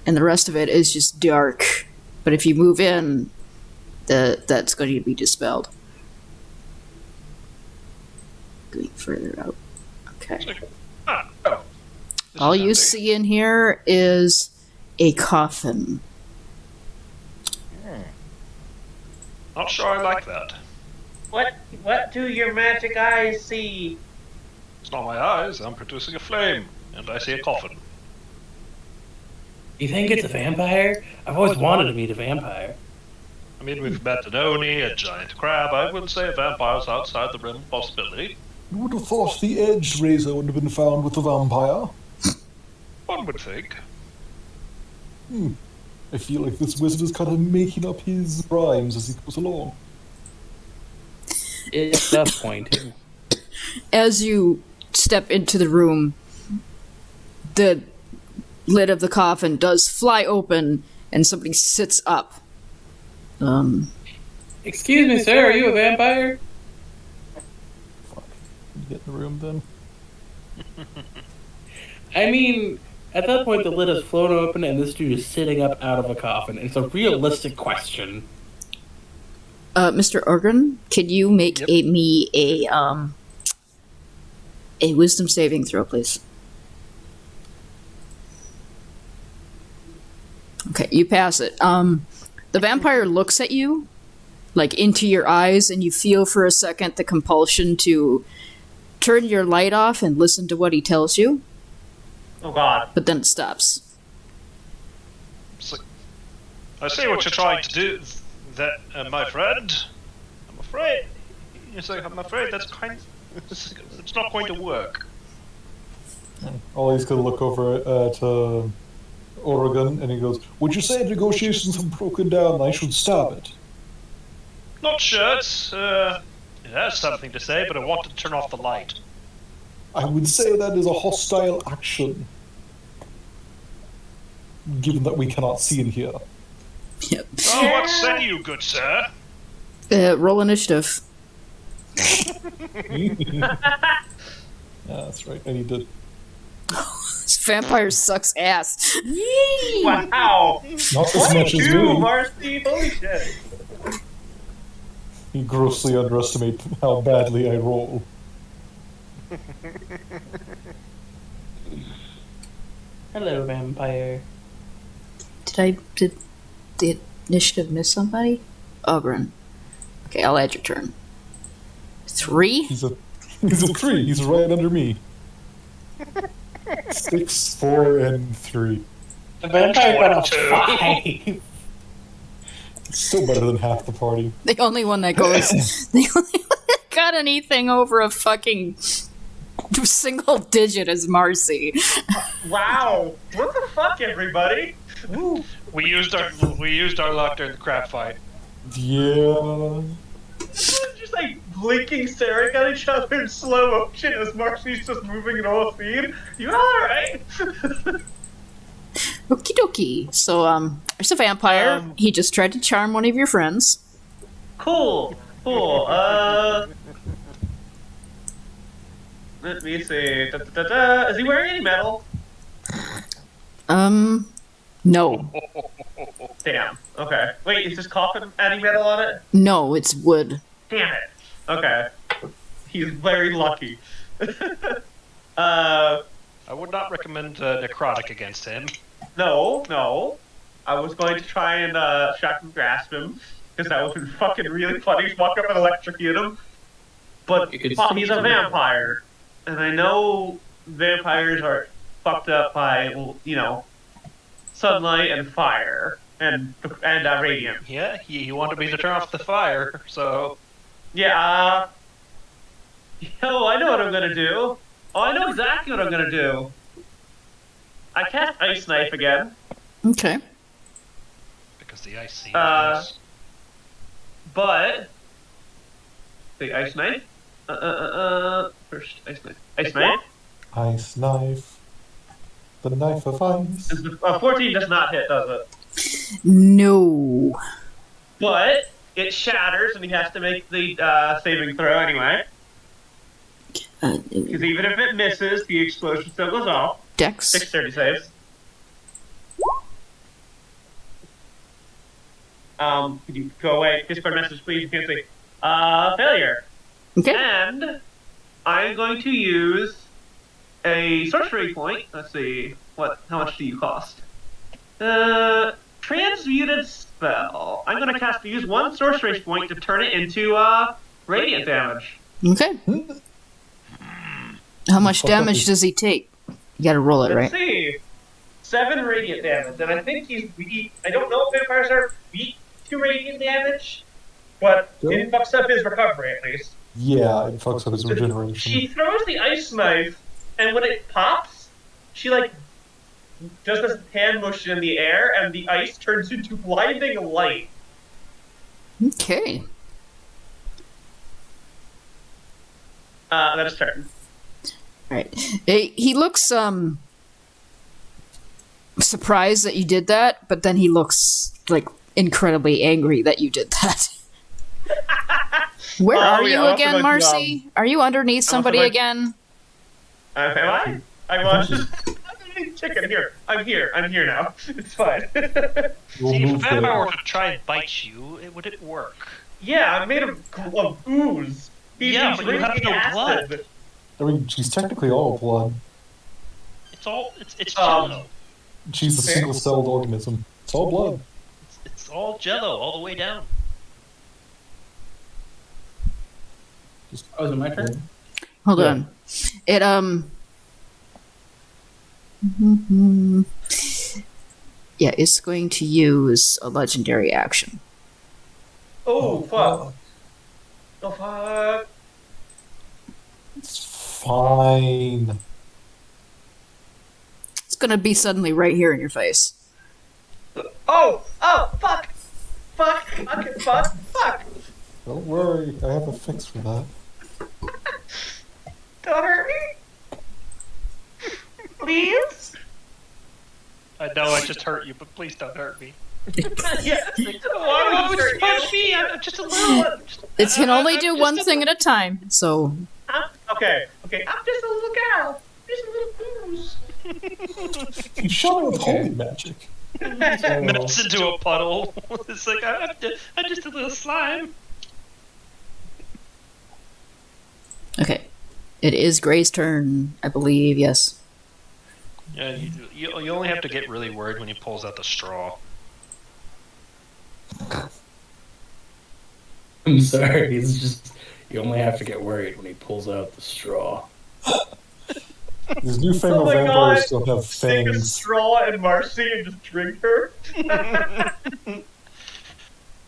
S1: and the rest of it is just dark. But if you move in, that's going to be dispelled. Going further out. Okay.
S5: oh. This
S1: All
S5: is
S1: you
S5: empty.
S1: see in here is a coffin.
S5: Not sure I like that.
S3: What do your magic eyes see?
S5: It's not my eyes. I'm producing a flame, and I see a coffin.
S2: You think it's a vampire? I've always wanted to meet a vampire.
S5: I mean, we've met an Oni, a giant crab. I wouldn't say a vampire's outside the realm of possibility.
S4: You would have thought the edge razor would have been found with the vampire.
S5: One would think.
S4: I feel like this wizard is kind of making up his rhymes as he goes along.
S2: It's the pointing.
S1: As you step into the room, the lid of the coffin does fly open, and somebody sits up.
S2: Excuse me, sir, are you a vampire?
S4: Fuck. Get in the room then.
S2: I mean, at that point, the lid has flown open, and this dude is sitting up out of a coffin. It's a realistic question.
S1: Mr. Organ, can you make
S5: Yep.
S1: a wisdom saving throw, please? Okay, you pass it. The vampire looks at you, like into your eyes, and you feel for a second the compulsion to turn your light off and listen to what he tells you,
S3: Oh God.
S1: but then it stops.
S5: So, I see what you're trying to do, that, my friend. I'm afraid. It's like, I'm afraid that's it's not going to work.
S4: Ollie's gonna look over at Oregon, and he goes, "Would you say negotiations have broken down and I should stop it?"
S5: Not sure. It has something to say, but I want to turn off the light.
S4: I would say that is a hostile action, given that we cannot see in here.
S1: Yep.
S5: Oh, what say you, good sir?
S1: Roll initiative.
S4: Yeah, that's right. I need to.
S1: This vampire sucks ass.
S3: Wow.
S4: Not as much as
S3: 22,
S4: me.
S3: Marcy. Holy shit.
S4: You grossly underestimate how badly I roll.
S2: Hello, vampire.
S1: Did the initiative miss somebody? Ogren. Okay, I'll add your turn. 3?
S4: He's a 3. He's right under me. 6, 4, and 3.
S2: The vampire got a
S5: 22.
S2: 5.
S4: It's still better than half the party.
S1: The only one that goes. The only one that got anything over a fucking single digit is Marcy.
S3: Wow. What the fuck, everybody? Woo.
S5: We used our luck during the crab fight.
S4: Yeah.
S3: Just like blinking, staring at each other in slow motion as Marcy's just moving at all speed. You alright?
S1: Okie dokie. So, there's a vampire. He just tried to charm one of your friends.
S3: Cool. Let me see. Is he wearing any metal?
S1: No.
S3: Damn. Okay. Wait, is this coffin any metal on it?
S1: No, it's wood.
S3: Damn it. Okay. He's very lucky. Uh,
S5: I would not recommend necrotic against him.
S3: no. I was going to try and shock and grasp him, because that would be fucking really funny. Walk up and electrocute him. But he's a vampire, and I know vampires are fucked up by, sunlight and fire and radiant.
S5: Yeah, he wanted me to turn off the fire, so...
S3: Yeah. I know what I'm gonna do. Oh, I know exactly what I'm gonna do. I cast Ice Knife again.
S1: Okay.
S5: Because the ice seems
S3: But the Ice Knife. First Ice Knife. Ice Knife.
S4: Ice knife. The knife of ice.
S3: 14 does not hit, does it?
S1: No.
S3: But it shatters, and he has to make the saving throw anyway. Because even if it misses, the explosion still goes off.
S1: Dex.
S3: 630 saves. Could you go away? Discord message, please. You can't see. Failure.
S1: Okay.
S3: And I'm going to use a sorcery point. Let's see. How much do you cost? Transmuted spell. I'm going to use one sorcery point to turn it into radiant damage.
S1: Okay. How much damage does he take? You gotta roll it,
S3: Let's
S1: right?
S3: see. 7 radiant damage, and I think he's weak. I don't know if vampires are weak to radiant damage, but it fucks up his recovery at least.
S4: Yeah, it fucks up his regeneration.
S3: She throws the ice knife, and when it pops, she does this hand motion in the air, and the ice turns into blinding light.
S1: Okay.
S3: That's turn.
S1: Right. He looks surprised that you did that, but then he looks like incredibly angry that you did that. Where are you again, Marcy? Are you underneath somebody again?
S3: Am I? I was just chicken here. I'm here now. It's fine.
S5: See, if a vampire were to try and bite you, would it work?
S3: Yeah, I'm made of ooze.
S5: Yeah, but you have no blood.
S4: I mean, she's technically all blood.
S5: It's jello.
S4: She's a single-celled organism. It's all blood.
S5: It's all jello all the way down.
S2: Oh, is it my turn?
S1: Hold on. It yeah, it's going to use a legendary action.
S3: Oh fuck! Oh fuck!
S4: It's fine.
S1: It's gonna be suddenly right here in your face.
S3: Oh! Fuck! Fuck!
S4: Don't worry, I have a fix for that.
S3: Don't hurt me! Please?
S5: I know I just hurt you, but please don't hurt me.
S3: Yes!
S5: Why would you punch me? I'm just a little...
S1: It can only do one thing at a time, so...
S3: Okay, I'm just a little gal. Just a little goose.
S4: You shot her with holy magic.
S5: Melts into a puddle. It's like, I'm just a little slime.
S1: Okay. It is Gray's turn, I believe, yes.
S5: Yeah, you only have to get really worried when he pulls out the straw.
S2: I'm sorry, it's just... You only have to get worried when he pulls out the straw.
S4: These newfangled vampires don't have
S3: Take a
S4: fangs.
S3: straw and Marcy and just drink her.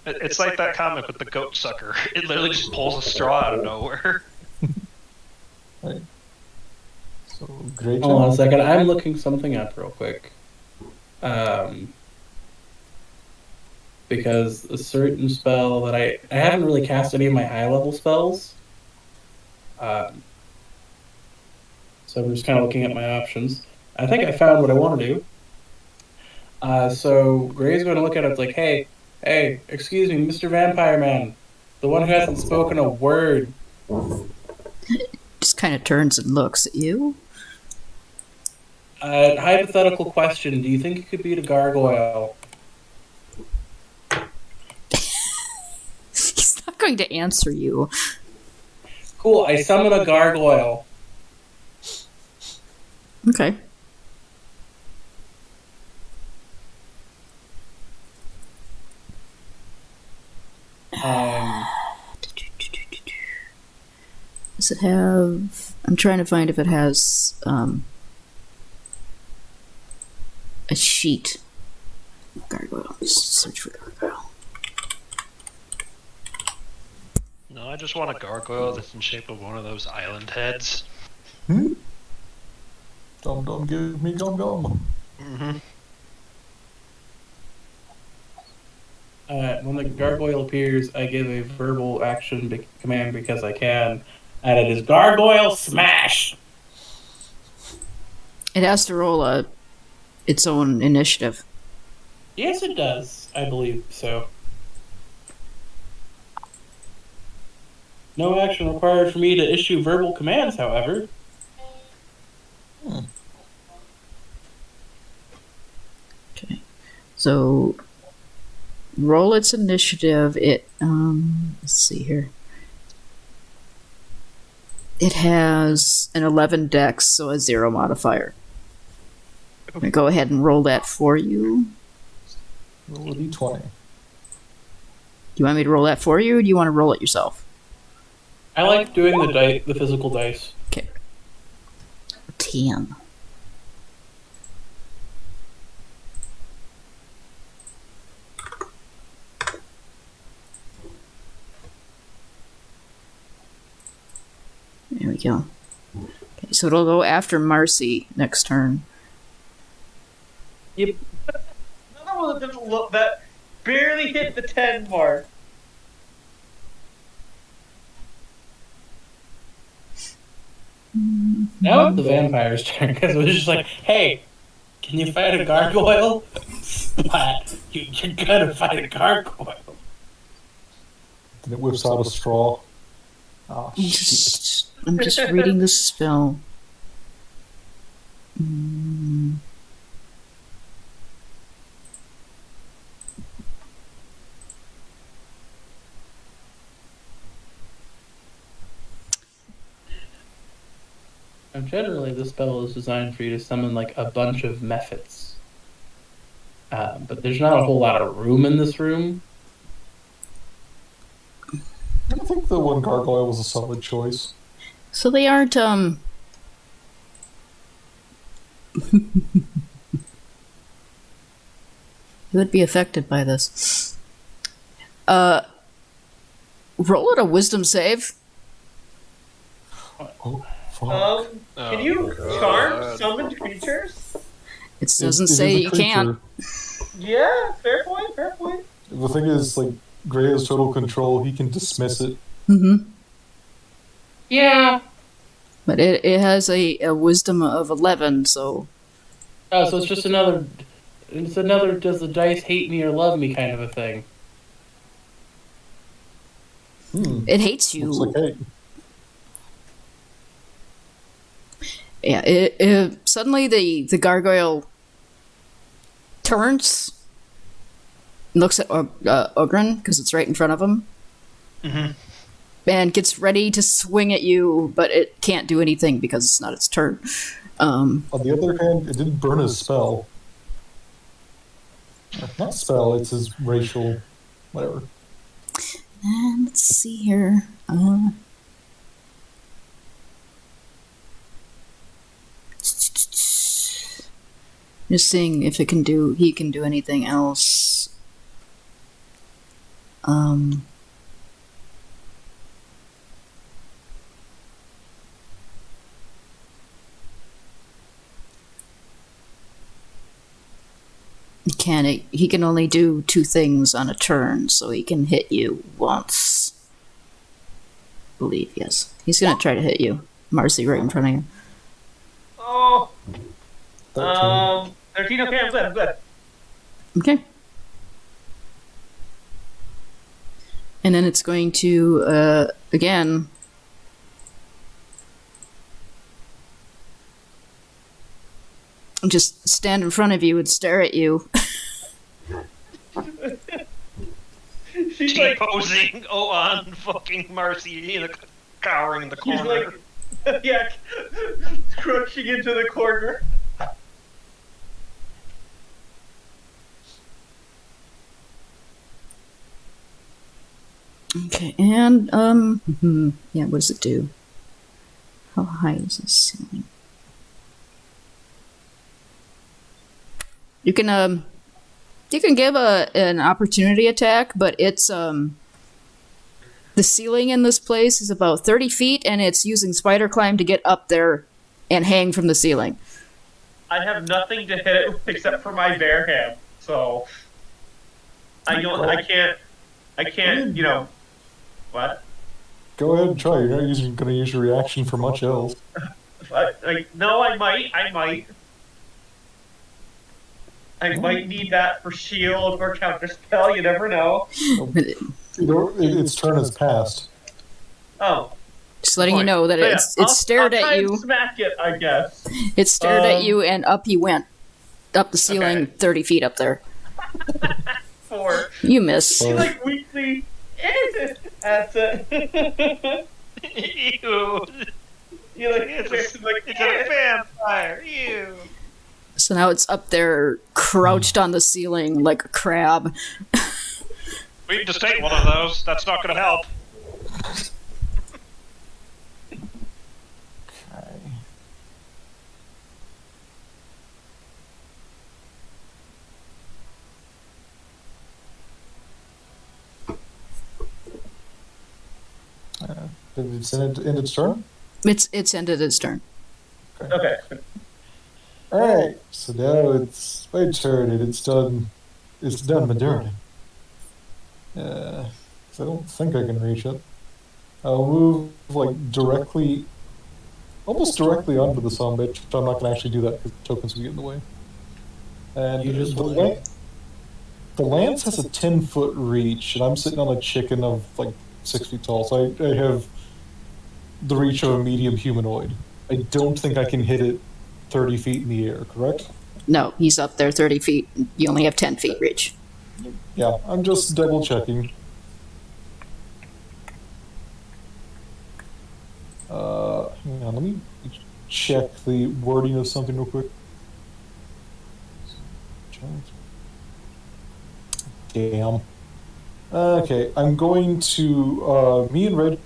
S5: It's like that comic with the goat sucker. It literally just pulls a straw out of nowhere.
S4: Right. So, great job.
S2: Hold on a second, I'm looking something up real quick. Because a certain spell that I haven't really cast any of my high level spells. So I'm just kind of looking at my options. I think I found what I want to do. So Gray's going to look at it like, hey, excuse me, Mr. Vampire Man, the one who hasn't spoken a word.
S1: Just kind of turns and looks at you.
S2: Hypothetical question, do you think you could beat a gargoyle?
S1: He's not going to answer you.
S2: Cool, I summon a gargoyle.
S1: Okay. Does it have... I'm trying to find if it has a sheet. Gargoyle. Just search for gargoyle.
S5: No, I just want a gargoyle that's in shape of one of those island heads.
S4: Dum dum, give me gum gum.
S5: Mm-hmm.
S2: When the gargoyle appears, I give a verbal action command because I can, and it is Gargoyle Smash!
S1: It has to roll its own initiative.
S2: Yes, it does. I believe so. No action required for me to issue verbal commands, however.
S1: Okay. So, roll its initiative. It, let's see here. It has an 11 dex, so a 0 modifier. I'm going to go ahead and roll that for you.
S4: Roll a d20.
S1: Do you want me to roll that for you, or do you want to roll it yourself?
S2: I like doing the physical dice.
S1: Okay. 10. There we go. Okay, so it'll go after Marcy next turn.
S2: Yep.
S3: Another one that didn't look that barely hit the 10 mark.
S2: Now it's the vampire's turn because it was just like, hey, can you fight a gargoyle? Splat. You're gonna fight a gargoyle.
S4: Then it whips out a straw. Oh, shit.
S1: I'm just reading the spell. Mm.
S2: Now, generally, the spell is designed for you to summon like a bunch of mephits. But there's not a whole lot of room in this room.
S4: I think the one gargoyle was a solid choice.
S1: So they aren't Who would be affected by this? Roll it a wisdom save.
S4: Oh, fuck.
S3: Can you charm summoned creatures?
S1: It doesn't
S4: It is
S1: say
S4: a
S1: you can't.
S4: creature.
S3: Yeah, fair point, fair point.
S4: The thing is, like, Gray has total control. He can dismiss it.
S1: Mm-hmm.
S2: Yeah.
S1: But it has a wisdom of 11, so
S2: Oh, so it's just another. It's another. Does the dice hate me or love me kind of a thing?
S1: it hates you.
S4: Looks like hate.
S1: Yeah, it suddenly the gargoyle turns, looks at Ogren because it's right in front of him, and gets ready to swing at you, but it can't do anything because it's not its turn.
S4: On the other hand, it didn't burn his spell. Not spell, it's his racial... whatever.
S1: And let's see here. Just seeing if he can do anything else. He can only do 2 things on a turn, so he can hit you once. I believe, yes. He's gonna try to hit you. Marcy right in front of you.
S3: Oh,
S4: 13.
S3: 13, okay, I'm good, I'm good.
S1: Okay. And then it's going to, again... just stand in front of you and stare at you.
S3: She's like,
S5: T-posing on fucking Marcy, cowering in the
S3: she's
S5: corner.
S3: like, yeah, crouching into the corner.
S1: Okay, and, yeah, what does it do? How high is this ceiling? You can give an opportunity attack, but it's, the ceiling in this place is about 30 feet, and it's using spider climb to get up there and hang from the ceiling.
S3: I have nothing to hit it with except for my bare hand, so I can't, you know, what?
S4: Go ahead and try. You're not going to use your reaction for much else.
S3: No, I might need that for shield or counter spell. You never know.
S4: Its turn has passed.
S3: Oh,
S1: Just letting you know that
S3: so yeah,
S1: it stared
S3: I'll
S1: at
S3: try
S1: you.
S3: and smack it, I guess.
S1: It stared at you, and up he went. Up the ceiling,
S3: Okay.
S1: 30 feet up there.
S3: 4.
S1: You miss.
S3: He's like weakly. That's it.
S5: Ew.
S3: You like
S5: It's
S3: like
S5: a vampire. Ew.
S1: So now it's up there, crouched on the ceiling like a crab.
S5: We can just take one of those. That's not going to help.
S4: Okay. Did it end its turn?
S1: It's ended its turn.
S3: Okay.
S4: Alright, so now it's my turn, and it's done. It's done Moderna. 'Cause I don't think I can reach it. I'll move like directly, almost directly onto the son bitch. I'm not gonna actually do that because tokens will get in the way. And
S2: You just
S4: the lance has a 10-foot reach, and I'm sitting on a chicken of like 6 feet tall, so I have the reach of a medium humanoid. I don't think I can hit it 30 feet in the air, correct?
S1: No, he's up there 30 feet. You only have 10 feet reach.
S4: Yeah, I'm just double checking. Hang on, let me check the wording of something real quick. Damn. Okay, I'm going to, me and Red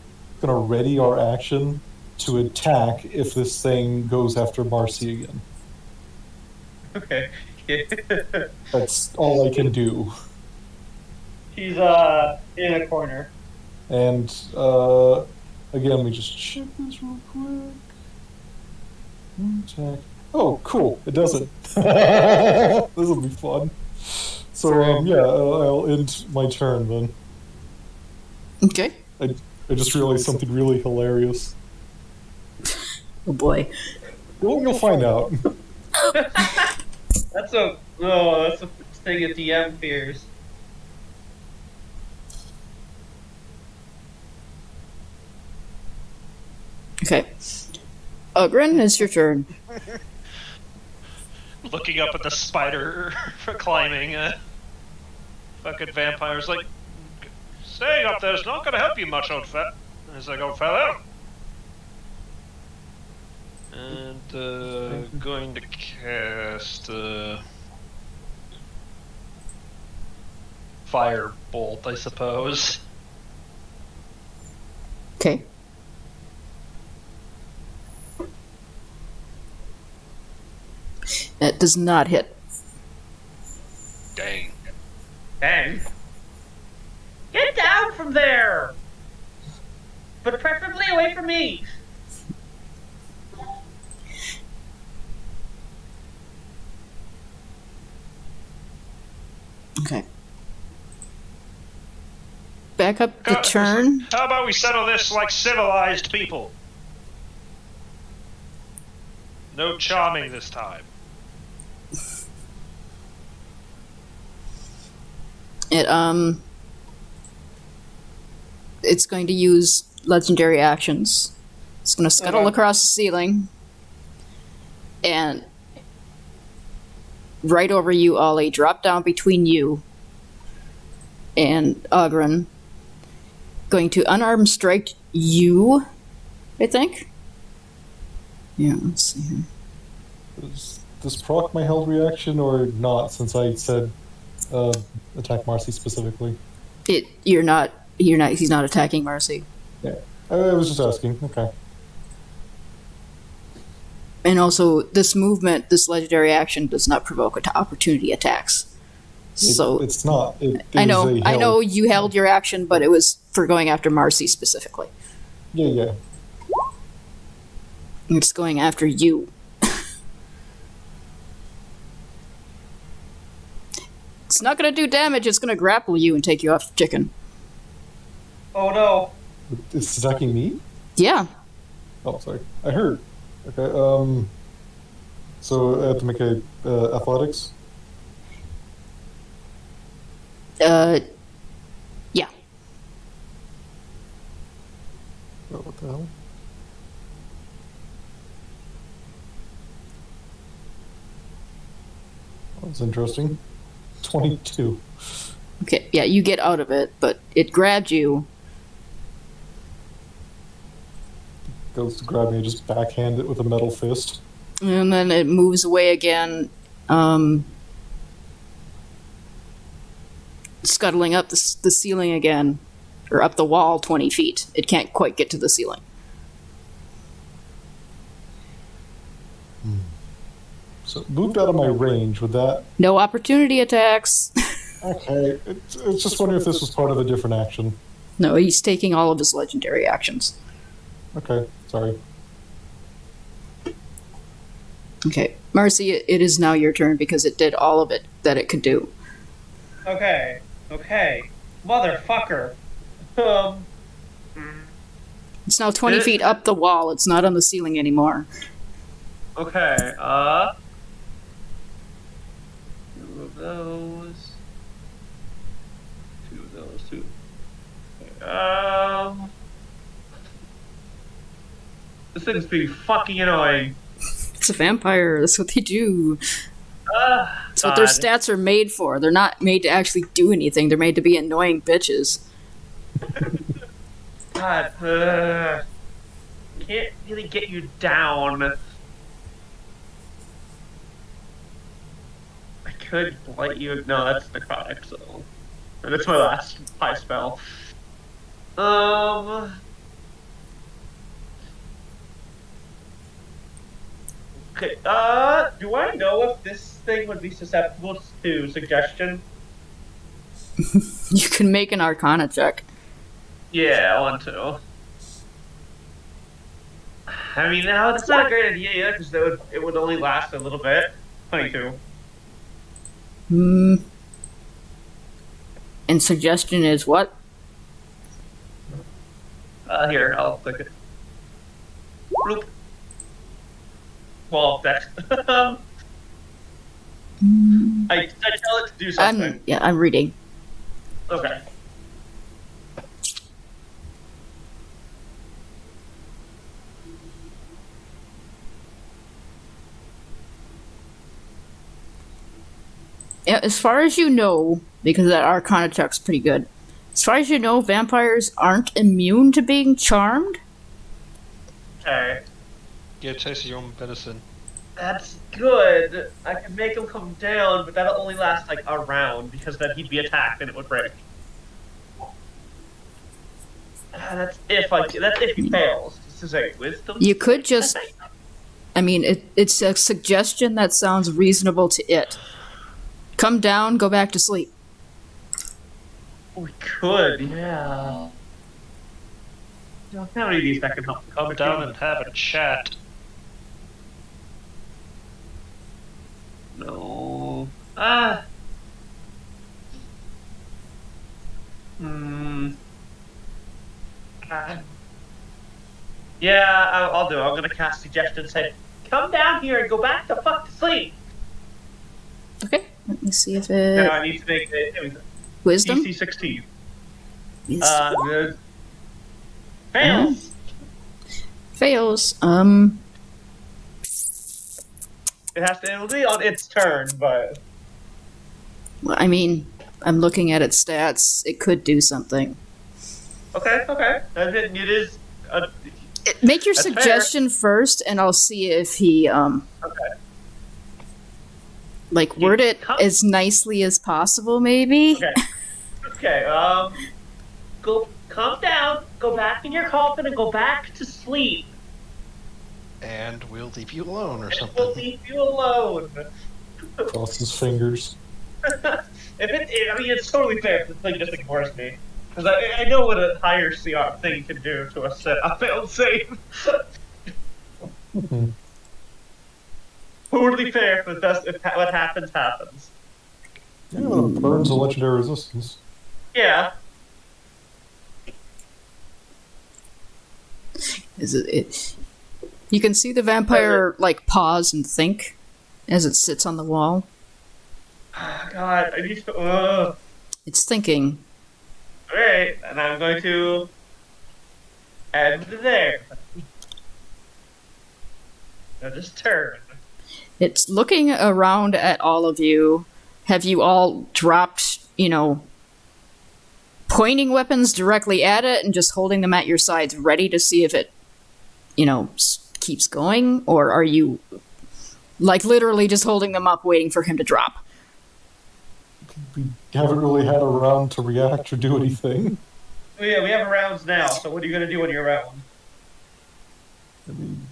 S4: gonna ready our action to attack if this thing goes after Marcy again.
S3: Okay.
S4: That's all I can do.
S3: He's in a corner.
S4: And, again, let me just check this real quick. Attack. Oh, cool. It doesn't. This will be fun. So, yeah, I'll end my turn then.
S1: Okay.
S4: I just realized something really hilarious.
S1: Oh boy.
S4: Well, you'll find out.
S3: That's a thing a DM fears.
S1: Okay. Ugrin, it's your turn.
S5: Looking up at the spider climbing, fucking vampires like, staying up there is not going to help you much, old fella. He's like, old fella. And going to cast Firebolt, I suppose.
S1: Okay. That does not hit.
S5: Dang.
S3: Dang. Get down from there! But preferably away from me!
S1: Okay. Back up the turn.
S5: How about we settle this like civilized people? No charming this time.
S1: It's going to use legendary actions. It's going to scuttle across the ceiling. And right over you, Ollie, drop down between you and Ogren. Going to unarmed strike you, I think. Yeah, let's see here.
S4: Does this proc my held reaction or not, since I said attack Marcy specifically?
S1: He's not attacking Marcy.
S4: Yeah. I was just asking. Okay.
S1: And also, this movement, this legendary action, does not provoke opportunity attacks. So
S4: it's not.
S1: I know you held your action, but it was for going after Marcy specifically.
S4: Yeah.
S1: It's going after you. It's not going to do damage. It's going to grapple you and take you off the chicken.
S3: Oh no.
S4: It's attacking me?
S1: Yeah.
S4: Oh, sorry. I heard. Okay. So I have to make a athletics.
S1: Yeah.
S4: Oh, what the hell? That's interesting. 22.
S1: Okay. Yeah, you get out of it, but it grabbed you.
S4: Goes to grab me, just backhand it with a metal fist.
S1: And then it moves away again, scuttling up the ceiling again, or up the wall 20 feet. It can't quite get to the ceiling.
S4: So moved out of my range with that.
S1: No opportunity attacks.
S4: Okay, it's just wondering if this was part of a different action.
S1: No, he's taking all of his legendary actions.
S4: Okay, sorry.
S1: Okay, Marcy, it is now your turn because it did all of it that it could do.
S3: Okay. Motherfucker. Um.
S1: It's now 20 feet up the wall. It's not on the ceiling anymore.
S3: Okay. Two of those. Two. This thing's being fucking annoying.
S1: It's a vampire. That's what they do. That's what their stats are made for. They're not made to actually do anything. They're made to be annoying bitches.
S3: God, can't really get you down. I could blight you. No, that's necrotic, so. And that's my last high spell. Okay, do I know if this thing would be susceptible to suggestion?
S1: You can make an Arcana check.
S3: Yeah, I want to. I mean, no, that's not a great idea, because it would only last a little bit. 22.
S1: And suggestion is what?
S3: Here, I'll click it. Bloop. Well, that's... I tell it to do something.
S1: I'm reading.
S3: Okay.
S1: Yeah, as far as you know, because that Arcana check's pretty good, as far as you know, vampires aren't immune to being charmed.
S3: Okay.
S5: Get a taste of your own medicine.
S3: That's good. I can make him come down, but that'll only last like a round, because then he'd be attacked and it would break. That's if he fails. This is a wisdom.
S1: You could just... I mean, it's a suggestion that sounds reasonable to it. Come down, go back to sleep.
S3: We could, yeah. How many of these that can help?
S5: Come down and have a chat.
S3: No. Yeah, I'll do it. I'm gonna cast suggestion and say, come down here and go back the fuck to sleep.
S1: Okay, let me see if
S3: Now I need to make it
S1: Wisdom?
S3: DC 16.
S1: Wisdom.
S3: Fails.
S1: Fails.
S3: It'll be on its turn, but...
S1: Well, I mean, I'm looking at its stats. It could do something.
S3: Okay. It is...
S1: Make your
S3: That's
S1: suggestion first, and I'll see if he,
S3: Okay.
S1: like, word it as nicely as possible, maybe?
S3: Okay, calm down, go back in your coffin and go back to sleep.
S5: And we'll leave you alone or something.
S3: We'll leave you alone.
S4: Cross his fingers.
S3: It's totally fair if the thing just ignores me. Because I know what a higher CR thing can do to a failed save. Totally fair if what happens, happens.
S4: Yeah, but it burns a legendary resistance.
S3: Yeah.
S1: Is it? You can see the vampire, like, pause and think as it sits on the wall.
S3: God, I need to...
S1: It's thinking.
S3: Alright, and I'm going to end there. Now just turn.
S1: It's looking around at all of you. Have you all dropped, pointing weapons directly at it and just holding them at your sides, ready to see if it, keeps going? Or are you, like, literally just holding them up, waiting for him to drop?
S4: We haven't really had a round to react or do anything.
S3: Oh, yeah, we have rounds now, so what are you going to do when you're round?
S4: I mean,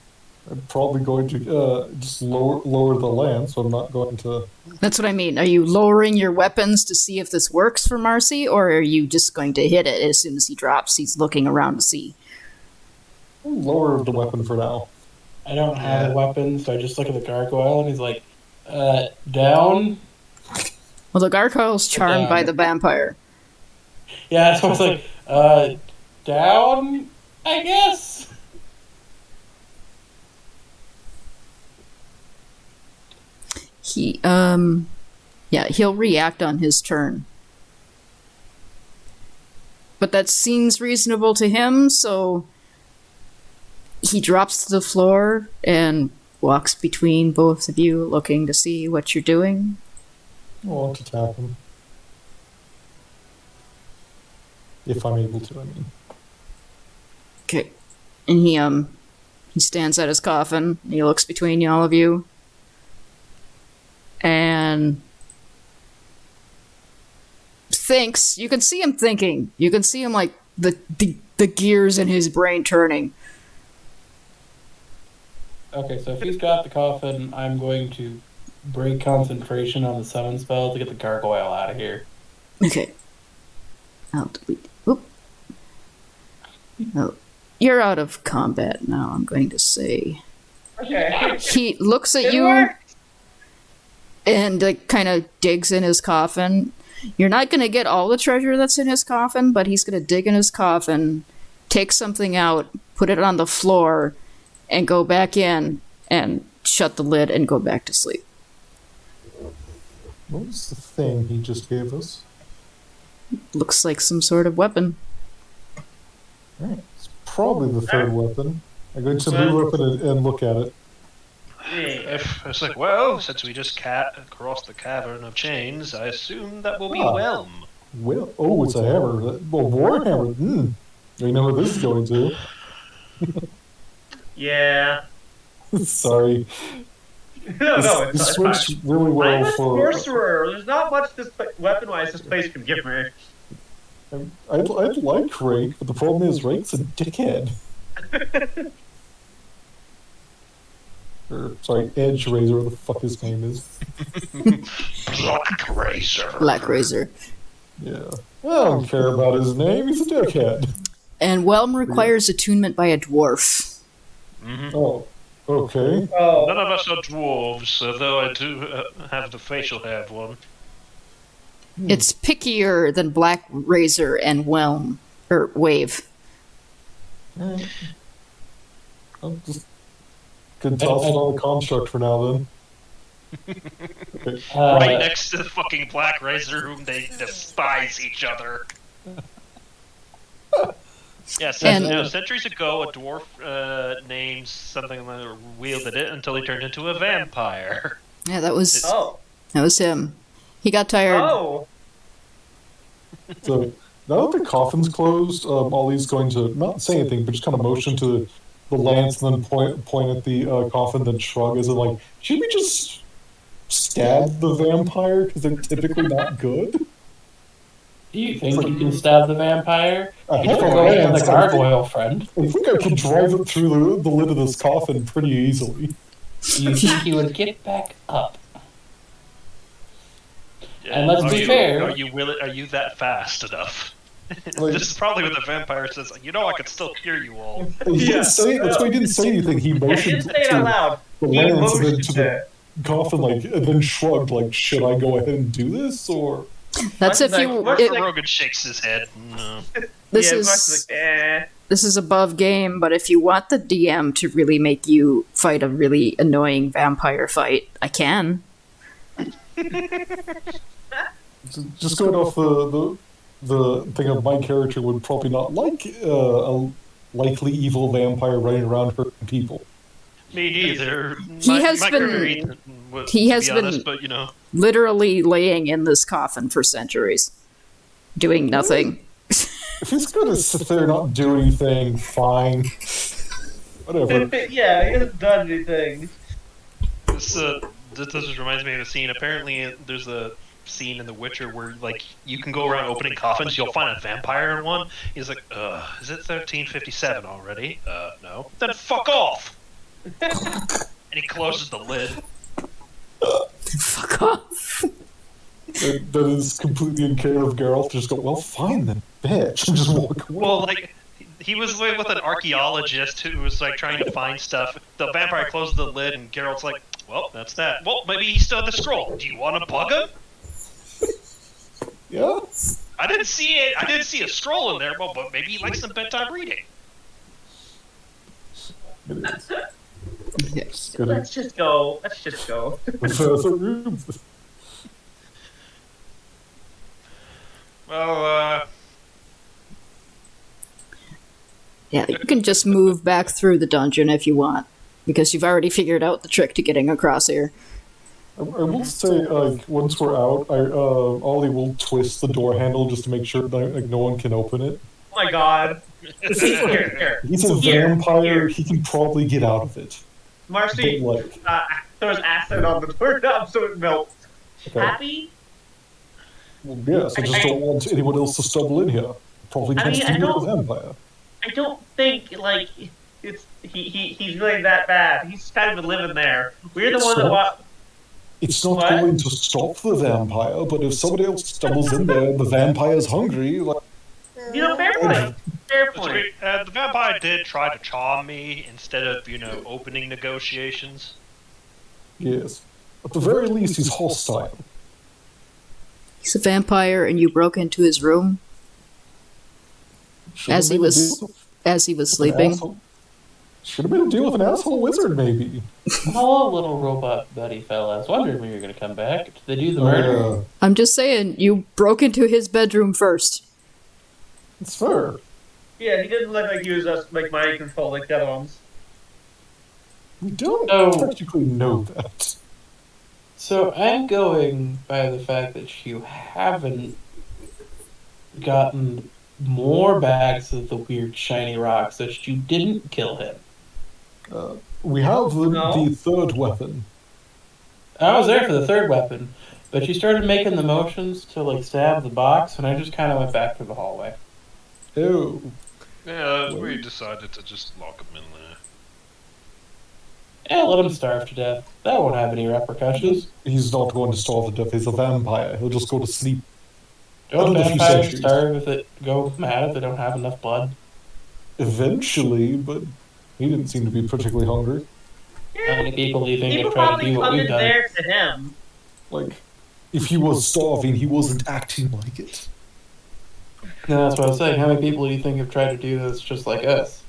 S4: I'm probably going to just lower the land, so I'm not going to...
S1: That's what I mean. Are you lowering your weapons to see if this works for Marcy, or are you just going to hit it as soon as he drops? He's looking around to see.
S4: Lower the weapon for now.
S2: I don't have a weapon, so I just look at the gargoyle, and he's like, down?
S1: Well, the gargoyle's charmed by the vampire.
S2: Yeah, so I was like, down? I guess?
S1: He'll react on his turn. But that seems reasonable to him, so he drops to the floor and walks between both of you, looking to see what you're doing.
S4: I want to tap him. If I'm able to, I mean.
S1: Okay. And he stands at his coffin, and he looks between all of you. And thinks, you can see him thinking. You can see him like the gears in his brain turning.
S2: Okay, so if he's got the coffin, I'm going to break concentration on the summon spell to get the gargoyle out of here.
S1: Okay. I'll delete. Oop. Oh, you're out of combat now, I'm going to say.
S3: Okay.
S1: He looks at
S3: It
S1: you
S3: worked.
S1: and like kind of digs in his coffin. You're not going to get all the treasure that's in his coffin, but he's going to dig in his coffin, take something out, put it on the floor, and go back in and shut the lid and go back to sleep.
S4: What was the thing he just gave us?
S1: Looks like some sort of weapon.
S4: Alright, it's probably the third weapon. I'm going to move up and look at it.
S5: It's like, well, since we just crossed the cavern of chains, I assume that will be Whelm.
S4: Well, oh, it's a hammer. Well, Warhammer. You know where this is going to.
S3: Yeah.
S4: Sorry.
S3: No,
S4: This
S3: it's fine.
S4: works really well
S3: I'm a
S4: for.
S3: sorcerer. There's not much weapon-wise this place can give me.
S4: I'd like Rake, but the problem is Rake's a dickhead. Or, sorry, Edge Razor, what the fuck his name is.
S5: Black Razor.
S1: Black Razor.
S4: Yeah. I don't care about his name, he's a dickhead.
S1: And Whelm requires attunement by a dwarf.
S5: Mm-hmm.
S4: Oh, okay.
S3: Oh.
S5: None of us are dwarves, although I do have the facial hair of one.
S1: It's pickier than Black Razor and Whelm. Or Wave.
S4: Alright. I'm just gonna toss it on the construct for now then. Okay.
S5: Right next to the fucking Black Razor, whom they despise each other. Yeah, centuries ago, a dwarf named something like wielded it until he turned into a vampire.
S1: Yeah, that was him. He got tired.
S3: Oh.
S4: So now that the coffin's closed, Ollie's going to not say anything, but just kind of motion to the lance and then point at the coffin, then shrug as in like, should we just stab the vampire because they're typically not good?
S2: Do you think you can stab the vampire?
S4: I
S2: You
S4: have
S2: can
S4: a
S2: go in
S4: lance.
S2: the gargoyle, friend.
S4: I think I can drive it through the lid of this coffin pretty easily.
S2: Do you think he would get back up?
S5: Yeah,
S2: And let's be fair.
S5: Are you that fast enough?
S4: Like-
S5: This is probably what the vampire says. I can still cure you all.
S4: He didn't say, that's why he didn't say anything. He
S3: I
S4: motioned
S3: didn't say it out
S4: to
S3: loud.
S4: the
S3: He
S4: lance and then
S3: motioned
S4: to the coffin, like, and then shrugged, like, should I go ahead and do this, or?
S1: That's if you.
S5: Rogan shakes his head. No.
S1: This
S3: Yeah,
S1: is
S3: Mark's like, eh.
S1: this is above game, but if you want the DM to really make you fight a really annoying vampire fight, I can.
S4: Just going off the thing of my character would probably not like a likely evil vampire running around hurting people.
S5: Me neither.
S1: He has been
S5: but
S1: literally laying in this coffin for centuries, doing nothing.
S4: If he's gonna sit there and not do anything, fine. Whatever.
S3: Yeah, he hasn't done anything.
S5: this just reminds me of a scene. Apparently, there's a scene in The Witcher where like you can go around opening coffins. You'll find a vampire in one. He's like, is it 1357 already? No. Then fuck off. And he closes the lid.
S1: Fuck off.
S4: That is completely in care of Geralt. Just go, well, fine then, bitch, and just walk away.
S5: Well, like he was with an archaeologist who was like trying to find stuff. The vampire closed the lid, and Geralt's like, "Well, that's that. Well, maybe he still had the scroll. Do you want to bug him?"
S4: Yeah.
S5: I didn't see it. I didn't see a scroll in there. Well, but maybe he likes some bedtime reading.
S4: It is.
S1: Yes.
S3: Let's just go. Let's just go.
S4: The further rooms.
S5: Well,
S1: Yeah, you can just move back through the dungeon if you want, because you've already figured out the trick to getting across here.
S4: I will say, like, once we're out, Ollie will twist the door handle just to make sure that like, no one can open it.
S3: Oh my god. Here.
S4: He's a vampire. He can probably get out of it.
S3: Marcy
S4: But, like,
S3: throws acid on the doorknob so it melts.
S4: okay.
S3: Happy?
S4: Well, yes, I just don't want anyone else to stumble in here. Probably can't
S3: I
S4: steal a
S3: don't-
S4: vampire.
S3: I don't think like it's he's really that bad. He's kind of been living there. We're the one that
S4: It's not
S3: What?
S4: going to stop the vampire, but if somebody else stumbles in there, the vampire's hungry. Like,
S3: fair point. Fair
S5: the
S3: point.
S5: vampire did try to charm me instead of, opening negotiations.
S4: yes. At the very least, he's hostile.
S1: He's a vampire, and you broke into his room
S4: Should've
S1: as he
S4: made a
S1: was
S4: deal
S1: as he was
S4: with an
S1: sleeping.
S4: asshole- Should have made a deal with an asshole wizard, maybe.
S2: Hello, little robot buddy fella. I was wondering when you were going to come back. Did they do the murder?
S1: I'm just saying, you broke into his bedroom first.
S4: It's fair.
S3: Yeah, he didn't look like he was like mind control like the other ones.
S4: We don't
S2: Oh.
S4: technically know that.
S2: So I'm going by the fact that you haven't gotten more bags of the weird shiny rocks, that you didn't kill him.
S4: We have
S3: No.
S4: the third weapon.
S2: I was there for the third weapon, but you started making the motions to like stab the box, and I just kind of went back through the hallway.
S4: Oh.
S5: Yeah, we decided to just lock him in there.
S2: Yeah, let him starve to death. That won't have any repercussions.
S4: He's not going to starve to death. He's a vampire. He'll just go to sleep.
S2: Don't
S4: Another few
S2: vampires
S4: centuries.
S2: starve if it go mad if they don't have enough blood?
S4: Eventually, but he didn't seem to be particularly hungry.
S2: How many people do you think
S3: People
S2: have tried to
S3: probably
S2: do what
S3: come
S2: we've
S3: in
S2: done?
S3: there to him.
S4: Like, if he was starving, he wasn't acting like it.
S2: No, that's what I was saying. How many people do you think have tried to do this just like us?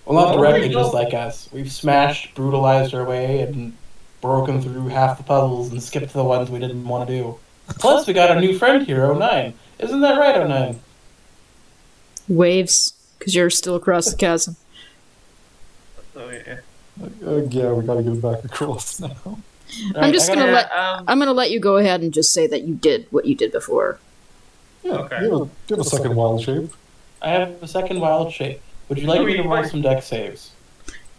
S2: Well, not directly just like us. We've smashed, brutalized our way, and broken through half the puzzles and skipped the ones we didn't want to do. Plus, we got a new friend here, 09. Isn't that right, 09?
S1: Waves, because you're still across the chasm.
S3: Oh yeah.
S4: Yeah, we gotta get it back across now.
S1: I'm just gonna
S3: Yeah,
S1: I'm gonna let you go ahead and just say that you did what you did before.
S4: Yeah,
S3: Okay.
S4: give a second wild shape.
S2: I have a second wild shape. Would you like me to roll some deck saves?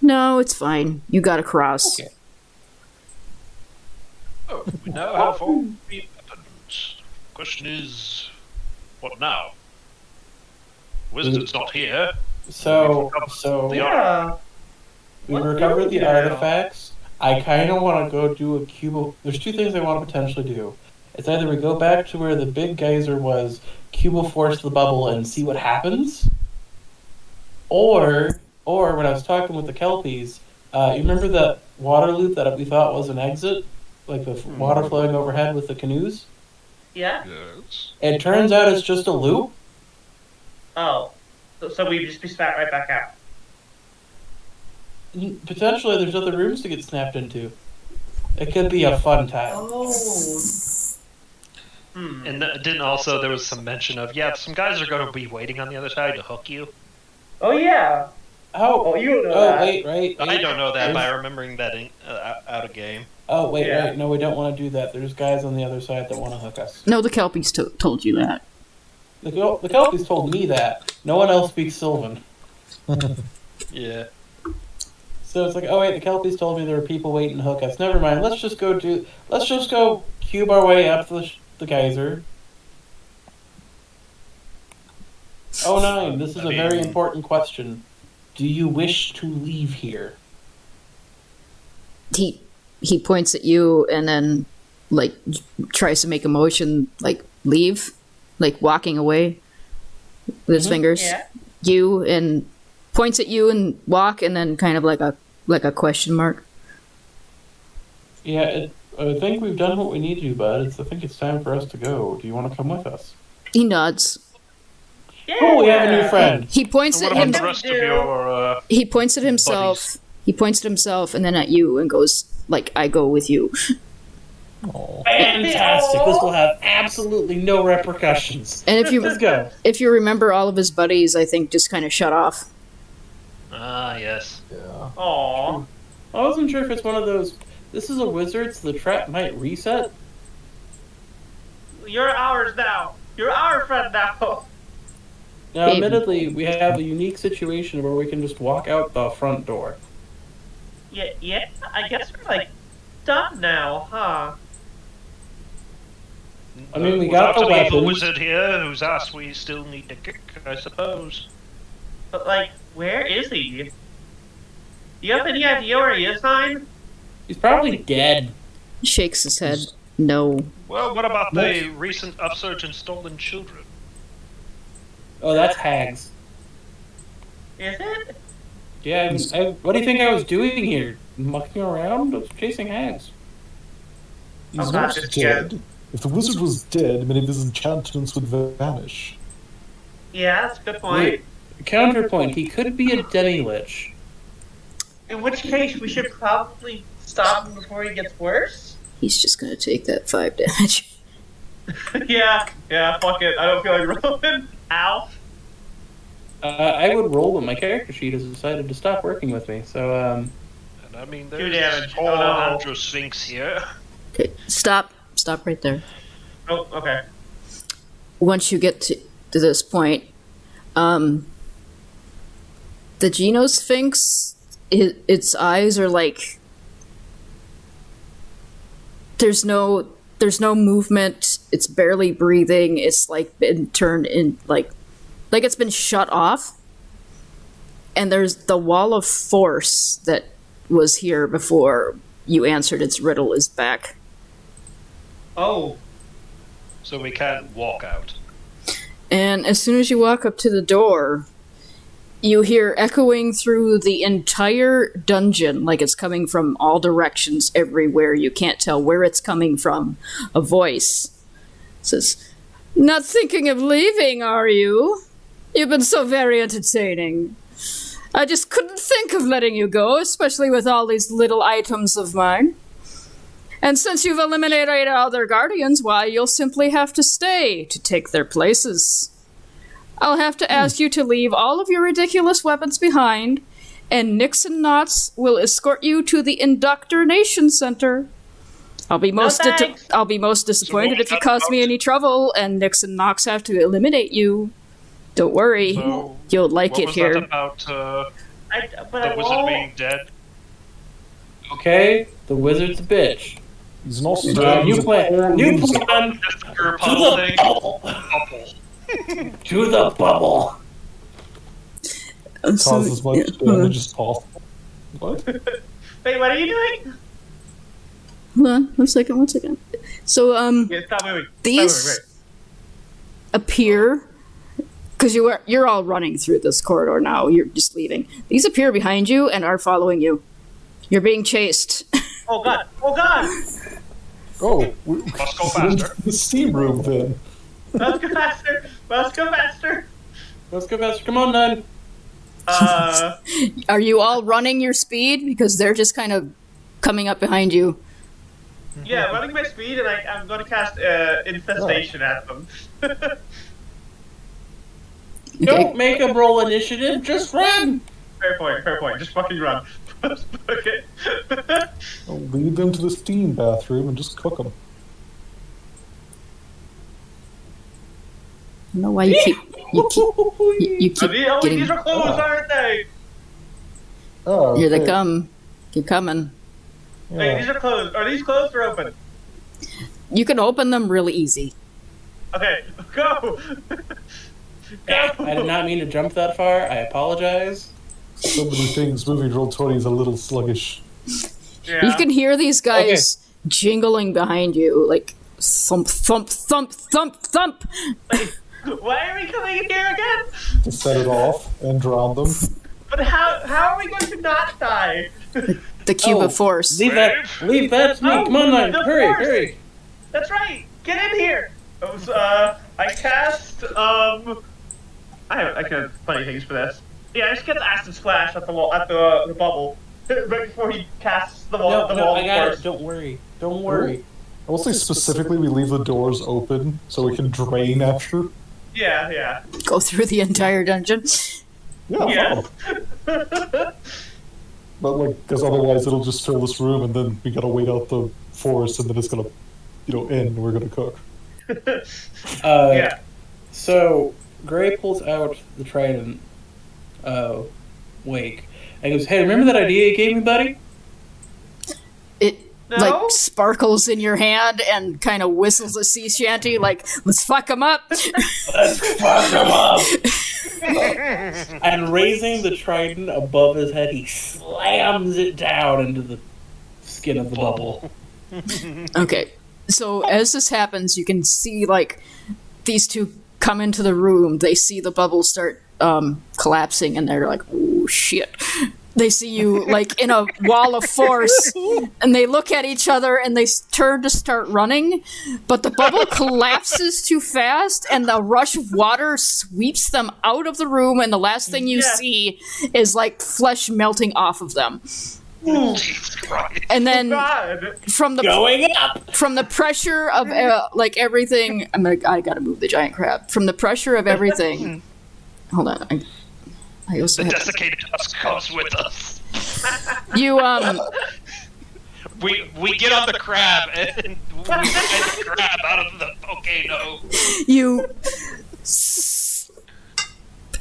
S1: No, it's fine. You got across.
S2: Okay.
S5: Oh, we now have all three weapons. Question is, what now? Wizard's not here.
S2: So
S3: yeah.
S2: we
S3: What
S2: recovered
S3: do we
S2: the
S3: do?
S2: artifacts. I kind of want to go do a cube. There's two things I want to potentially do. It's either we go back to where the big geyser was, cube force the bubble, and see what happens, or when I was talking with the Kelpies, you remember that water loop that we thought was an exit, like the water flowing overhead with the canoes?
S3: Yeah.
S5: Yes.
S2: It turns out it's just a loop.
S3: Oh. So we just be spat right back out.
S2: Potentially, there's other rooms to get snapped into. It could be a fun time.
S3: Oh. Hmm.
S5: And didn't also, there was some mention of, some guys are going to be waiting on the other side to hook you.
S3: Oh yeah.
S2: Oh,
S3: You don't know
S2: oh,
S3: that.
S2: wait, right.
S5: I don't know that
S2: There's-
S5: by remembering that out of game.
S2: Oh, wait,
S3: Yeah.
S2: right. No, we don't want to do that. There's guys on the other side that want to hook us.
S1: No, the Kelpies told you that.
S2: The Kelpies told me that. No one else speaks Sylvan.
S5: Yeah.
S2: So it's like, oh wait, the Kelpies told me there were people waiting to hook us. Never mind. Let's just go cube our way up the geyser. Oh 09, this is a very important question. Do you wish to leave here?
S1: He points at you and then like tries to make a motion like leave, like walking away with his fingers.
S3: Yeah.
S1: you and points at you and walk, and then kind of like a question mark.
S2: Yeah, I think we've done what we need to, bud. I think it's time for us to go. Do you want to come with us?
S1: He nods.
S3: Yeah.
S2: Oh, we have a new friend.
S1: He points
S5: So what
S1: at
S5: about
S1: him.
S5: the rest of your?
S1: He points at himself.
S5: buddies?
S1: He points at himself and then at you and goes, like, I go with you.
S4: Aw.
S2: Fantastic. This will have absolutely no repercussions.
S1: And
S2: Let's go.
S1: if you remember, all of his buddies, I think, just kind of shut off.
S5: Ah, yes.
S4: Yeah.
S3: Aw.
S2: I wasn't sure if it's one of those. This is a wizard, so the trap might reset.
S3: You're ours now. You're our friend now.
S2: Now,
S1: Maybe.
S2: admittedly, we have a unique situation where we can just walk out the front door.
S3: Yeah, I guess we're like done now, huh?
S2: I mean, we
S5: Without
S2: got the
S5: an evil
S2: weapons.
S5: wizard here whose ass we still need to kick, I suppose.
S3: But like, where is he? Do you have any idea where he is, Hein?
S2: He's probably dead.
S1: He shakes his head. No.
S5: Well, what about the recent upsurge in stolen children?
S2: Oh, that's hags.
S3: Is it?
S2: Yeah, what do you think I was doing here? Mucking around? I was chasing hags.
S4: He's
S3: Oh,
S4: not
S3: God,
S4: dead. If the wizard was dead, many of his enchantments would vanish.
S3: Yeah, that's a good point.
S2: Wait, counterpoint, he could be a demi-lich.
S3: In which case, we should probably stop him before he gets worse.
S1: He's just going to take that 5 damage.
S3: yeah, fuck it. I don't feel like rolling. Ow.
S2: I would roll, but my character sheet has decided to stop working with me, so,
S5: And I mean,
S3: 2
S5: there's
S3: damage.
S5: whole
S3: Oh, no.
S5: Andro Sphinx here.
S1: Okay, stop right there.
S3: Oh, okay.
S1: Once you get to this point, the Genosphinx, its eyes are like, there's no movement. It's barely breathing. It's like been turned in like it's been shut off. And there's the wall of force that was here before you answered its riddle is back.
S3: Oh,
S5: So we can't walk out.
S1: And as soon as you walk up to the door, you hear echoing through the entire dungeon, like it's coming from all directions, everywhere. You can't tell where it's coming from. A voice says, "Not thinking of leaving, are you? You've been so very entertaining. I just couldn't think of letting you go, especially with all these little items of mine. And since you've eliminated all their guardians, why, you'll simply have to stay to take their places. I'll have to ask you to leave all of your ridiculous weapons behind, and Nix and Knots will escort you to the Indoctrination Center. I'll be most
S3: thanks.
S1: disappointed if you cause me any trouble, and Nix and Knox have to eliminate you. Don't worry,
S5: So,
S1: you'll like
S5: what
S1: it
S5: was
S1: here."
S5: that about
S3: but
S5: the
S3: I
S5: wizard
S3: won't.
S5: being dead?
S2: okay, the wizard's a bitch.
S4: He's an awesome
S2: New plan. New plan.
S5: Just the pure
S2: To
S5: puddle
S2: the
S5: thing?
S2: bubble.
S5: Bubble.
S2: To the bubble.
S4: Cause as much damage as possible. What?
S3: Wait, what are you doing?
S1: Hold on, one second. So,
S3: Yeah, stop moving.
S1: these
S3: Stop moving,
S1: appear, because you're all running through this corridor now, you're just leaving. These appear behind you and are following you. You're being chased.
S3: right. Oh god! Oh god!
S4: Oh,
S5: Let's go
S4: we're in
S5: faster.
S4: the steam room then.
S3: Let's go faster! Let's go faster!
S2: Let's go faster. Come on, Nun.
S1: Are you all running your speed? Because they're just kind of coming up behind you.
S3: Yeah, running my speed, and I'm going to cast infestation at them.
S2: Don't make a roll initiative. Just run.
S3: Fair point. Just fucking run. Okay.
S4: I'll lead them to the steam bathroom and just cook them.
S1: I don't know why you keep getting.
S3: These are closed, aren't they?
S4: Oh,
S1: Here they
S4: okay.
S1: come. Keep coming.
S3: Wait,
S4: Yeah.
S3: these are closed. Are these closed or open?
S1: You can open them really easy.
S3: Okay, go! Go!
S2: I did not mean to jump that far. I apologize.
S4: So many things. Moving Roll20 is a little sluggish.
S3: Yeah.
S1: You can hear these guys jingling behind you, like thump, thump, thump, thump, thump.
S3: Why are we coming in here again?
S4: To set it off and drown them.
S3: But how are we going to not die?
S1: The cube of force.
S2: Leave that to me. Come on, Knight.
S3: the
S2: Hurry,
S3: force.
S2: hurry.
S3: That's right. Get in here. I cast I could have funny things for this. Yeah, I just get the acid splash at the wall at the bubble right before he casts the wall.
S2: No, I got it. Don't worry.
S4: I will say specifically we leave the doors open so we can drain after.
S3: Yeah.
S1: Go through the entire dungeon.
S4: Yeah. But like, because otherwise it'll just fill this room, and then we gotta wait out the forest, and then it's gonna, end, and we're gonna cook.
S3: Yeah.
S2: So Gray pulls out the trident, wake, and goes, "Hey, remember that idea you gave me, buddy?"
S1: It
S3: No?
S1: like sparkles in your hand and kind of whistles a sea shanty like, let's fuck them up.
S2: Let's fuck him up. And raising the trident above his head, he slams it down into the skin of the bubble.
S1: Okay, so as this happens, you can see like these two come into the room. They see the bubble start collapsing, and they're like, "Oh shit!" They see you like in a wall of force, and they look at each other and they turn to start running, but the bubble collapses too fast, and the rush of water sweeps them out of the room, and the last thing you see is like flesh melting off of them.
S5: Jesus Christ.
S1: And then
S3: God.
S1: from the
S2: Going up.
S1: from the pressure of like everything, I gotta move the giant crab. From the pressure of everything, hold on. I also
S5: The
S1: have
S5: desiccated husk comes with us.
S1: you
S5: We get on the crab and we get the crab out of the volcano.
S1: you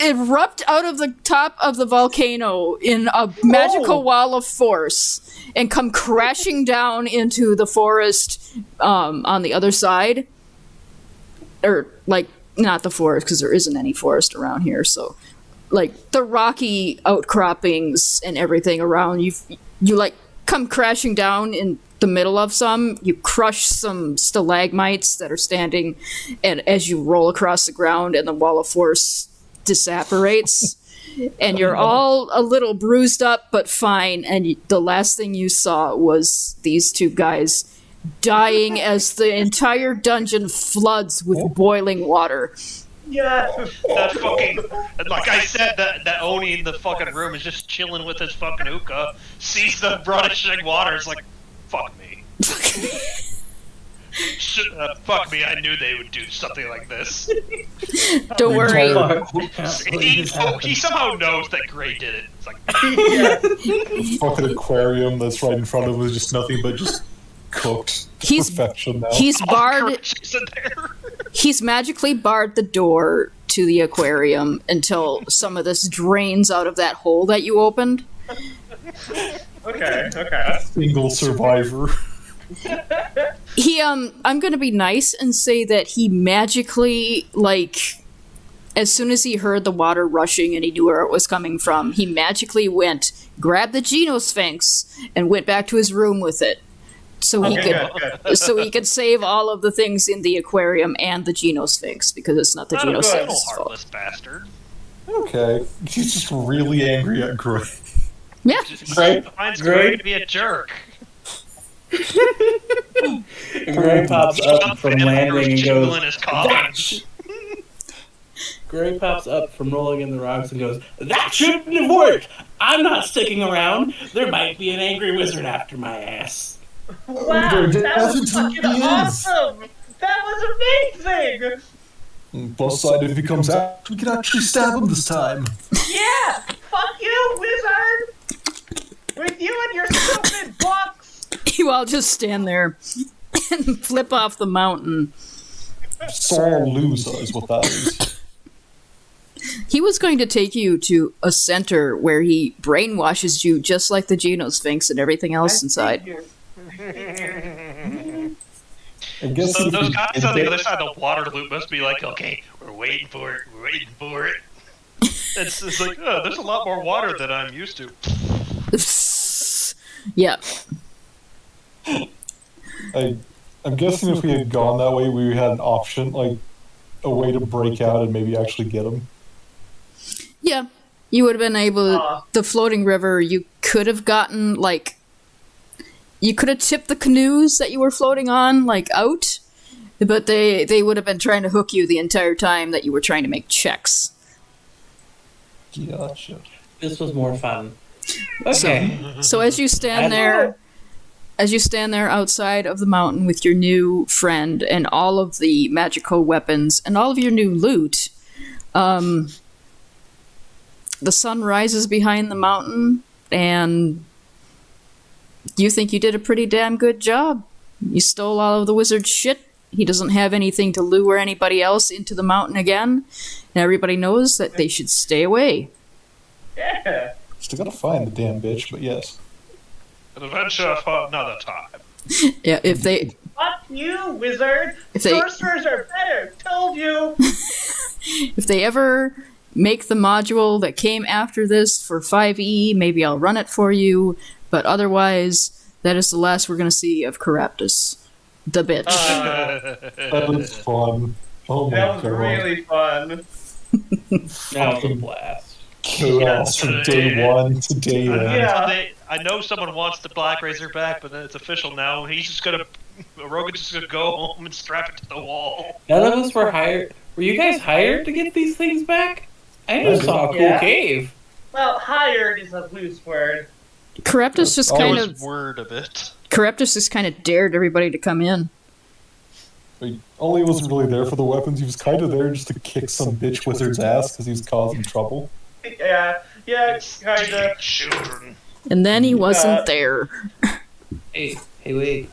S1: erupt out of the top of the volcano in a magical wall of force and come crashing down into the forest on the other side, or like not the forest because there isn't any forest around here, so like the rocky outcroppings and everything around you like come crashing down in the middle of some. You crush some stalagmites that are standing, and as you roll across the ground, and the wall of force disapparates, and you're all a little bruised up but fine. And the last thing you saw was these two guys dying as the entire dungeon floods with boiling water.
S3: Yeah.
S5: That fucking, like I said, that Oni in the fucking room is just chilling with his fucking hookah, sees the rushing water, is like, fuck me. Fuck me, I knew they would do something like this.
S1: Don't worry.
S5: He somehow knows that Gray did it. It's like,
S4: Fucking aquarium that's right in front of him is just nothing but just cooked to perfection now.
S1: He's barred.
S5: corrections in there.
S1: He's magically barred the door to the aquarium until some of this drains out of that hole that you opened.
S3: Okay.
S4: Single survivor.
S1: I'm gonna be nice and say that he magically, like, as soon as he heard the water rushing and he knew where it was coming from, he magically went, grabbed the Genosphinx, and went back to his room with it. So he could save all of the things in the aquarium and the Genosphinx, because it's not the
S5: Little
S1: Genosphinx's
S5: heartless
S1: fault.
S5: bastard.
S4: Okay. He's just really angry at Gray.
S1: Yeah.
S5: Finds Gray to be a jerk.
S2: Gray pops up from landing and goes,
S5: in his coffin.
S2: Gray pops up from rolling in the rocks and goes, "That shouldn't have worked! I'm not sticking around! There might be an angry wizard after my ass."
S3: Wow, that was fucking
S4: He is.
S3: awesome! That was amazing!
S4: Plus side, if he comes out, we can actually stab him this time.
S3: Yeah! Fuck you, wizard! With you and your stupid books!
S1: You all just stand there and flip off the mountain.
S4: Sore loser is what that is.
S1: He was going to take you to a center where he brainwashes you just like the Genosphinx and everything else inside.
S4: I guess
S5: So
S4: if
S5: those
S4: we-
S5: guys on the other side of the water loop must be like, okay, we're waiting for it. It's like, oh, there's a lot more water than I'm used to.
S1: Yeah.
S4: I'm guessing if we had gone that way, we had an option. Like, a way to break out and maybe actually get him?
S1: Yeah, you would have been able. The floating river, you could have gotten like. You could have tipped the canoes that you were floating on like out, but they would have been trying to hook you the entire time that you were trying to make checks.
S4: Gotcha.
S2: This was more fun. Okay.
S1: So as you stand there, outside of the mountain with your new friend and all of the magical weapons and all of your new loot, the sun rises behind the mountain, and you think you did a pretty damn good job. You stole all of the wizard's shit. He doesn't have anything to lure anybody else into the mountain again, and everybody knows that they should stay away.
S3: Yeah.
S4: Still gotta find the damn bitch, but yes.
S5: An adventure for another time.
S1: Yeah, if they...
S3: Fuck you, wizard!
S1: If they-
S3: Sorcerers are better! Told you!
S1: If they ever make the module that came after this for 5e, maybe I'll run it for you, but otherwise, that is the last we're gonna see of Caraptus. The bitch.
S4: That was fun. Oh my
S3: That was
S4: god.
S3: really fun.
S2: That was a blast.
S4: Chaos from day one to day end.
S3: Yeah.
S5: I know someone wants the Black Razor back, but then it's official now. He's just gonna, Rogan's just gonna go home and strap it to the wall.
S2: None of us were hired. Were you guys hired to get these things back? I just saw a cool
S3: Yeah.
S2: cave.
S3: Well, hired is a loose word.
S1: Caraptus just kind of...
S5: Word of it.
S1: Caraptus just kind of dared everybody to come in.
S4: He only wasn't really there for the weapons. He was kind of there just to kick some bitch wizard's ass because he was causing trouble.
S3: Yeah, kinda.
S5: Children.
S1: And then he wasn't there.
S2: Hey, wait.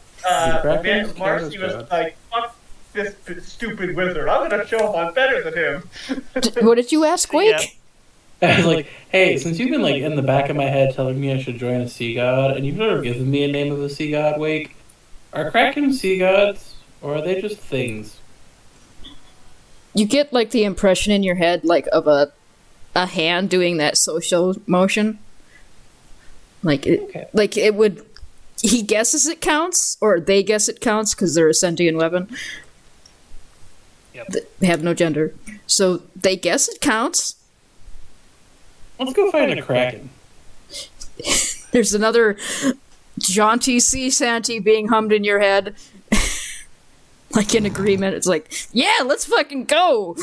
S3: Marcy was like, fuck this stupid wizard. I'm gonna show him I'm better than him.
S1: What did you ask, Wake?
S5: Yeah.
S2: I was like, hey, since you've been like in the back of my head telling me I should join a sea god, and you've never given me a name of a sea god, Wake, are Kraken sea gods, or are they just things?
S1: You get like the impression in your head like of a hand doing that social motion. Like it would. He guesses it counts, or they guess it counts because they're a sentient weapon.
S5: Yep.
S1: They have no gender, so they guess it counts.
S2: Let's go find a Kraken.
S1: There's another jaunty sea shanty being hummed in your head. Like in agreement, it's like, yeah, let's fucking go.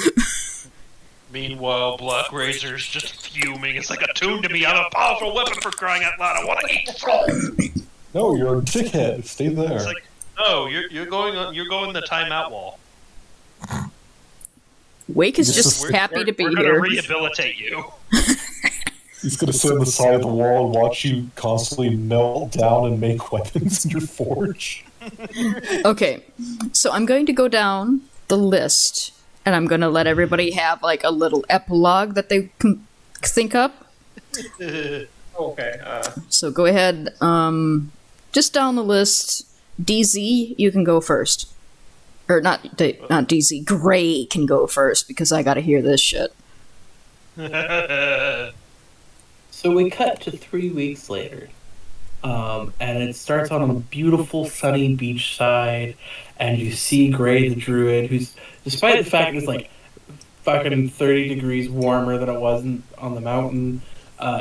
S5: Meanwhile, Black Razor's just fuming. It's like attuned to me. I'm a powerful weapon for crying out loud. I want to eat soul.
S4: No, you're a dickhead. Stay there.
S5: It's like, no, you're going the timeout wall.
S1: Wake is
S4: This
S1: just
S4: is-
S1: happy to be
S5: We're
S1: here.
S5: gonna rehabilitate you.
S4: He's gonna sit on the side of the wall and watch you constantly melt down and make weapons in your forge.
S1: Okay, so I'm going to go down the list, and I'm going to let everybody have like a little epilogue that they can think up.
S3: Okay,
S1: So go ahead, just down the list. DZ, you can go first. Or not DZ, Gray can go first, because I gotta hear this shit.
S2: So we cut to 3 weeks later, and it starts on a beautiful sunny beachside, and you see Gray the Druid, who's, despite the fact it's like fucking 30 degrees warmer than it was on the mountain,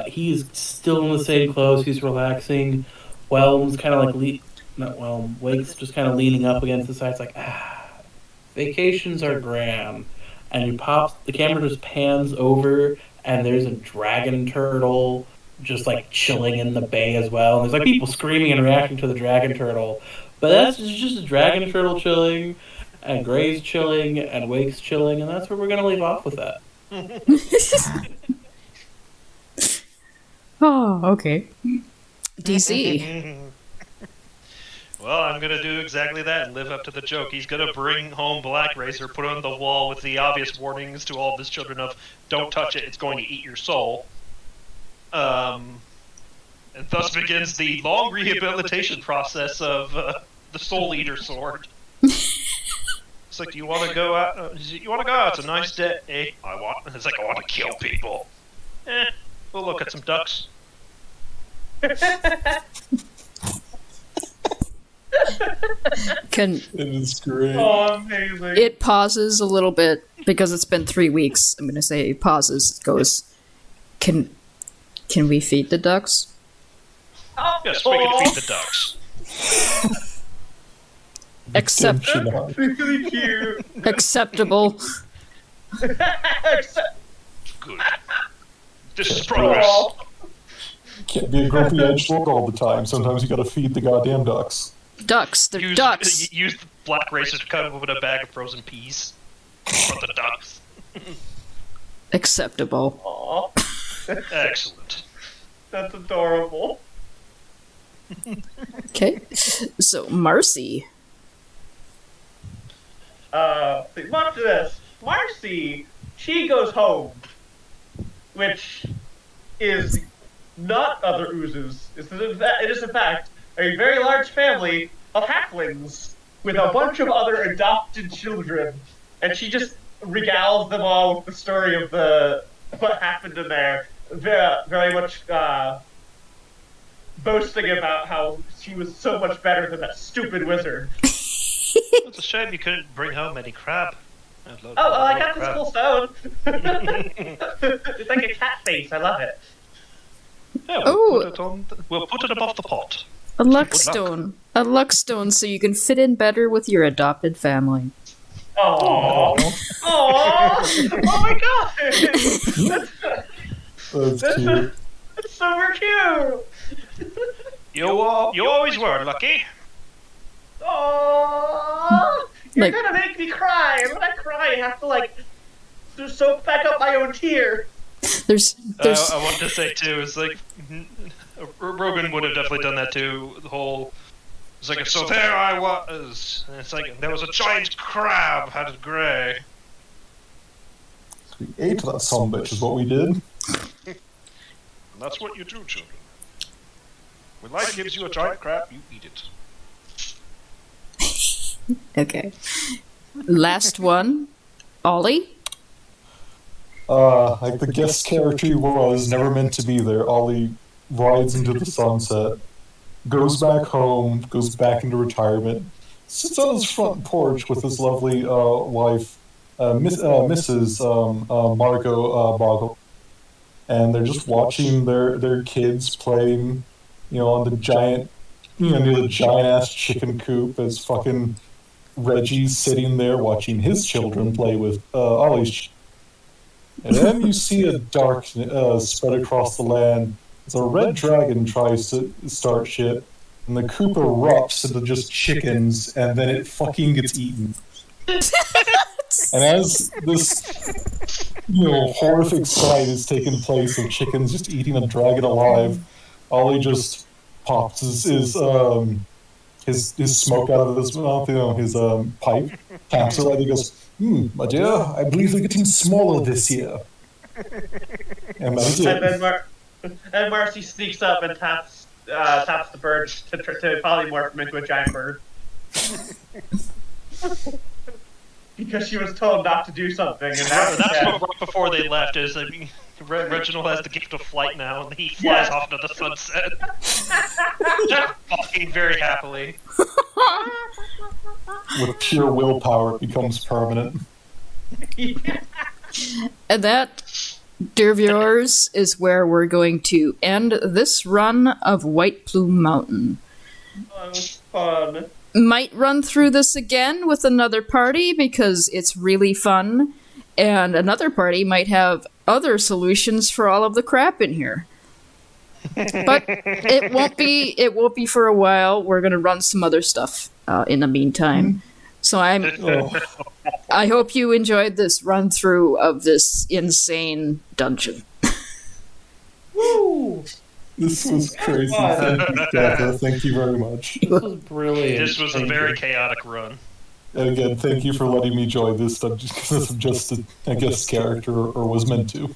S2: he's still in the same clothes, he's relaxing. Whelm's kind of like, not Whelm, Wake's just kind of leaning up against the side, it's like, vacations are grand. And you pop, the camera just pans over, and there's a dragon turtle just like chilling in the bay as well. And there's like people screaming and reacting to the dragon turtle. But that's just a dragon turtle chilling, and Gray's chilling, and Wake's chilling, and that's where we're going to leave off with that.
S1: Oh, okay. DZ.
S5: Well, I'm gonna do exactly that and live up to the joke. He's gonna bring home Black Razor, put it on the wall with the obvious warnings to all of his children of, don't touch it, it's going to eat your soul. And thus begins the long rehabilitation process of the Soul Eater sword. It's like, do you want to go out? You want to go out? It's a nice day. It's like, I want to kill people. We'll look at some ducks.
S1: Can
S4: It is great.
S3: oh, amazing.
S1: it pauses a little bit because it's been 3 weeks, I'm going to say pauses, goes, can we feed the ducks?
S3: Oh,
S5: Yes, we can feed the ducks.
S3: really cute.
S1: Acceptable.
S5: Good. This is progress.
S3: Aw.
S4: Can't be a grumpy edgelord all the time. Sometimes you gotta feed the goddamn ducks.
S1: Ducks, they're
S5: Use,
S1: ducks.
S5: use the black razor to cut open a bag of frozen peas for the ducks.
S1: Acceptable.
S3: Aw.
S5: Excellent.
S3: That's adorable.
S1: Okay, so Marcy.
S3: Watch this. Marcy, she goes home, which is not other oozes. It is in fact a very large family of halflings with a bunch of other adopted children, and she just regales them all with the story of what happened in there. Very much boasting about how she was so much better than that stupid wizard.
S5: It's a shame you couldn't bring home any crab.
S3: I got this cool stone. It's like a cat face. I love it.
S5: Yeah, we'll put it above the pot.
S1: A luckstone. A luckstone so you can fit in better with your adopted family.
S3: Aww. Aww. Oh my god.
S4: That's cute.
S3: That's super cute.
S5: You always were lucky.
S3: Aww. You're
S1: Like-
S3: gonna make me cry. And when I cry, I have to soak back up my own tear.
S1: There's
S5: I want to say too, it's like Rogan would have definitely done that too. The whole it's like so there I was. And it's like there was a giant crab had it grey.
S4: We ate that sumbitch is what we did.
S5: And that's what you do, children. When life gives you a giant crab, you eat it.
S1: okay. Last one, Ollie.
S4: Like the guest character he was, never meant to be there. Ollie rides into the sunset, goes back home, goes back into retirement, sits on his front porch with his lovely wife, Mrs. Margot Boggle, and they're just watching their kids playing, on the giant, near the giant ass chicken coop as fucking Reggie's sitting there watching his children play with Ollie's. And then you see a dark spread across the land as a red dragon tries to start shit, and the coop erupts into just chickens, and then it fucking gets eaten. And as this, horrific sight is taking place of chickens just eating a dragon alive, Ollie just pops his smoke out of his mouth, his pipe, taps it right, he goes, my dear, I believe they're getting smaller this year. And that's it.
S3: And Marcy sneaks up and taps the bird to polymorph him into a giant bird. Because she was told not to do something, and
S5: That's what right before they left. Is Reginald has the gift of flight now, and he flies off into the sunset, just fucking very happily.
S4: With pure willpower, it becomes permanent.
S1: And that, dear viewers, is where we're going to end this run of White Plume Mountain.
S3: That was fun.
S1: Might run through this again with another party because it's really fun, and another party might have other solutions for all of the crap in here. But it won't be for a while. We're gonna run some other stuff in the meantime. So I hope you enjoyed this run through of this insane dungeon.
S3: Woo!
S4: This was crazy. Thank you, Gaffer. Thank you very much.
S2: This was brilliant.
S5: This was a very chaotic run.
S4: And again, thank you for letting me join this stuff just because I'm just a guest character or was meant to.